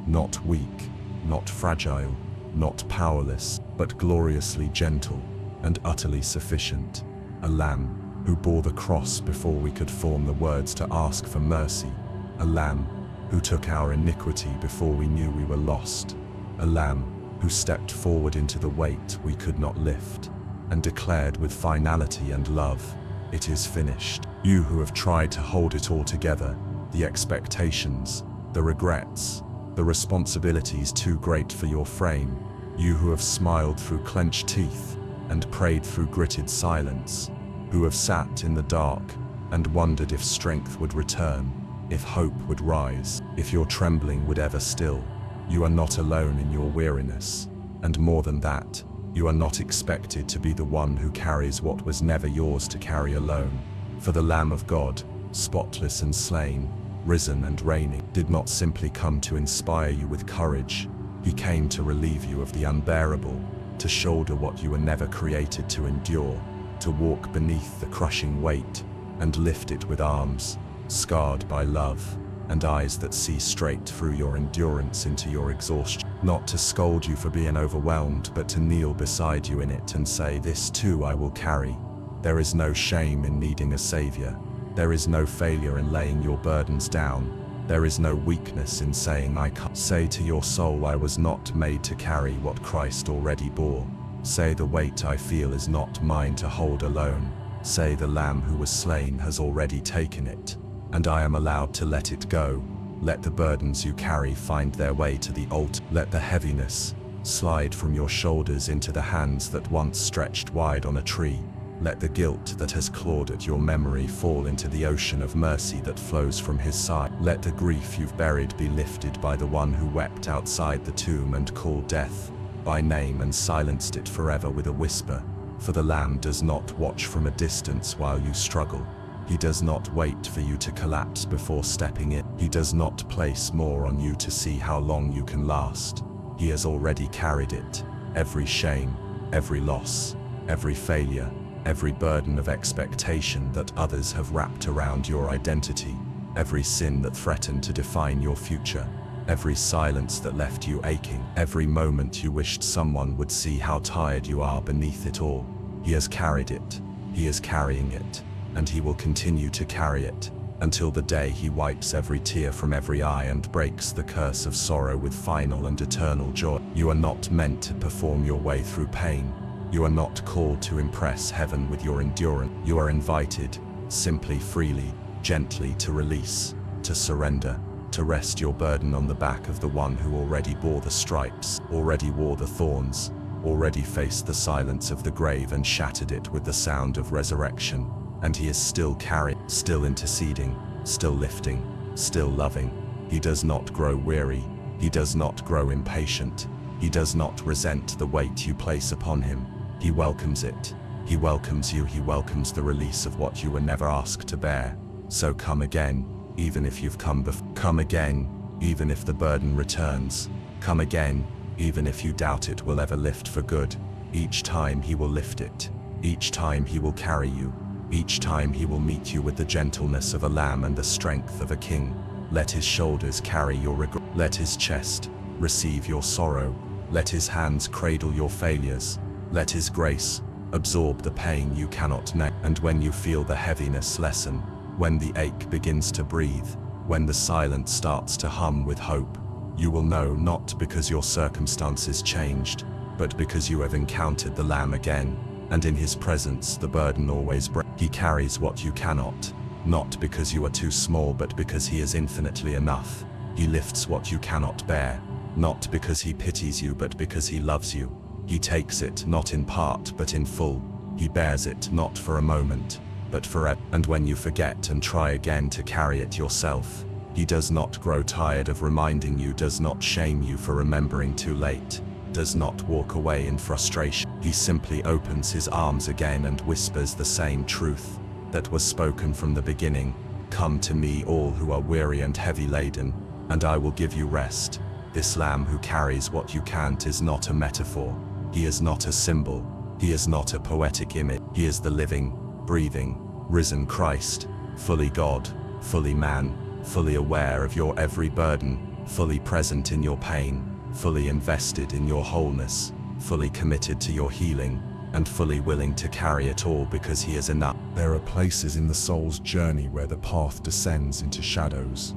not weak, not fragile, not powerless, but gloriously gentle and utterly sufficient. A lamb who bore the cross before we could form the words to ask for mercy. A lamb who took our iniquity before we knew we were lost. A lamb who stepped forward into the weight we could not lift and declared with finality and love, "It is finished." You who have tried to hold it all together, the expectations, the regrets, the responsibilities too great for your frame. You who have smiled through clenched teeth and prayed through gritted silence. Who have sat in the dark and wondered if strength would return, if hope would rise, if your trembling would ever still. You are not alone in your weariness, and more than that, you are not expected to be the one who carries what was never yours to carry alone. For the Lamb of God, spotless and slain, risen and reigning, did not simply come to inspire you with courage. He came to relieve you of the unbearable, to shoulder what you were never created to endure, to walk beneath the crushing weight and lift it with arms scarred by love and eyes that see straight through your endurance into your exhaustion. Not to scold you for being overwhelmed, but to kneel beside you in it and say, "This too I will carry." There is no shame in needing a savior. There is no failure in laying your burdens down. There is no weakness in saying, "I can't." Say to your soul, "I was not made to carry what Christ already bore." Say, "The weight I feel is not mine to hold alone." Say, "The Lamb who was slain has already taken it, and I am allowed to let it go." Let the burdens you carry find their way to the altar. Let the heaviness slide from your shoulders into the hands that once stretched wide on a tree. Let the guilt that has clawed at your memory fall into the ocean of mercy that flows from his side. Let the grief you've buried be lifted by the one who wept outside the tomb and called death by name and silenced it forever with a whisper. For the Lamb does not watch from a distance while you struggle. He does not wait for you to collapse before stepping in. He does not place more on you to see how long you can last. He has already carried it. Every shame, every loss, every failure, every burden of expectation that others have wrapped around your identity, every sin that threatened to define your future, every silence that left you aching, every moment you wished someone would see how tired you are beneath it all. He has carried it. He is carrying it. And he will continue to carry it, until the day he wipes every tear from every eye and breaks the curse of sorrow with final and eternal joy. You are not meant to perform your way through pain. You are not called to impress heaven with your endurance. You are invited, simply, freely, gently, to release, to surrender, to rest your burden on the back of the one who already bore the stripes, already wore the thorns, already faced the silence of the grave and shattered it with the sound of resurrection. And he is still carrying, still interceding, still lifting, still loving. He does not grow weary. He does not grow impatient. He does not resent the weight you place upon him. He welcomes it. He welcomes you. He welcomes the release of what you were never asked to bear. So come again, even if you've come before. Come again, even if the burden returns. Come again, even if you doubt it will ever lift for good. Each time he will lift it. Each time he will carry you. Each time he will meet you with the gentleness of a lamb and the strength of a king. Let his shoulders carry your regret. Let his chest receive your sorrow. Let his hands cradle your failures. Let his grace absorb the pain you cannot name. And when you feel the heaviness lessen, when the ache begins to breathe, when the silence starts to hum with hope, you will know, not because your circumstances changed, but because you have encountered the Lamb again. And in his presence the burden always breaks. He carries what you cannot, not because you are too small, but because he is infinitely enough. He lifts what you cannot bear, not because he pities you, but because he loves you. He takes it not in part but in full. He bears it not for a moment, but forever. And when you forget and try again to carry it yourself, he does not grow tired of reminding you, does not shame you for remembering too late, does not walk away in frustration. He simply opens his arms again and whispers the same truth that was spoken from the beginning. Come to me, all who are weary and heavy laden, and I will give you rest. This lamb who carries what you can't is not a metaphor. He is not a symbol. He is not a poetic image. He is the living, breathing, risen Christ, fully God, fully man, fully aware of your every burden, fully present in your pain, fully invested in your wholeness, fully committed to your healing, and fully willing to carry it all because he is enough. There are places in the soul's journey where the path descends into shadows,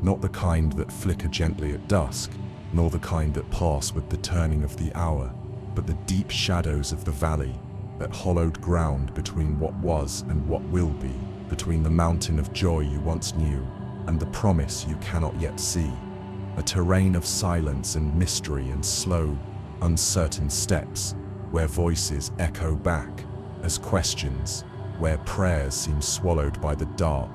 not the kind that flicker gently at dusk, nor the kind that pass with the turning of the hour, but the deep shadows of the valley, that hollowed ground between what was and what will be, between the mountain of joy you once knew and the promise you cannot yet see, a terrain of silence and mystery and slow, uncertain steps, where voices echo back as questions, where prayers seem swallowed by the dark,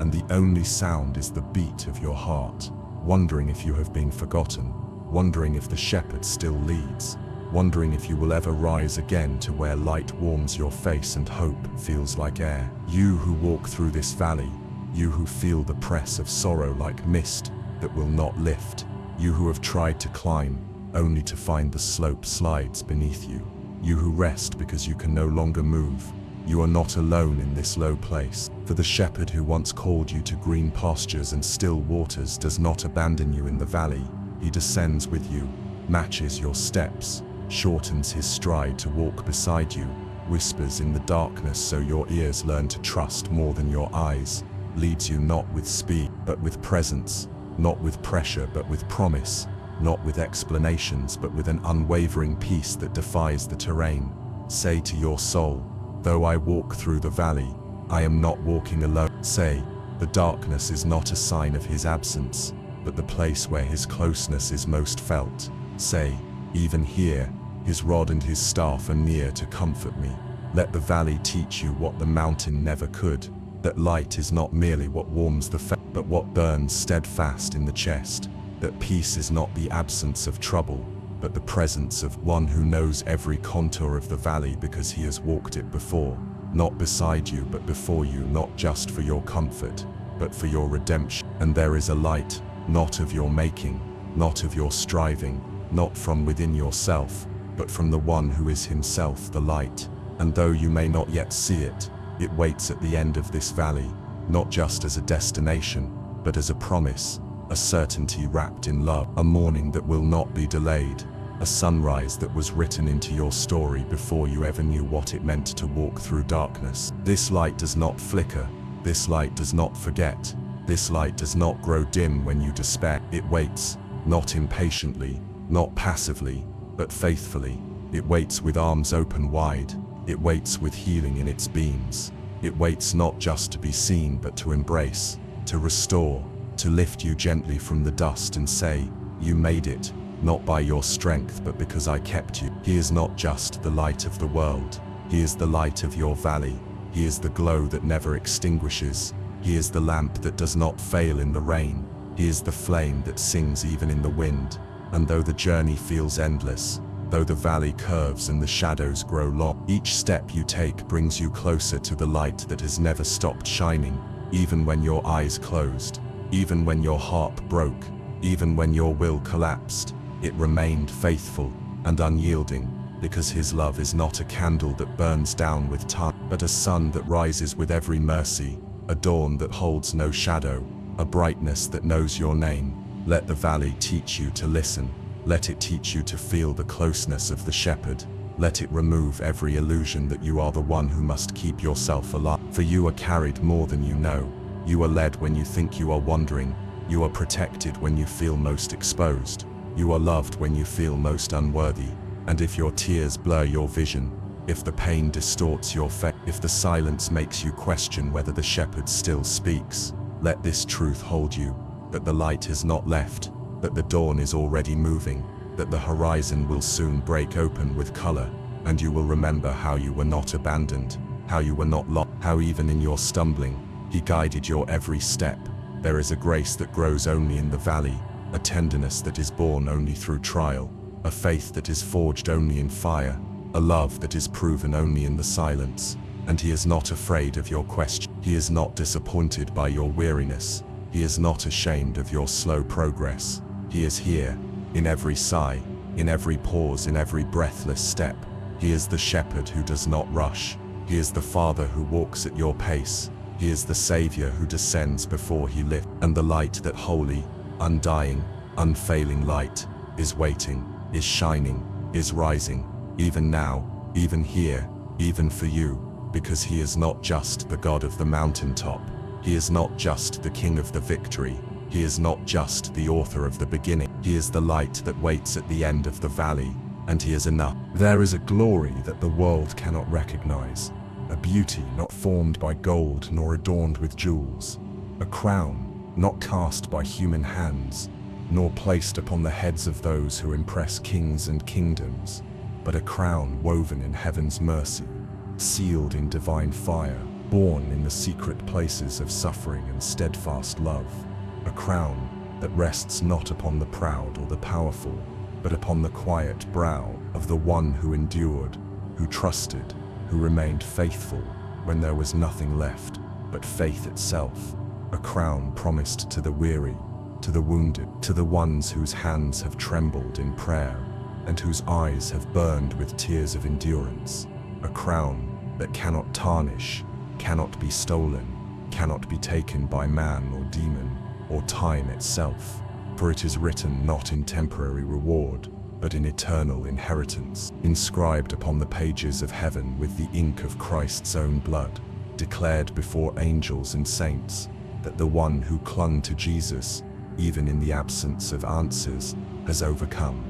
and the only sound is the beat of your heart, wondering if you have been forgotten, wondering if the shepherd still leads, wondering if you will ever rise again to where light warms your face and hope feels like air. You who walk through this valley, you who feel the press of sorrow like mist that will not lift, you who have tried to climb only to find the slope slides beneath you, you who rest because you can no longer move, you are not alone in this low place. For the shepherd who once called you to green pastures and still waters does not abandon you in the valley. He descends with you, matches your steps, shortens his stride to walk beside you, whispers in the darkness so your ears learn to trust more than your eyes, leads you not with speed but with presence, not with pressure but with promise, not with explanations but with an unwavering peace that defies the terrain. Say to your soul, though I walk through the valley, I am not walking alone. Say, the darkness is not a sign of his absence, but the place where his closeness is most felt. Say, even here, his rod and his staff are near to comfort me. Let the valley teach you what the mountain never could, that light is not merely what warms the face, but what burns steadfast in the chest, that peace is not the absence of trouble, but the presence of one who knows every contour of the valley because he has walked it before, not beside you but before you, not just for your comfort, but for your redemption. And there is a light, not of your making, not of your striving, not from within yourself, but from the one who is himself the light. And though you may not yet see it, it waits at the end of this valley, not just as a destination, but as a promise, a certainty wrapped in love, a morning that will not be delayed, a sunrise that was written into your story before you ever knew what it meant to walk through darkness. This light does not flicker, this light does not forget, this light does not grow dim when you despair. It waits, not impatiently, not passively, but faithfully. It waits with arms open wide, it waits with healing in its beams. It waits not just to be seen but to embrace, to restore, to lift you gently from the dust and say, you made it, not by your strength but because I kept you. He is not just the light of the world, he is the light of your valley. He is the glow that never extinguishes. He is the lamp that does not fail in the rain. He is the flame that sings even in the wind. And though the journey feels endless, though the valley curves and the shadows grow long, each step you take brings you closer to the light that has never stopped shining, even when your eyes closed, even when your heart broke, even when your will collapsed. It remained faithful and unyielding, because his love is not a candle that burns down with time, but a sun that rises with every mercy, a dawn that holds no shadow, a brightness that knows your name. Let the valley teach you to listen. Let it teach you to feel the closeness of the shepherd. Let it remove every illusion that you are the one who must keep yourself alive. For you are carried more than you know. You are led when you think you are wandering. You are protected when you feel most exposed. You are loved when you feel most unworthy. And if your tears blur your vision, if the pain distorts your faith, if the silence makes you question whether the shepherd still speaks, let this truth hold you, that the light has not left, that the dawn is already moving, that the horizon will soon break open with color, and you will remember how you were not abandoned, how you were not lost, how even in your stumbling, he guided your every step. There is a grace that grows only in the valley, a tenderness that is born only through trial, a faith that is forged only in fire, a love that is proven only in the silence. And he is not afraid of your question. He is not disappointed by your weariness. He is not ashamed of your slow progress. He is here, in every sigh, in every pause, in every breathless step. He is the shepherd who does not rush. He is the Father who walks at your pace. He is the Savior who descends before he lifts. And the light, that holy, undying, unfailing light, is waiting, is shining, is rising, even now, even here, even for you. Because he is not just the God of the mountaintop. He is not just the King of the victory. He is not just the author of the beginning. He is the light that waits at the end of the valley, and he is enough. There is a glory that the world cannot recognize, a beauty not formed by gold nor adorned with jewels, a crown not cast by human hands, nor placed upon the heads of those who impress kings and kingdoms, but a crown woven in heaven's mercy, sealed in divine fire, born in the secret places of suffering and steadfast love, a crown that rests not upon the proud or the powerful, but upon the quiet brow of the one who endured, who trusted, who remained faithful when there was nothing left but faith itself, a crown promised to the weary, to the wounded, to the ones whose hands have trembled in prayer and whose eyes have burned with tears of endurance, a crown that cannot tarnish, cannot be stolen, cannot be taken by man or demon, or time itself, for it is written not in temporary reward, but in eternal inheritance, inscribed upon the pages of heaven with the ink of Christ's own blood, declared before angels and saints, that the one who clung to Jesus, even in the absence of answers, has overcome.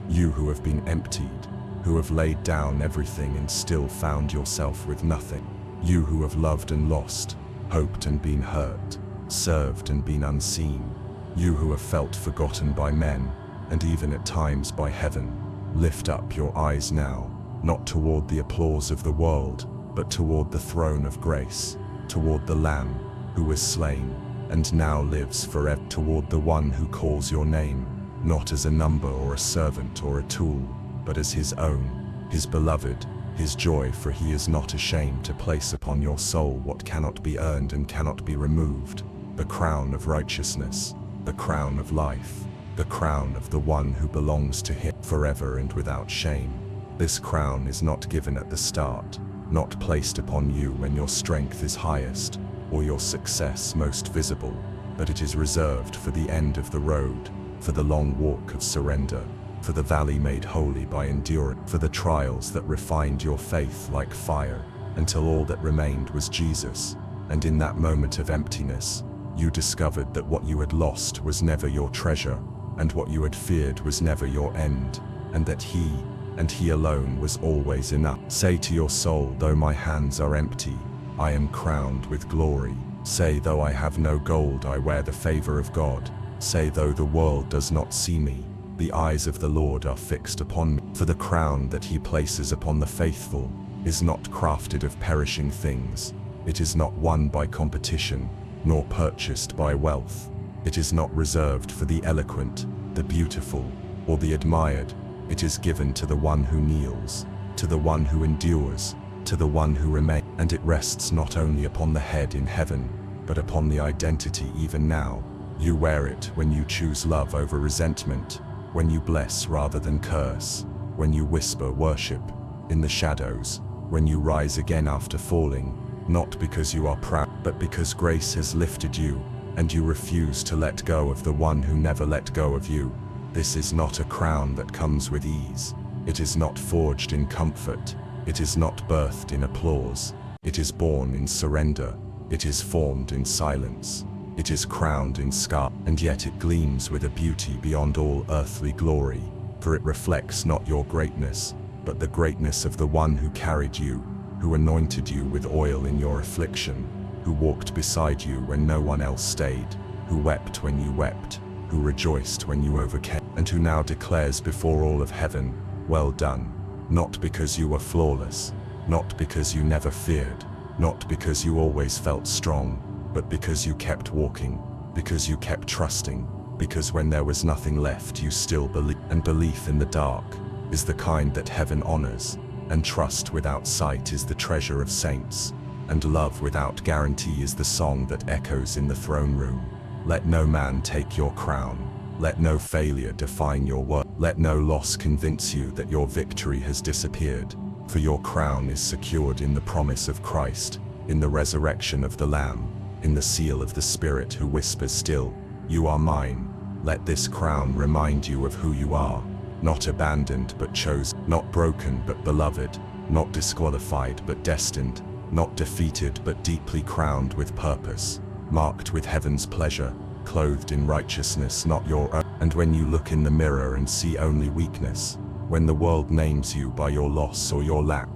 You who have been emptied, who have laid down everything and still found yourself with nothing. You who have loved and lost, hoped and been hurt, served and been unseen. You who have felt forgotten by men, and even at times by heaven. Lift up your eyes now, not toward the applause of the world, but toward the throne of grace, toward the Lamb who was slain, and now lives forever, toward the one who calls your name, not as a number or a servant or a tool, but as his own, his beloved, his joy, for he is not ashamed to place upon your soul what cannot be earned and cannot be removed, the crown of righteousness, the crown of life, the crown of the one who belongs to him forever and without shame. This crown is not given at the start, not placed upon you when your strength is highest, or your success most visible, but it is reserved for the end of the road, for the long walk of surrender, for the valley made holy by endurance, for the trials that refined your faith like fire, until all that remained was Jesus, and in that moment of emptiness, you discovered that what you had lost was never your treasure, and what you had feared was never your end, and that He, and He alone, was always enough. Say to your soul, though my hands are empty, I am crowned with glory. Say, though I have no gold, I wear the favor of God. Say, though the world does not see me, the eyes of the Lord are fixed upon me. For the crown that He places upon the faithful is not crafted of perishing things. It is not won by competition, nor purchased by wealth. It is not reserved for the eloquent, the beautiful, or the admired. It is given to the one who kneels, to the one who endures, to the one who remains. And it rests not only upon the head in heaven, but upon the identity even now. You wear it when you choose love over resentment, when you bless rather than curse, when you whisper worship in the shadows, when you rise again after falling, not because you are proud, but because grace has lifted you, and you refuse to let go of the one who never let go of you. This is not a crown that comes with ease. It is not forged in comfort. It is not birthed in applause. It is born in surrender. It is formed in silence. It is crowned in scar, and yet it gleams with a beauty beyond all earthly glory, for it reflects not your greatness, but the greatness of the one who carried you, who anointed you with oil in your affliction, who walked beside you when no one else stayed, who wept when you wept, who rejoiced when you overcame, and who now declares before all of heaven, well done, Not because you were flawless, not because you never feared, not because you always felt strong, but because you kept walking, because you kept trusting, because when there was nothing left you still believed. And belief in the dark is the kind that heaven honors, and trust without sight is the treasure of saints, and love without guarantee is the song that echoes in the throne room. Let no man take your crown, let no failure define your worth, let no loss convince you that your victory has disappeared, for your crown is secured in the promise of Christ, in the resurrection of the Lamb, in the seal of the Spirit who whispers still, "You are mine." Let this crown remind you of who you are, not abandoned but chosen, not broken but beloved, not disqualified but destined, not defeated but deeply crowned with purpose, marked with heaven's pleasure, clothed in righteousness not your own. And when you look in the mirror and see only weakness, when the world names you by your loss or your lack,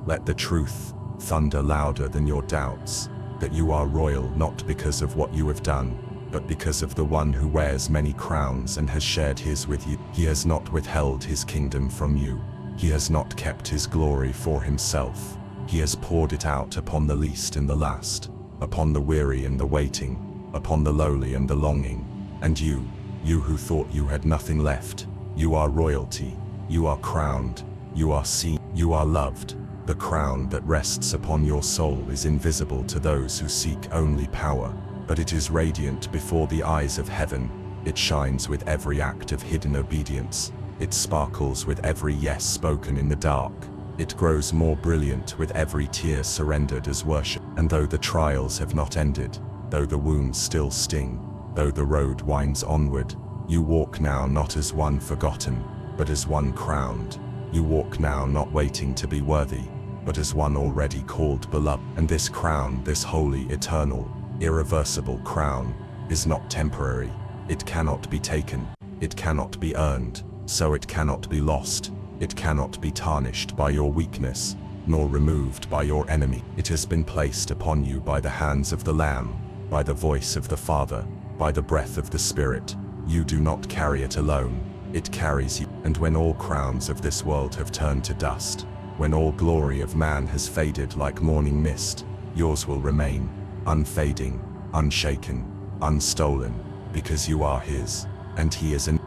let the truth thunder louder than your doubts, that you are royal not because of what you have done, but because of the one who wears many crowns and has shared his with you. He has not withheld his kingdom from you. He has not kept his glory for himself. He has poured it out upon the least and the last, upon the weary and the waiting, upon the lowly and the longing. And you who thought you had nothing left, you are royalty, you are crowned, you are seen, you are loved. The crown that rests upon your soul is invisible to those who seek only power, but it is radiant before the eyes of heaven. It shines with every act of hidden obedience. It sparkles with every yes spoken in the dark. It grows more brilliant with every tear surrendered as worship. And though the trials have not ended, though the wounds still sting, though the road winds onward, you walk now not as one forgotten, but as one crowned. You walk now not waiting to be worthy, but as one already called beloved. And this crown, this holy, eternal, irreversible crown, is not temporary. It cannot be taken. It cannot be earned. So it cannot be lost. It cannot be tarnished by your weakness, nor removed by your enemy. It has been placed upon you by the hands of the Lamb, by the voice of the Father, by the breath of the Spirit. You do not carry it alone. It carries you. And when all crowns of this world have turned to dust, when all glory of man has faded like morning mist, yours will remain, unfading, unshaken, unstolen, because you are his, and he is an